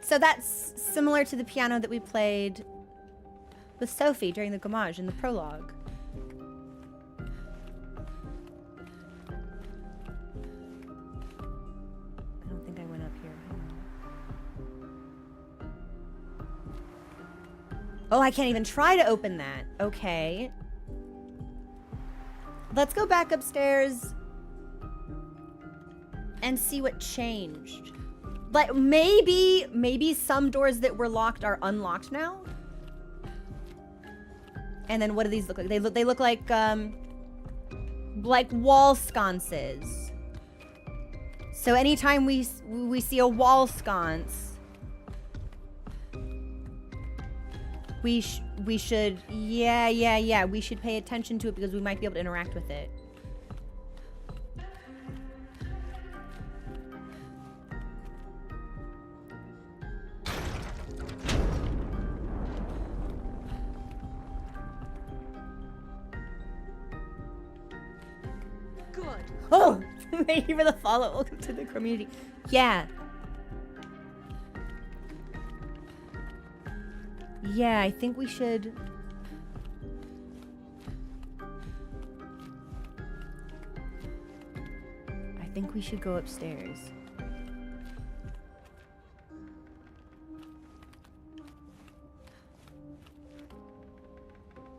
So that's similar to the piano that we played with Sophie during the Gommage in the prologue. Oh, I can't even try to open that. Okay. Let's go back upstairs and see what changed. Like, maybe some doors that were locked are unlocked now. And then what do these look like? They look like wall sconces. So anytime we see a wall sconce, we should, yeah, we should pay attention to it because we might be able to interact with it. Good. Oh, thank you for the follow. Welcome to the community. Yeah. Yeah, I think we should... I think we should go upstairs.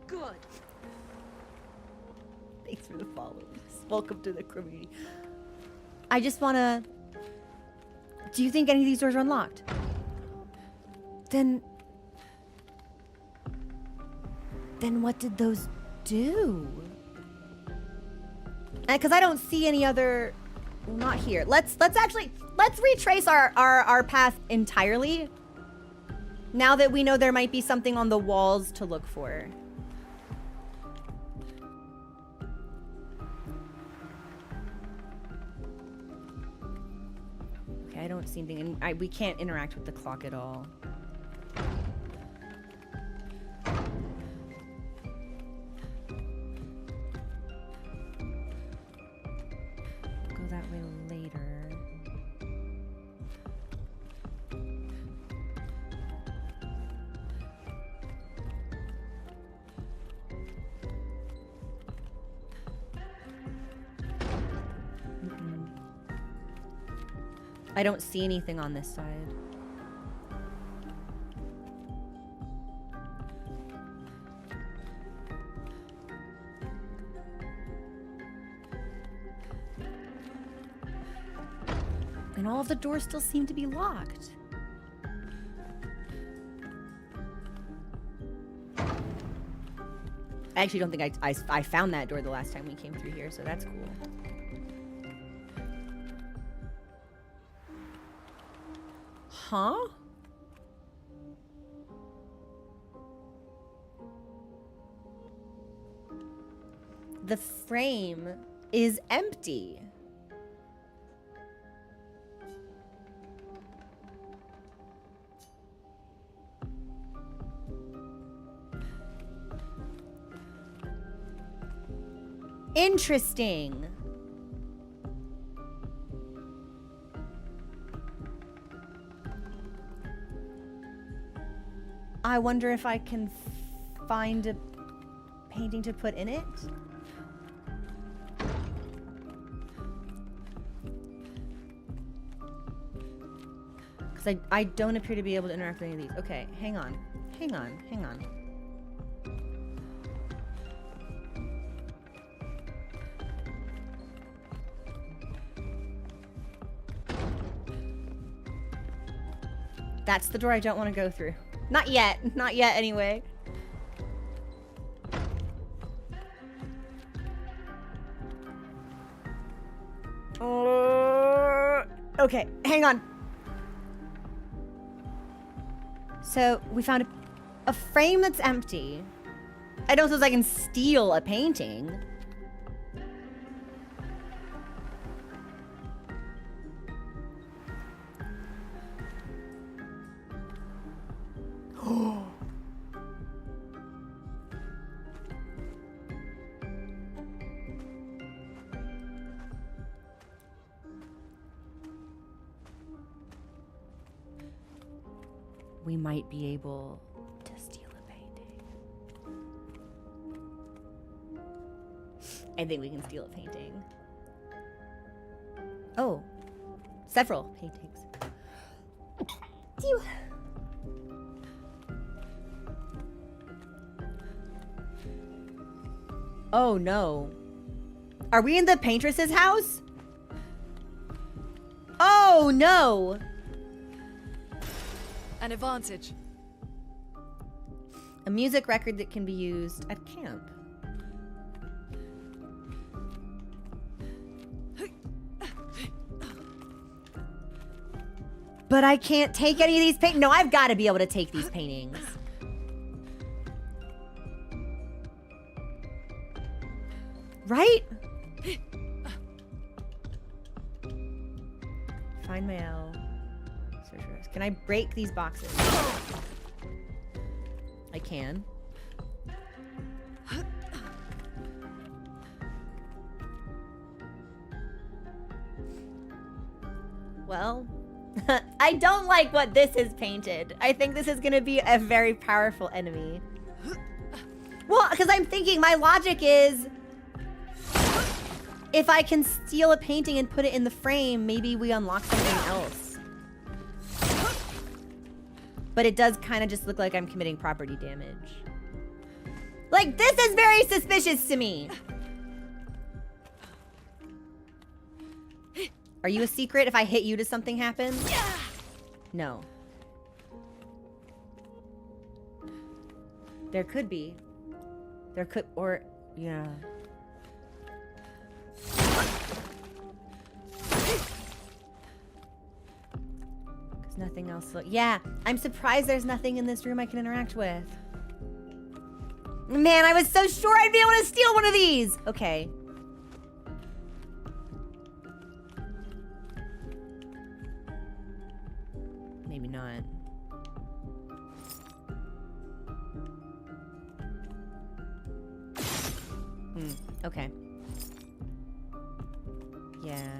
Good. Thanks for the follows. Welcome to the community. I just want to... Do you think any of these doors are unlocked? Then what did those do? Because I don't see any other... Well, not here. Let's retrace our path entirely. Now that we know there might be something on the walls to look for. Okay, I don't see anything. And we can't interact with the clock at all. That way later. I don't see anything on this side. And all of the doors still seem to be locked. I actually don't think I found that door the last time we came through here, so that's cool. Huh? the frame is empty. Interesting. I wonder if I can find a painting to put in it. Because I don't appear to be able to interact with any of these. Okay, hang on. Hang on. Hang on. That's the door I don't want to go through. Not yet. Not yet, anyway. Okay, hang on. So, we found a frame that's empty. I don't suppose I can steal a painting. We might be able to steal a painting. I think we can steal a painting. Oh, several paintings. Phew. Oh no. Are we in the paintress's house? Oh no. An advantage. A music record that can be used at camp. But I can't take any of these paintings. No, I've got to be able to take these paintings. Right? Find mail. Can I break these boxes? I can. Well, I don't like what this is painted. I think this is going to be a very powerful enemy. Well, because I'm thinking my logic is if I can steal a painting and put it in the frame, maybe we unlock something else. But it does kind of just look like I'm committing property damage. Like, this is very suspicious to me. Are you a secret? If I hit you, does something happen? No. There could be. There could, or, yeah. Nothing else. Yeah, I'm surprised there's nothing in this room I can interact with. Man, I was so sure I'd be able to steal one of these. Okay. Maybe not. Okay. Yeah.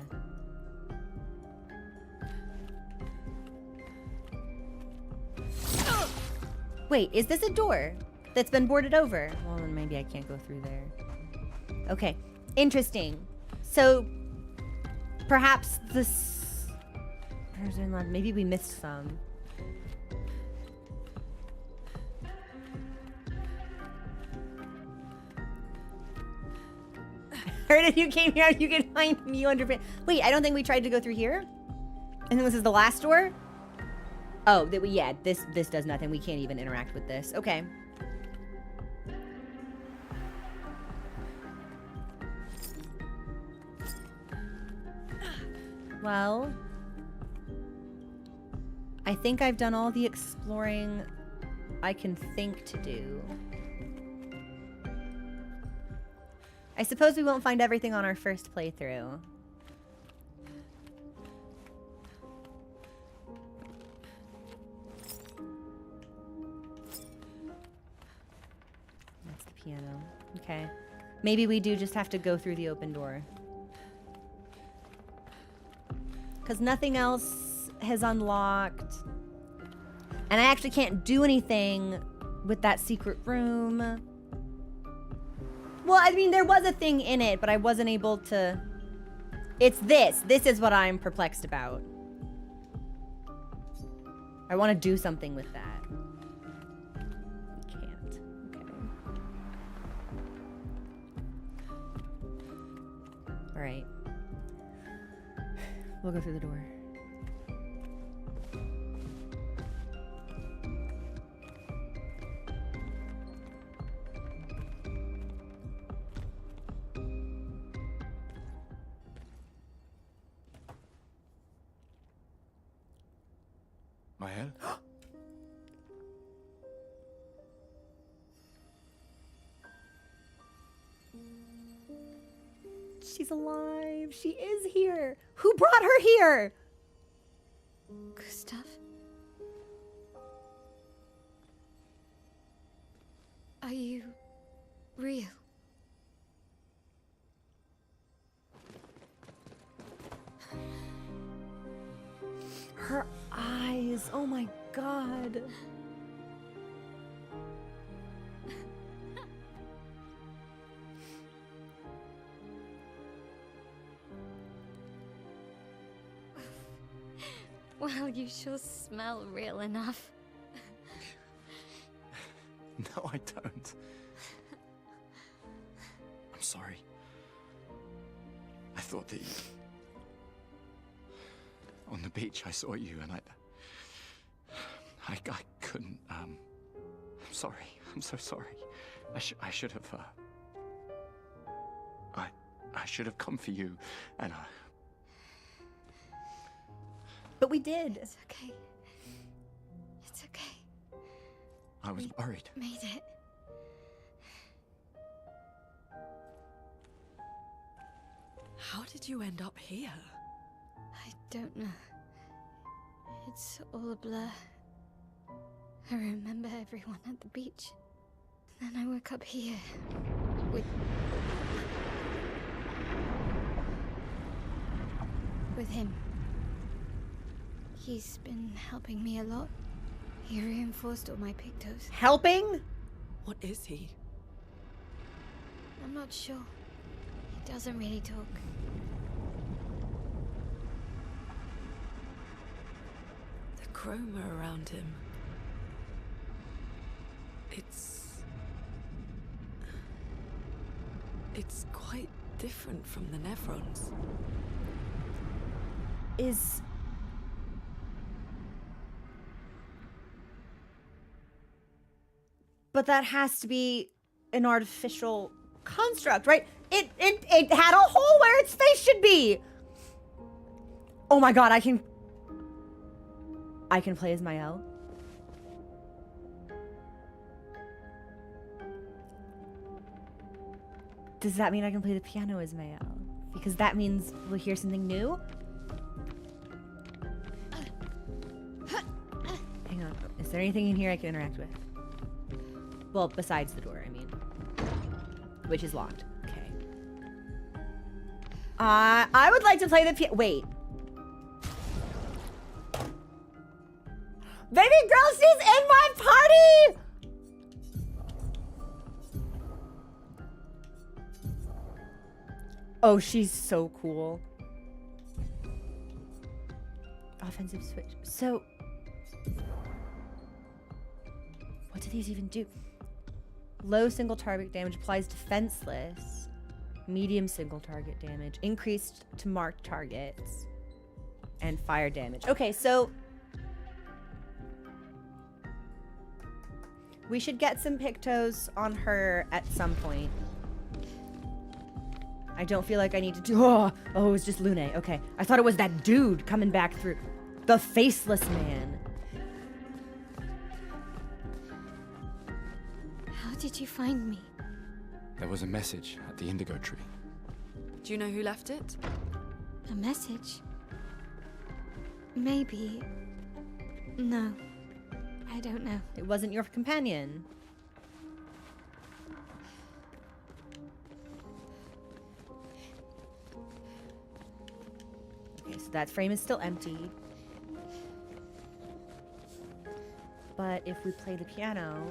Wait, is this a door that's been boarded over? Well, then maybe I can't go through there. Okay, interesting. So, perhaps this... Maybe we missed some. Heard if you came here, you could find me under... Wait, I don't think we tried to go through here? And then this is the last door? Oh, yeah, this does nothing. We can't even interact with this. Okay. Well, I think I've done all the exploring I can think to do. I suppose we won't find everything on our first playthrough. That's the piano. Okay. Maybe we do just have to go through the open door. Because nothing else has unlocked. And I actually can't do anything with that secret room. Well, I mean, there was a thing in it, but I wasn't able to... It's this. This is what I'm perplexed about. I want to do something with that. Can't. Okay. All right. We'll go through the door. Mael? She's alive. She is here. Who brought her here? Gustav? Are you real? Her eyes. Oh my god. Well, you sure smell real enough. No, I don't. I'm sorry. I thought that on the beach I saw you and I couldn't, I'm sorry. I'm so sorry. I should have, I should have come for you and But we did. It's okay. It's okay. I was worried. Made it. How did you end up here? I don't know. It's all a blur. I remember everyone at the beach. Then I woke up here. With him. He's been helping me a lot. He reinforced all my pictos. Helping? What is he? I'm not sure. He doesn't really talk. The chroma around him. It's quite different from the Nevrons. But that has to be an artificial construct, right? It had a hole where its face should be. Oh my god, I can play as Mael. Does that mean I can play the piano as Mael? Because that means we'll hear something new? Hang on. Is there anything in here I can interact with? Well, besides the door, I mean. Which is locked. Okay. I would like to play the piano. Wait. Baby girl, she's in my party! Oh, she's so cool. Offensive switch. So, what do these even do? Low single target damage applies defenseless. Medium single target damage. Increased to marked targets. And fire damage. Okay, so we should get some pictos on her at some point. I don't feel like I need to do... Oh, it was just Lune. Okay. I thought it was that dude coming back through. The faceless man. How did you find me? There was a message at the indigo tree. Do you know who left it? A message? Maybe. No. I don't know. It wasn't your companion. Okay, so that frame is still empty. But if we play the piano...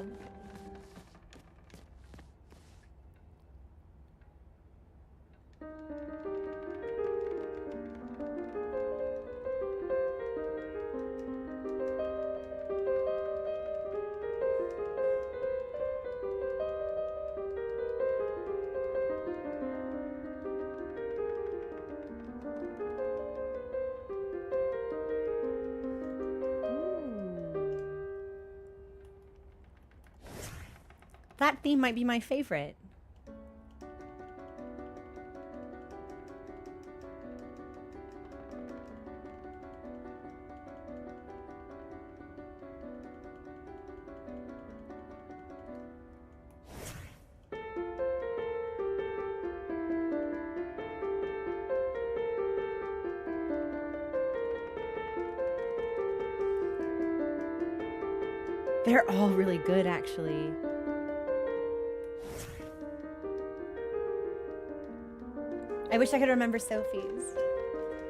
That theme might be my favorite. They're all really good, actually. I wish I could remember Sophie's.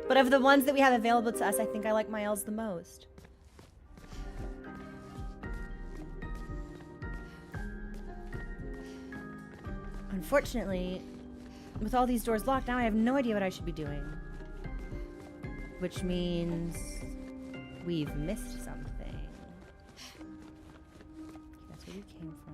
But of the ones that we have available to us, I think I like Miles the most. Unfortunately, with all these doors locked now, I have no idea what I should be doing. Which means we've missed something. Okay, that's where we came from.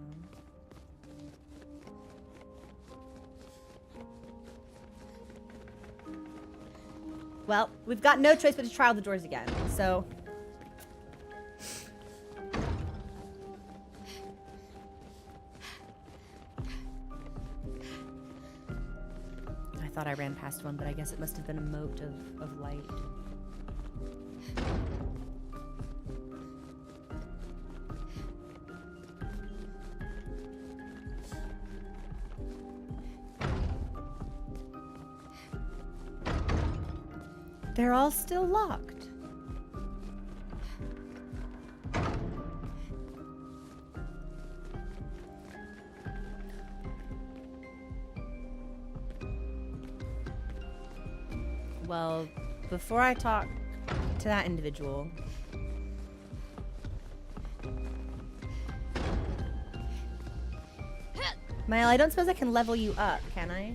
Well, we've got no choice but to try all the doors again, so... I thought I ran past one, but I guess it must have been a mote of light. They're all still locked. Well, before I talk to that individual, Mile, I don't suppose I can level you up, can I?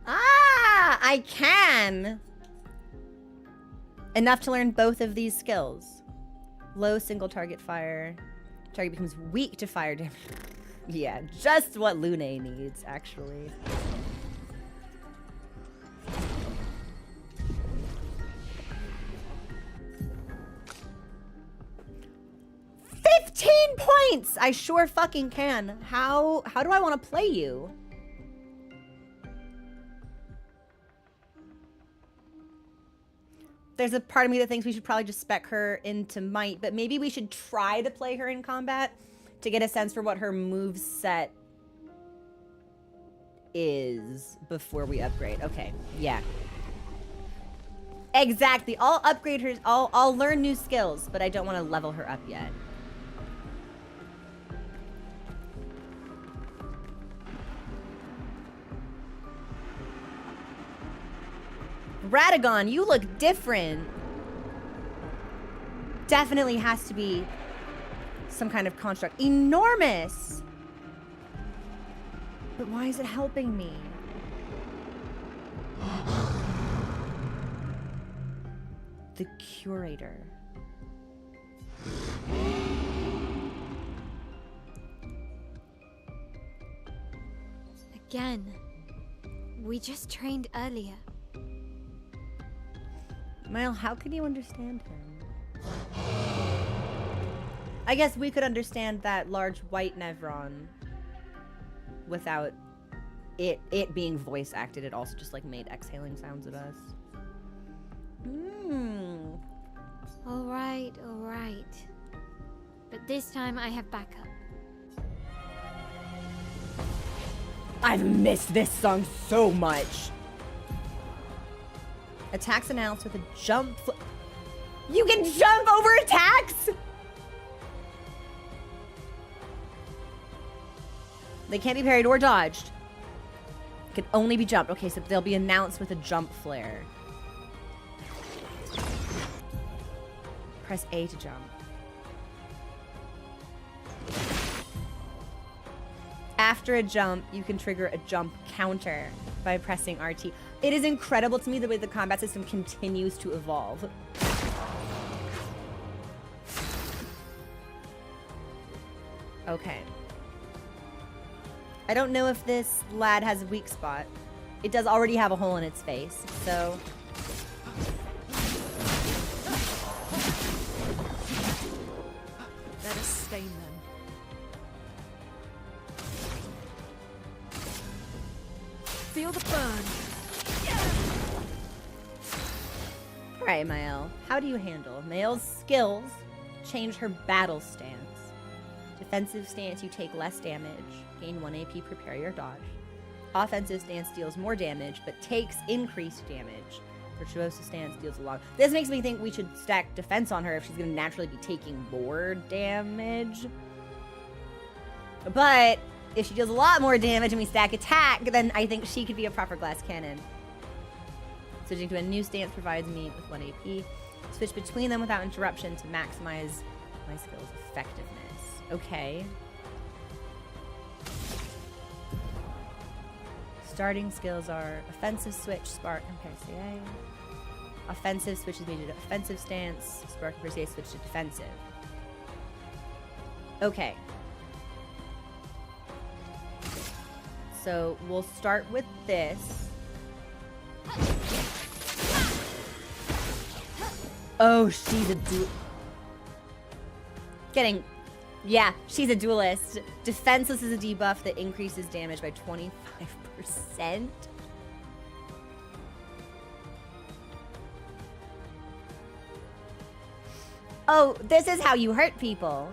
Ah, I can. Enough to learn both of these skills. Low single target fire. Target becomes weak to fire damage. Yeah, just what Lune needs, actually. Points! I sure fucking can. How do I want to play you? There's a part of me that thinks we should probably just spec her into might, but maybe we should try to play her in combat to get a sense for what her moveset is before we upgrade. Okay, yeah. Exactly. I'll upgrade her. I'll learn new skills, but I don't want to level her up yet. Radagon, you look different. Definitely has to be some kind of construct. Enormous! But why is it helping me? The Curator. Again. We just trained earlier. Mile, how can you understand him? I guess we could understand that large white Nevron without it being voice acted. It also just like made exhaling sounds at us. All right, all right. but this time I have backup. I've missed this song so much. Attacks announced with a jump. You can jump over attacks? They can't be parried or dodged. Can only be jumped. Okay, so they'll be announced with a jump flare. Press A to jump. After a jump, you can trigger a jump counter by pressing RT. It is incredible to me the way the combat system continues to evolve. Okay. I don't know if this lad has a weak spot. It does already have a hole in its face, so... Let us stain them. Feel the burn. Alright, Mael. How do you handle? Mael's skills change her battle stance. Defensive stance, you take less damage. Gain 1 AP, prepare your dodge. Offensive stance deals more damage, but takes increased damage. Virtuoso stance deals a lot. This makes me think we should stack defense on her if she's going to naturally be taking more damage. But if she deals a lot more damage and we stack attack, then I think she could be a proper glass cannon. Switching to a new stance provides me with 1 AP. Switch between them without interruption to maximize my skill's effectiveness. Okay. Starting skills are offensive switch, spark, and parrier. Offensive switches me to offensive stance, spark, and parrier switch to defensive. Okay. So we'll start with this. Oh, she's a yeah, she's a duelist. Defenseless is a debuff that increases damage by 25%. Oh, this is how you hurt people.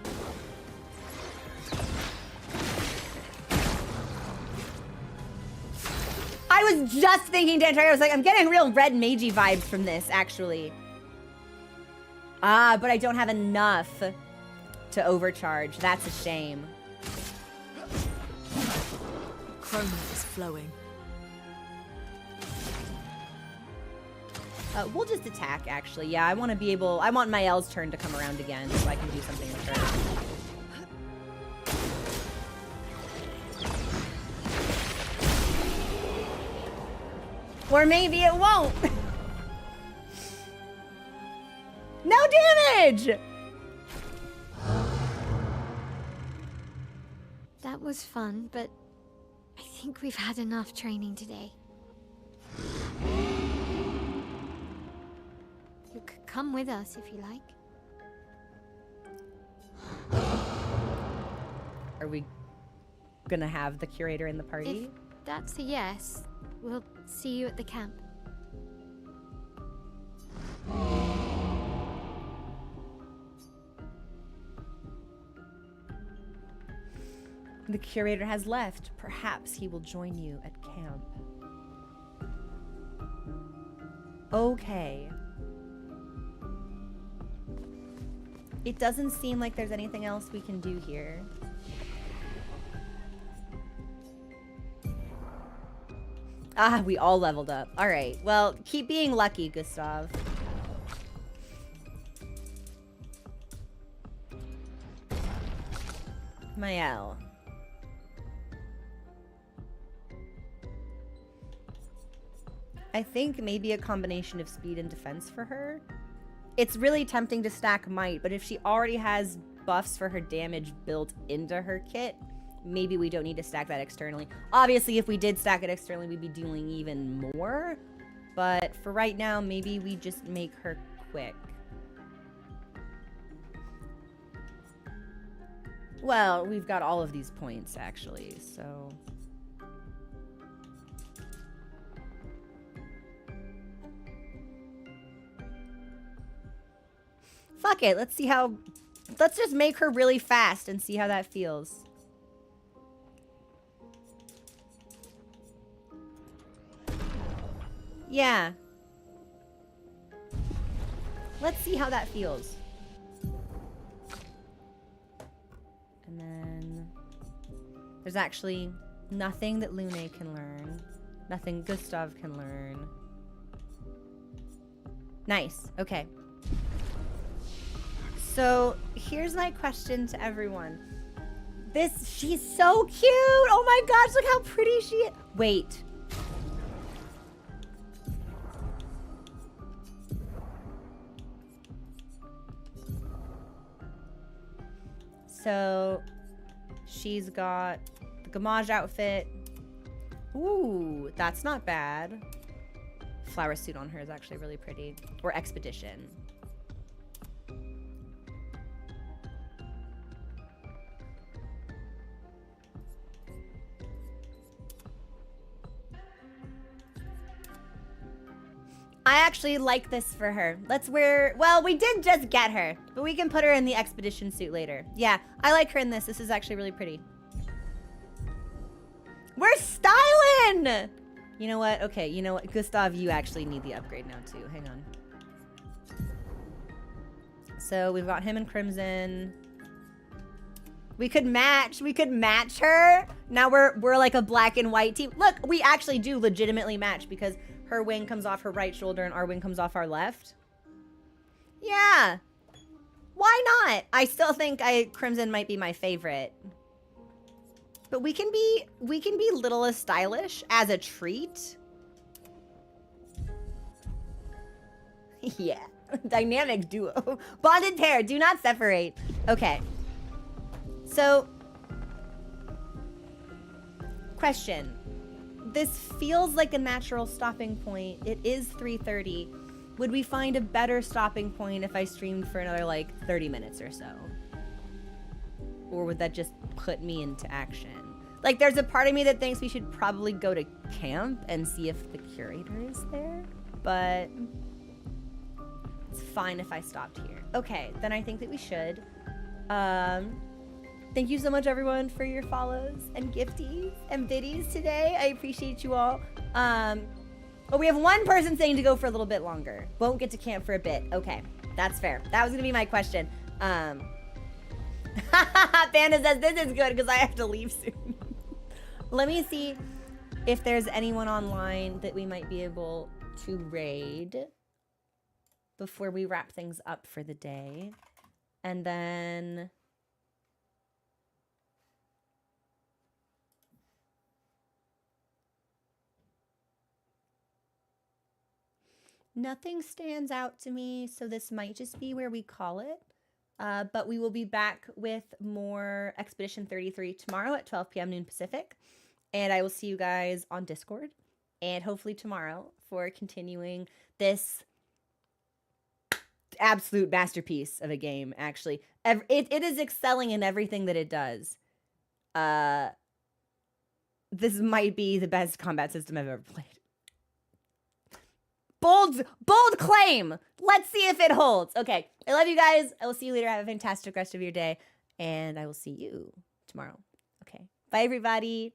I was just thinking, Dan, I was like, I'm getting real red magey vibes from this, actually. Ah, but I don't have enough to overcharge. That's a shame. Chroma is flowing. We'll just attack, actually. Yeah, I want to be able... I want Mael's turn to come around again so I can do something with her. Or maybe it won't. No damage! That was fun, but I think we've had enough training today. You could come with us if you like. Are we gonna have the curator in the party? If that's a yes, we'll see you at the camp. The curator has left. Perhaps he will join you at camp. Okay. It doesn't seem like there's anything else we can do here. Ah, we all leveled up. All right. Well, keep being lucky, Gustav. Mael. I think maybe a combination of speed and defense for her. It's really tempting to stack might, but if she already has buffs for her damage built into her kit, maybe we don't need to stack that externally. Obviously, if we did stack it externally, we'd be doing even more. But for right now, maybe we just make her quick. Well, we've got all of these points, actually, so... Fuck it, let's see how let's just make her really fast and see how that feels. Yeah. Let's see how that feels. And then there's actually nothing that Lune can learn. Nothing Gustav can learn. Nice. Okay. So here's my question to everyone. She's so cute. Oh my gosh, look how pretty she is. Wait. So she's got the Gamage outfit. Ooh, that's not bad. Flower suit on her is actually really pretty. Or expedition. I actually like this for her. Let's wear, well, we did just get her, but we can put her in the expedition suit later. Yeah, I like her in this. This is actually really pretty. We're styling! You know what? Okay, you know what? Gustav, you actually need the upgrade now too. Hang on. So we've got him in Crimson. We could match her. Now we're like a black and white team. Look, we actually do legitimately match because her wing comes off her right shoulder and our wing comes off our left. Yeah. Why not? I still think Crimson might be my favorite. But we can be little as stylish as a treat. Yeah. Dynamic duo. Bonded pair. Do not separate. Okay. So, question. This feels like a natural stopping point. It is 3:30. Would we find a better stopping point if I streamed for another like 30 minutes or so? Or would that just put me into action? Like, there's a part of me that thinks we should probably go to camp and see if the curator is there, but it's fine if I stopped here. Okay, then I think that we should. Thank you so much, everyone, for your follows and gifties and biddies today. I appreciate you all. Oh, we have one person saying to go for a little bit longer. Won't get to camp for a bit. Okay, that's fair. That was gonna be my question. Panda says this is good because I have to leave soon. Let me see if there's anyone online that we might be able to raid before we wrap things up for the day. And then nothing stands out to me, so this might just be where we call it. But we will be back with more Expedition 33 tomorrow at 12 p.m. noon Pacific. And I will see you guys on Discord and hopefully tomorrow for continuing this absolute masterpiece of a game, actually. It is excelling in everything that it does. This might be the best combat system I've ever played. Bold claim. Let's see if it holds. Okay. I love you guys. I will see you later. Have a fantastic rest of your day. And I will see you tomorrow. Okay. Bye, everybody.